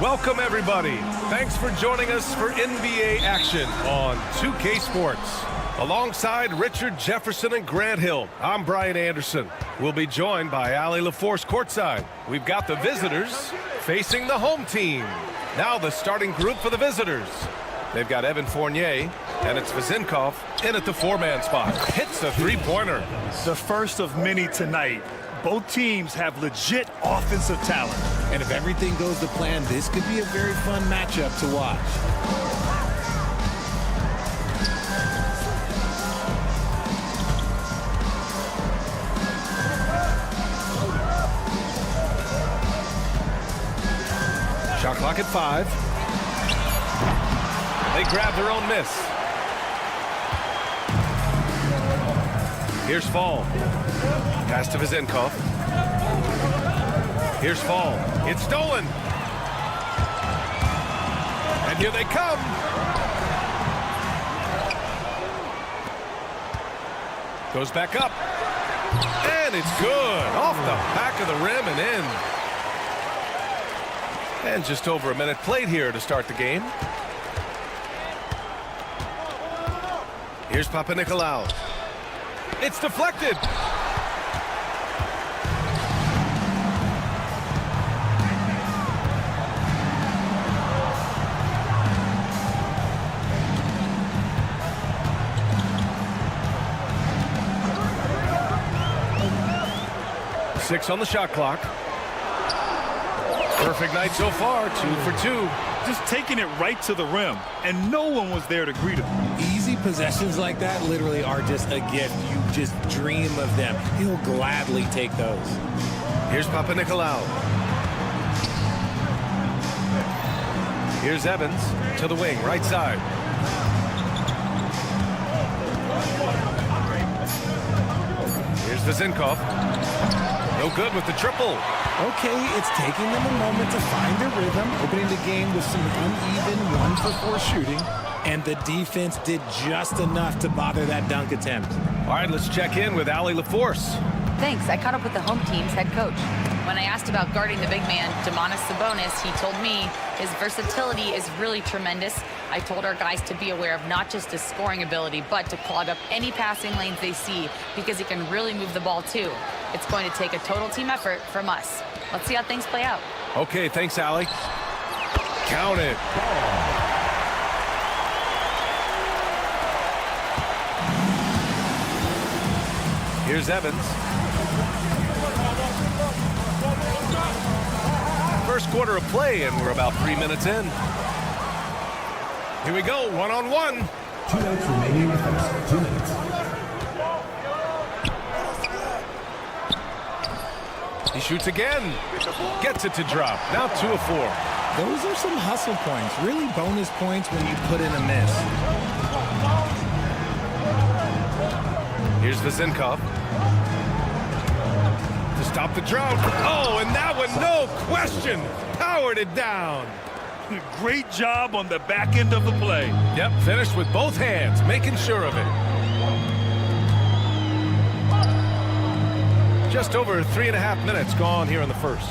Welcome, everybody. Thanks for joining us for NBA action on 2K Sports. Alongside Richard Jefferson and Grant Hill, I'm Brian Anderson. We'll be joined by Ali LaForce courtside. We've got the visitors facing the home team. Now the starting group for the visitors. They've got Evan Fournier, and it's Vezinkov in at the four-man spot. Hits the three-pointer. The first of many tonight. Both teams have legit offensive talent. And if everything goes to plan, this could be a very fun matchup to watch. Shot clock at 5. They grab their own miss. Here's Fall. Pass to Vezinkov. Here's Fall. It's stolen. And here they come. Goes back up. And it's good. Off the back of the rim and in. And just over a minute played here to start the game. Here's Papanikolaou. It's deflected. Six on the shot clock. Perfect night so far, 2 for 2. Just taking it right to the rim, and no one was there to greet him. Easy possessions like that literally are just a gift. You just dream of them. He'll gladly take those. Here's Papanikolaou. Here's Evans to the wing, right side. Here's Vezinkov. No good with the triple. Okay, it's taking them a moment to find their rhythm, opening the game with some uneven 1-for-4 shooting, and the defense did just enough to bother that dunk attempt. All right, let's check in with Ali LaForce. Thanks. I caught up with the home team's head coach. When I asked about guarding the big man, Domantas Sabonis, he told me his versatility is really tremendous. I told our guys to be aware of not just his scoring ability, but to clog up any passing lanes they see, because he can really move the ball too. It's going to take a total team effort from us. Let's see how things play out. Okay, thanks, Ali. Count it. Here's Evans. First quarter of play, and we're about 3 minutes in. Here we go, one-on-one. 2 minutes remaining in the first. 2 minutes. He shoots again. Gets it to drop. Now 2 of 4. Those are some hustle points. Really bonus points when you put in a miss. Here's Vezinkov. To stop the drought. Oh, and that one, no question, powered it down. Great job on the back end of the play. Yep, finished with both hands, making sure of it. Just over 3.5 minutes gone here in the first.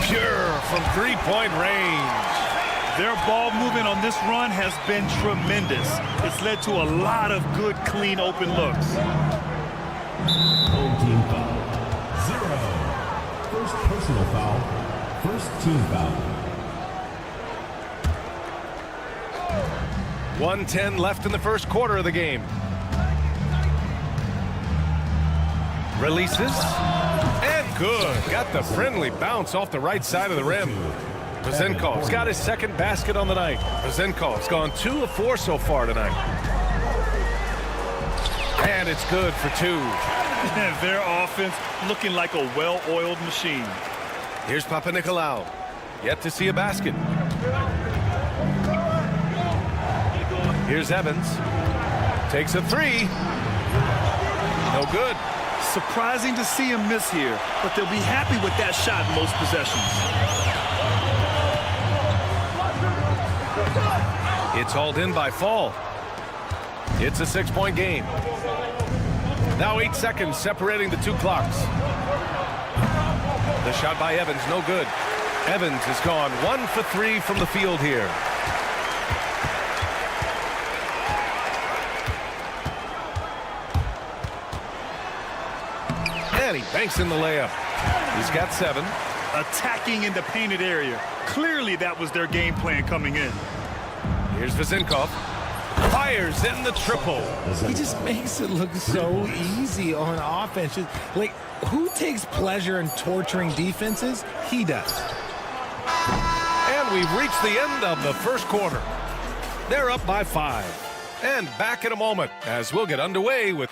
Pure from three-point range. Their ball movement on this run has been tremendous. It's led to a lot of good, clean, open looks. Home team foul. 0. First personal foul. First team foul. 1:10 left in the first quarter of the game. Releases. And good. Got the friendly bounce off the right side of the rim. Vezinkov's got his second basket on the night. Vezinkov's gone 2 of 4 so far tonight. And it's good for 2. Their offense looking like a well-oiled machine. Here's Papanikolaou. Yet to see a basket. Here's Evans. Takes a 3. No good. Surprising to see him miss here, but they'll be happy with that shot in most possessions. It's hauled in by Fall. It's a 6-point game. Now 8 seconds separating the 2 clocks. The shot by Evans, no good. Evans has gone 1 for 3 from the field here. And he banks in the layup. He's got 7. Attacking in the painted area. Clearly that was their game plan coming in. Here's Vezinkov. Fires in the triple. He just makes it look so easy on offense. Like, who takes pleasure in torturing defenses? He does. And we've reached the end of the first quarter. They're up by 5. And back in a moment as we'll get underway with...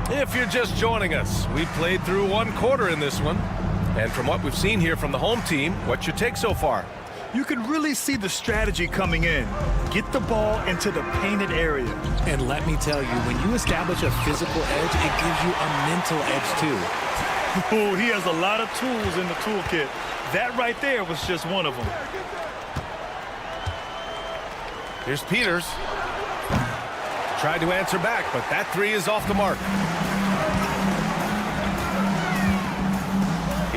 If you're just joining us, we played through 1 quarter in this one. And from what we've seen here from the home team, what's your take so far? You can really see the strategy coming in. Get the ball into the painted area. And let me tell you, when you establish a physical edge, it gives you a mental edge too. Oh, he has a lot of tools in the toolkit. That right there was just one of them. Here's Peters. Tried to answer back, but that 3 is off the mark.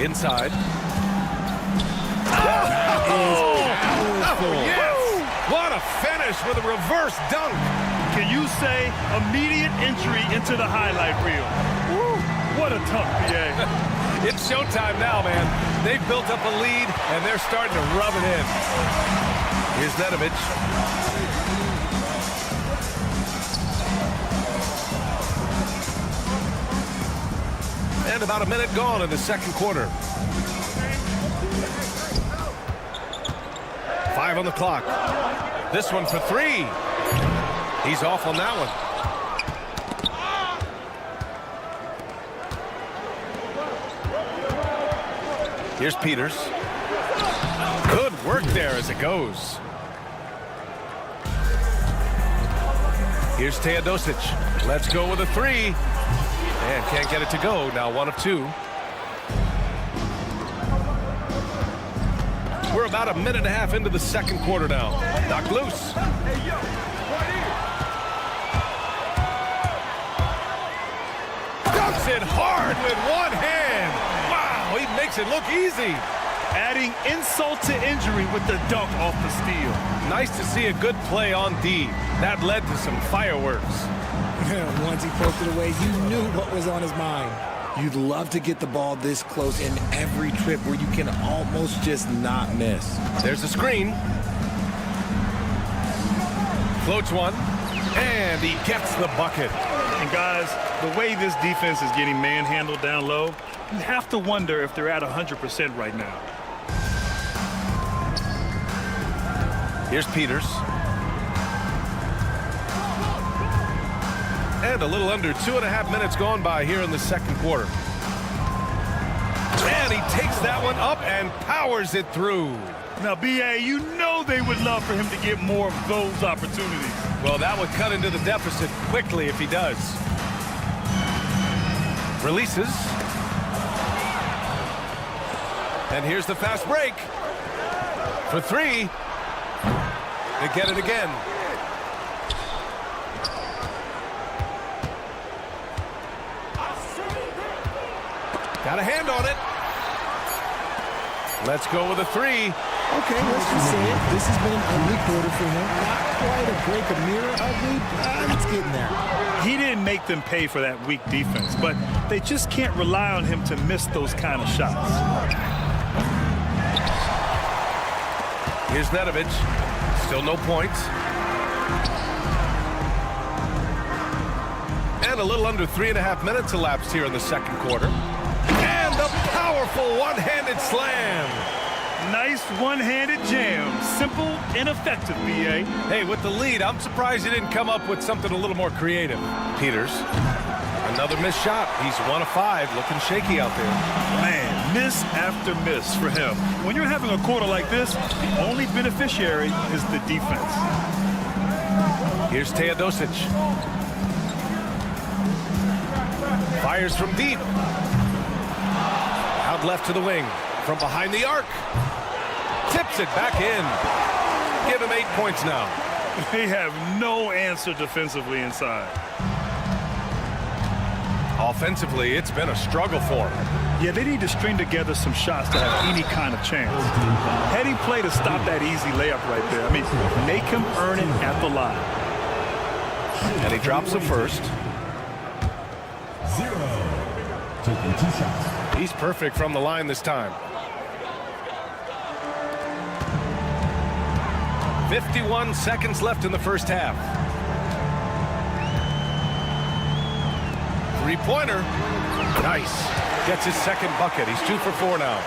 Inside. Oh, yes! What a finish with a reverse dunk. Can you say immediate entry into the highlight reel? Woo, what a dunk, PA. It's showtime now, man. They've built up a lead, and they're starting to rub it in. Here's Nedovic. And about a minute gone in the second quarter. 5 on the clock. This one for 3. He's off on that one. Here's Peters. Good work there as it goes. Here's Teodosic. Let's go with a 3. And can't get it to go. Now 1 of 2. We're about a minute and a half into the second quarter now. Knocked loose. Dunks it hard with one hand. Wow, he makes it look easy. Adding insult to injury with the dunk off the steal. Nice to see a good play on D. That led to some fireworks. Once he poked it away, you knew what was on his mind. You'd love to get the ball this close in every trip where you can almost just not miss. There's a screen. Floats one. And he gets the bucket. And guys, the way this defense is getting manhandled down low, you have to wonder if they're at 100% right now. Here's Peters. And a little under 2.5 minutes gone by here in the second quarter. And he takes that one up and powers it through. Now, B.A., you know they would love for him to get more of those opportunities. Well, that would cut into the deficit quickly if he does. Releases. And here's the fast break. For three. They get it again. Got a hand on it. Let's go with a three. Okay, let's just say it. This has been an ugly quarter for him. Not quite a break a mirror ugly, but it's getting there. He didn't make them pay for that weak defense, but they just can't rely on him to miss those kind of shots. Here's Nedovic. Still no points. And a little under 3.5 minutes elapsed here in the second quarter. And a powerful one-handed slam. Nice one-handed jam. Simple and effective, B.A. Hey, with the lead, I'm surprised he didn't come up with something a little more creative. Peters. Another missed shot. He's 1 of 5, looking shaky out there. Man, miss after miss for him. When you're having a quarter like this, the only beneficiary is the defense. Here's Teodosic. Fires from deep. Out left to the wing. From behind the arc. Tips it back in. Give him 8 points now. They have no answer defensively inside. Offensively, it's been a struggle for him. Yeah, they need to string together some shots to have any kind of chance. Heading play to stop that easy layup right there. I mean, make him earn it at the line. And he drops the first. 0. Taking 2 shots. He's perfect from the line this time. 51 seconds left in the first half. Three-pointer. Nice. Gets his second bucket. He's 2 for 4 now.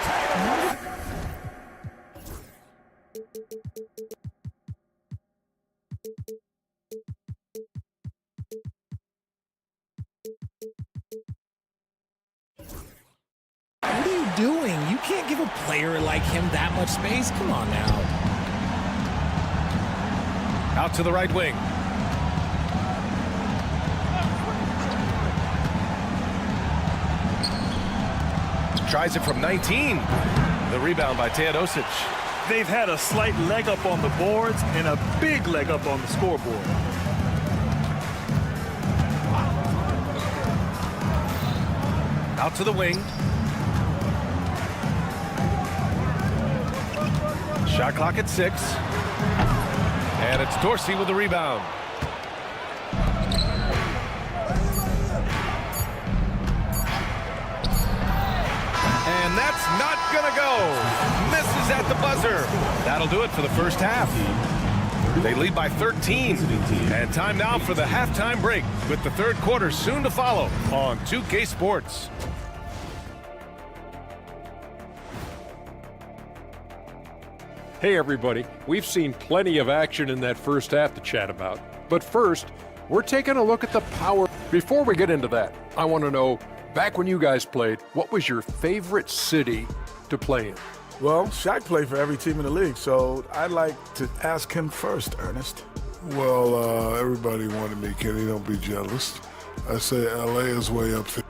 What are you doing? You can't give a player like him that much space. Come on now. Out to the right wing. Tries it from 19. The rebound by Teodosic. They've had a slight leg up on the boards and a big leg up on the scoreboard. Out to the wing. Shot clock at 6. And it's Dorsey with the rebound. And that's not gonna go. Misses at the buzzer. That'll do it for the first half. They lead by 13. And time now for the halftime break, with the third quarter soon to follow on 2K Sports. Hey everybody, we've seen plenty of action in that first half to chat about. But first, we're taking a look at the power. Before we get into that, I want to know, back when you guys played, what was your favorite city to play in? Well, Shaq played for every team in the league, so I'd like to ask him first, Ernest. Well, everybody wanted me, Kenny. Don't be jealous. I say LA is way up there.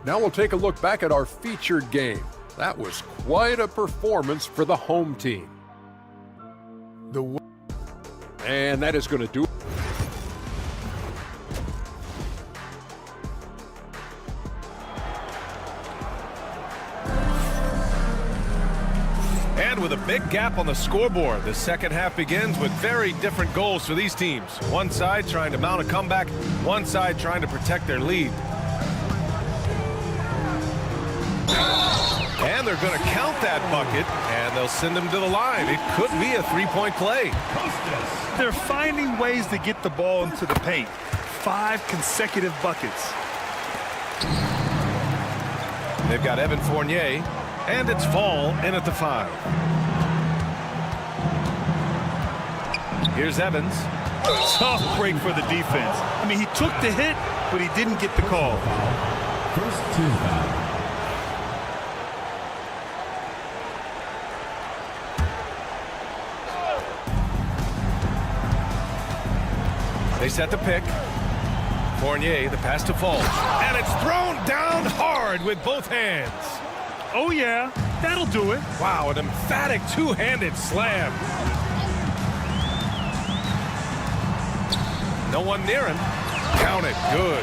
Now we'll take a look back at our featured game. That was quite a performance for the home team. And that is going to do it. And with a big gap on the scoreboard, the second half begins with very different goals for these teams. One side trying to mount a comeback, one side trying to protect their lead. And they're going to count that bucket, and they'll send him to the line. It could be a three-point play. They're finding ways to get the ball into the paint. 5 consecutive buckets. They've got Evan Fournier, and it's Fall in at the 5. Here's Evans. Tough break for the defense. I mean, he took the hit, but he didn't get the call. First team foul. They set the pick. Fournier, the pass to Fall. And it's thrown down hard with both hands. Oh, yeah, that'll do it. Wow, an emphatic two-handed slam. No one near him. Count it. Good.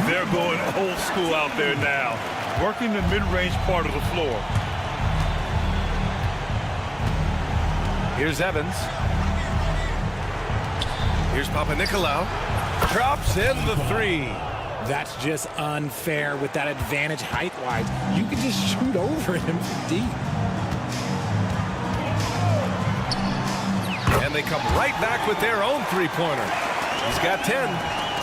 They're going old school out there now, working the mid-range part of the floor. Here's Evans. Here's Papanikolaou. Drops in the three. That's just unfair with that advantage height-wise. You can just shoot over him deep. And they come right back with their own three-pointer. He's got 10.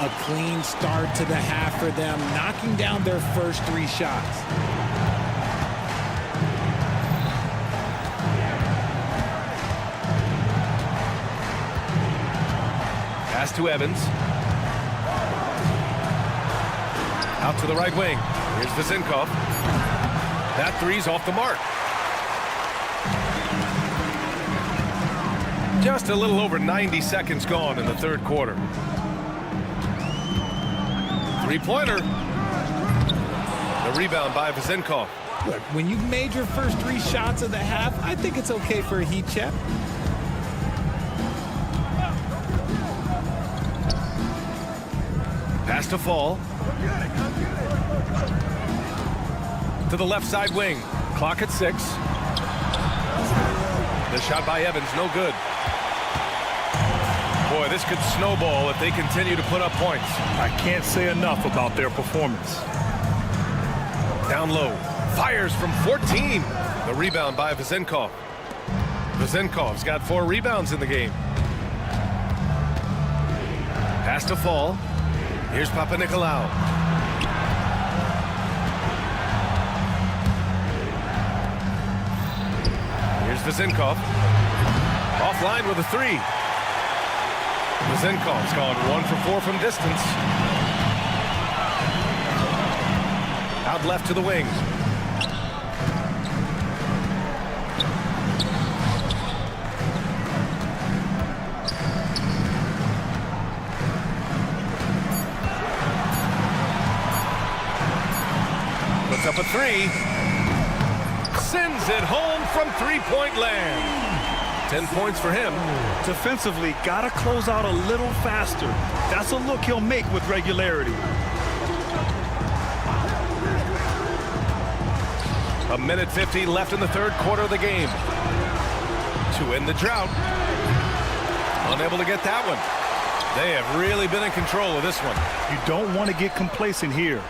A clean start to the half for them, knocking down their first 3 shots. Pass to Evans. Out to the right wing. Here's Vezinkov. That three's off the mark. Just a little over 90 seconds gone in the third quarter. Three-pointer. The rebound by Vezinkov. Look, when you've made your first 3 shots of the half, I think it's okay for a heat check. Pass to Fall. To the left side wing. Clock at 6. The shot by Evans, no good. Boy, this could snowball if they continue to put up points. I can't say enough about their performance. Down low. Fires from 14. The rebound by Vezinkov. Vezinkov's got 4 rebounds in the game. Pass to Fall. Here's Papanikolaou. Here's Vezinkov. Offline with a 3. Vezinkov's gone 1 for 4 from distance. Out left to the wing. Puts up a 3. Sends it home from three-point land. 10 points for him. Defensively, gotta close out a little faster. That's a look he'll make with regularity. A minute 50 left in the third quarter of the game. To end the drought. Unable to get that one. They have really been in control of this one. You don't want to get complacent here.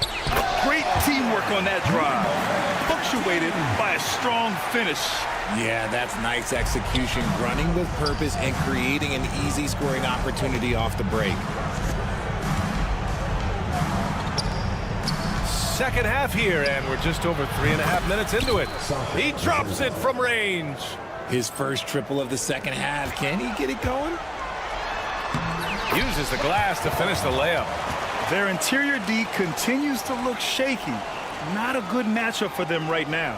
Great teamwork on that drive. Punctuated by a strong finish. Yeah, that's nice execution, running with purpose and creating an easy scoring opportunity off the break. Second half here, and we're just over 3.5 minutes into it. He drops it from range. His first triple of the second half. Can he get it going? Uses the glass to finish the layup. Their interior D continues to look shaky. Not a good matchup for them right now.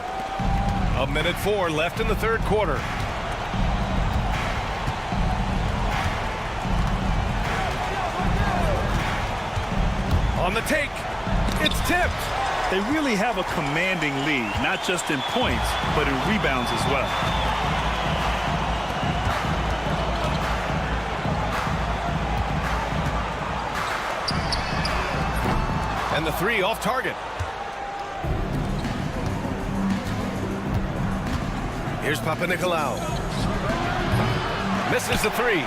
A minute 4 left in the third quarter. On the take. It's tipped. They really have a commanding lead, not just in points, but in rebounds as well. And the 3 off target. Here's Papanikolaou. Misses the 3.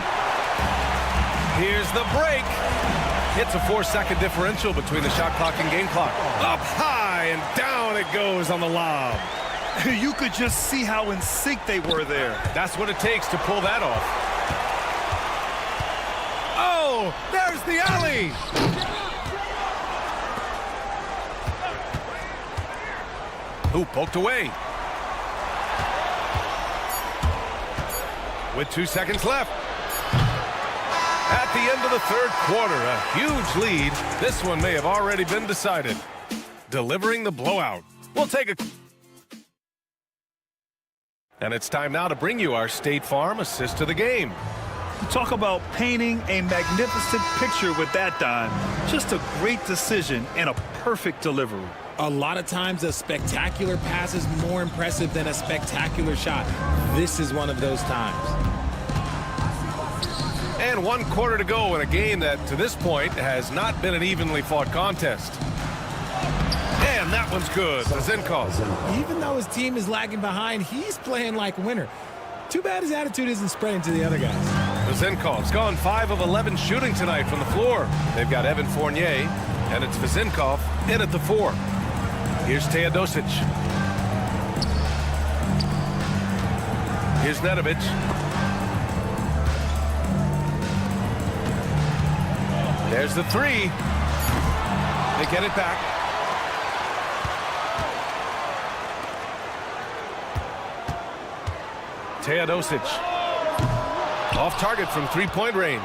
Here's the break. It's a 4-second differential between the shot clock and game clock. Up high and down it goes on the lob. You could just see how in sync they were there. That's what it takes to pull that off. Oh, there's the alley. Ooh, poked away. With 2 seconds left. At the end of the third quarter, a huge lead. This one may have already been decided. Delivering the blowout. We'll take a... And it's time now to bring you our State Farm assist to the game. Talk about painting a magnificent picture with that dime. Just a great decision and a perfect delivery. A lot of times a spectacular pass is more impressive than a spectacular shot. This is one of those times. And 1 quarter to go in a game that, to this point, has not been an evenly fought contest. And that one's good. Zinkov. Even though his team is lagging behind, he's playing like a winner. Too bad his attitude isn't spreading to the other guys. Vezinkov's gone 5 of 11 shooting tonight from the floor. They've got Evan Fournier, and it's Vezinkov in at the 4. Here's Teodosic. Here's Nedovic. There's the 3. They get it back. Teodosic. Off target from 3-point range.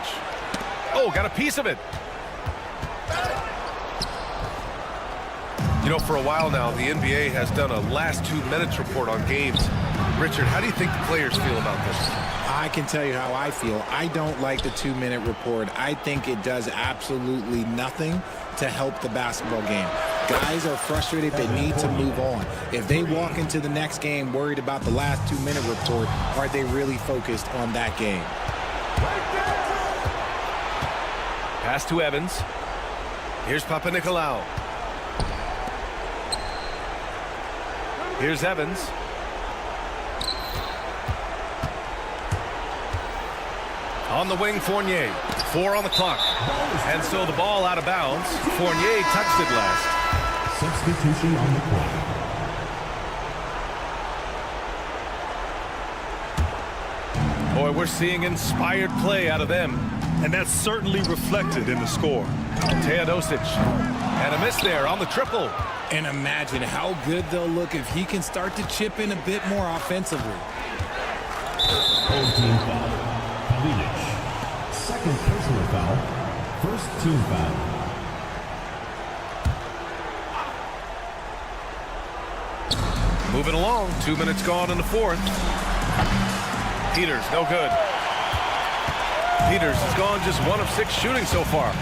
Oh, got a piece of it. You know, for a while now, the NBA has done a last 2 minutes report on games. Richard, how do you think the players feel about this? I can tell you how I feel. I don't like the 2-minute report. I think it does absolutely nothing to help the basketball game. Guys are frustrated. They need to move on. If they walk into the next game worried about the last 2-minute report, are they really focused on that game? Pass to Evans. Here's Papanikolaou. Here's Evans. On the wing, Fournier. 4 on the clock. And so the ball out of bounds. Fournier touched it last. Substitution on the clock. Boy, we're seeing inspired play out of them. And that's certainly reflected in the score. Teodosic. And a miss there on the triple. And imagine how good they'll look if he can start to chip in a bit more offensively. Old team foul. Pavilic. Second personal foul. First team foul. Moving along. 2 minutes gone in the fourth. Peters, no good. Peters has gone just 1 of 6 shooting so far.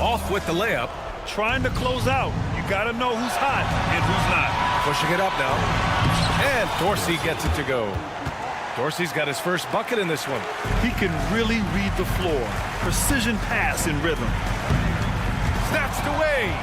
Off with the layup. Trying to close out. You got to know who's hot and who's not. Pushing it up now. And Dorsey gets it to go. Dorsey's got his first bucket in this one. He can really read the floor. Precision pass in rhythm. Snatched away.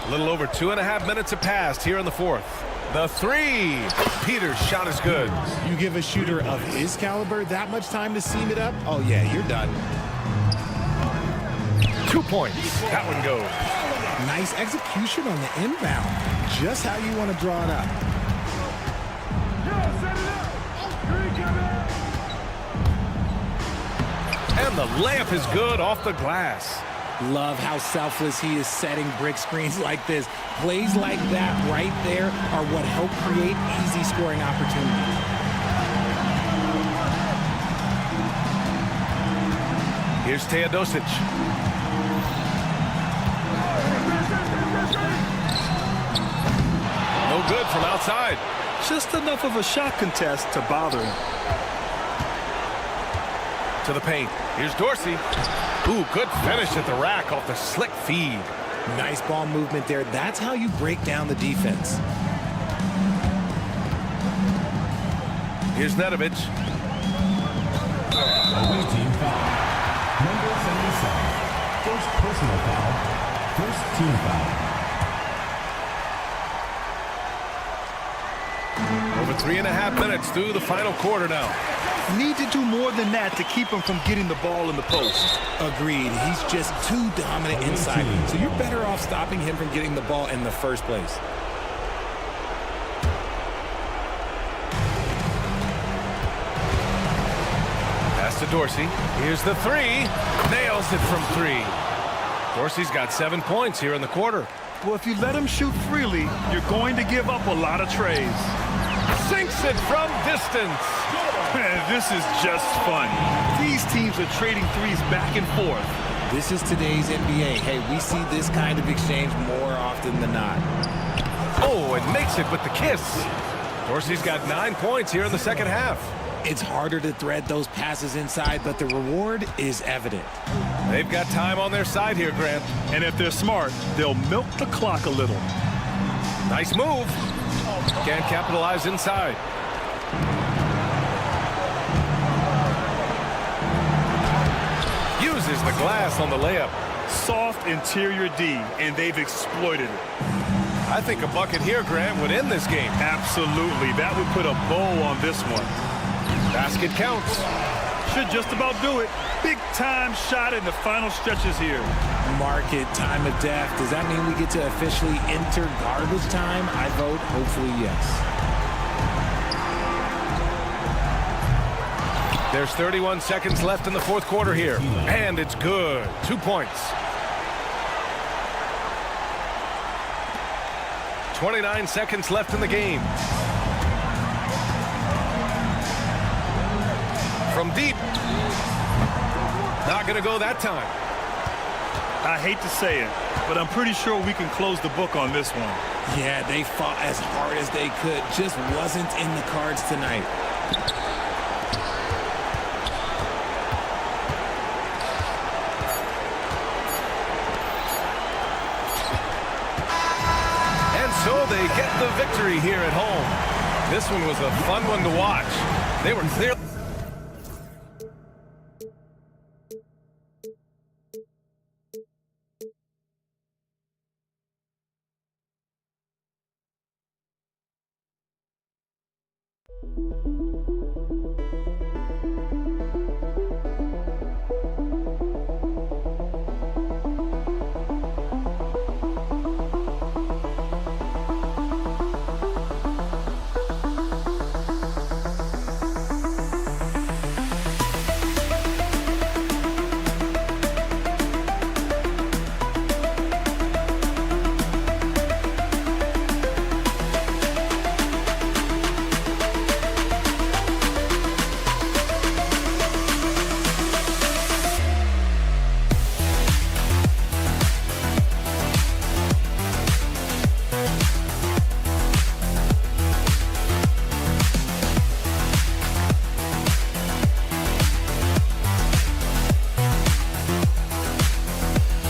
A little over 2.5 minutes have passed here in the fourth. The 3. Peters' shot is good. You give a shooter of his caliber that much time to seam it up? Oh, yeah, you're done. 2 points. That one goes. Nice execution on the inbound. Just how you want to draw it up. And the layup is good off the glass. Love how selfless he is setting brick screens like this. Plays like that right there are what help create easy scoring opportunities. Here's Teodosic. No good from outside. Just enough of a shot contest to bother him. To the paint. Here's Dorsey. Ooh, good finish at the rack off the slick feed. Nice ball movement there. That's how you break down the defense. Here's Nedovic. Away team foul. Number 77. First personal foul. First team foul. Over 3.5 minutes through the final quarter now. Need to do more than that to keep him from getting the ball in the post. Agreed. He's just too dominant inside. So you're better off stopping him from getting the ball in the first place. Pass to Dorsey. Here's the 3. Nails it from 3. Dorsey's got 7 points here in the quarter. Well, if you let him shoot freely, you're going to give up a lot of trays. Sinks it from distance. This is just fun. These teams are trading threes back and forth. This is today's NBA. Hey, we see this kind of exchange more often than not. Oh, and makes it with the kiss. Dorsey's got 9 points here in the second half. It's harder to thread those passes inside, but the reward is evident. They've got time on their side here, Grant. And if they're smart, they'll milk the clock a little. Nice move. Can't capitalize inside. Uses the glass on the layup. Soft interior D, and they've exploited it. I think a bucket here, Grant, would end this game. Absolutely. That would put a bow on this one. Basket counts. Should just about do it. Big time shot in the final stretches here. Market time of death. Does that mean we get to officially enter garbage time? I vote hopefully yes. There's 31 seconds left in the fourth quarter here. And it's good. 2 points. 29 seconds left in the game. From deep. Not going to go that time. I hate to say it, but I'm pretty sure we can close the book on this one. Yeah, they fought as hard as they could. Just wasn't in the cards tonight. And so they get the victory here at home. This one was a fun one to watch. They were clear.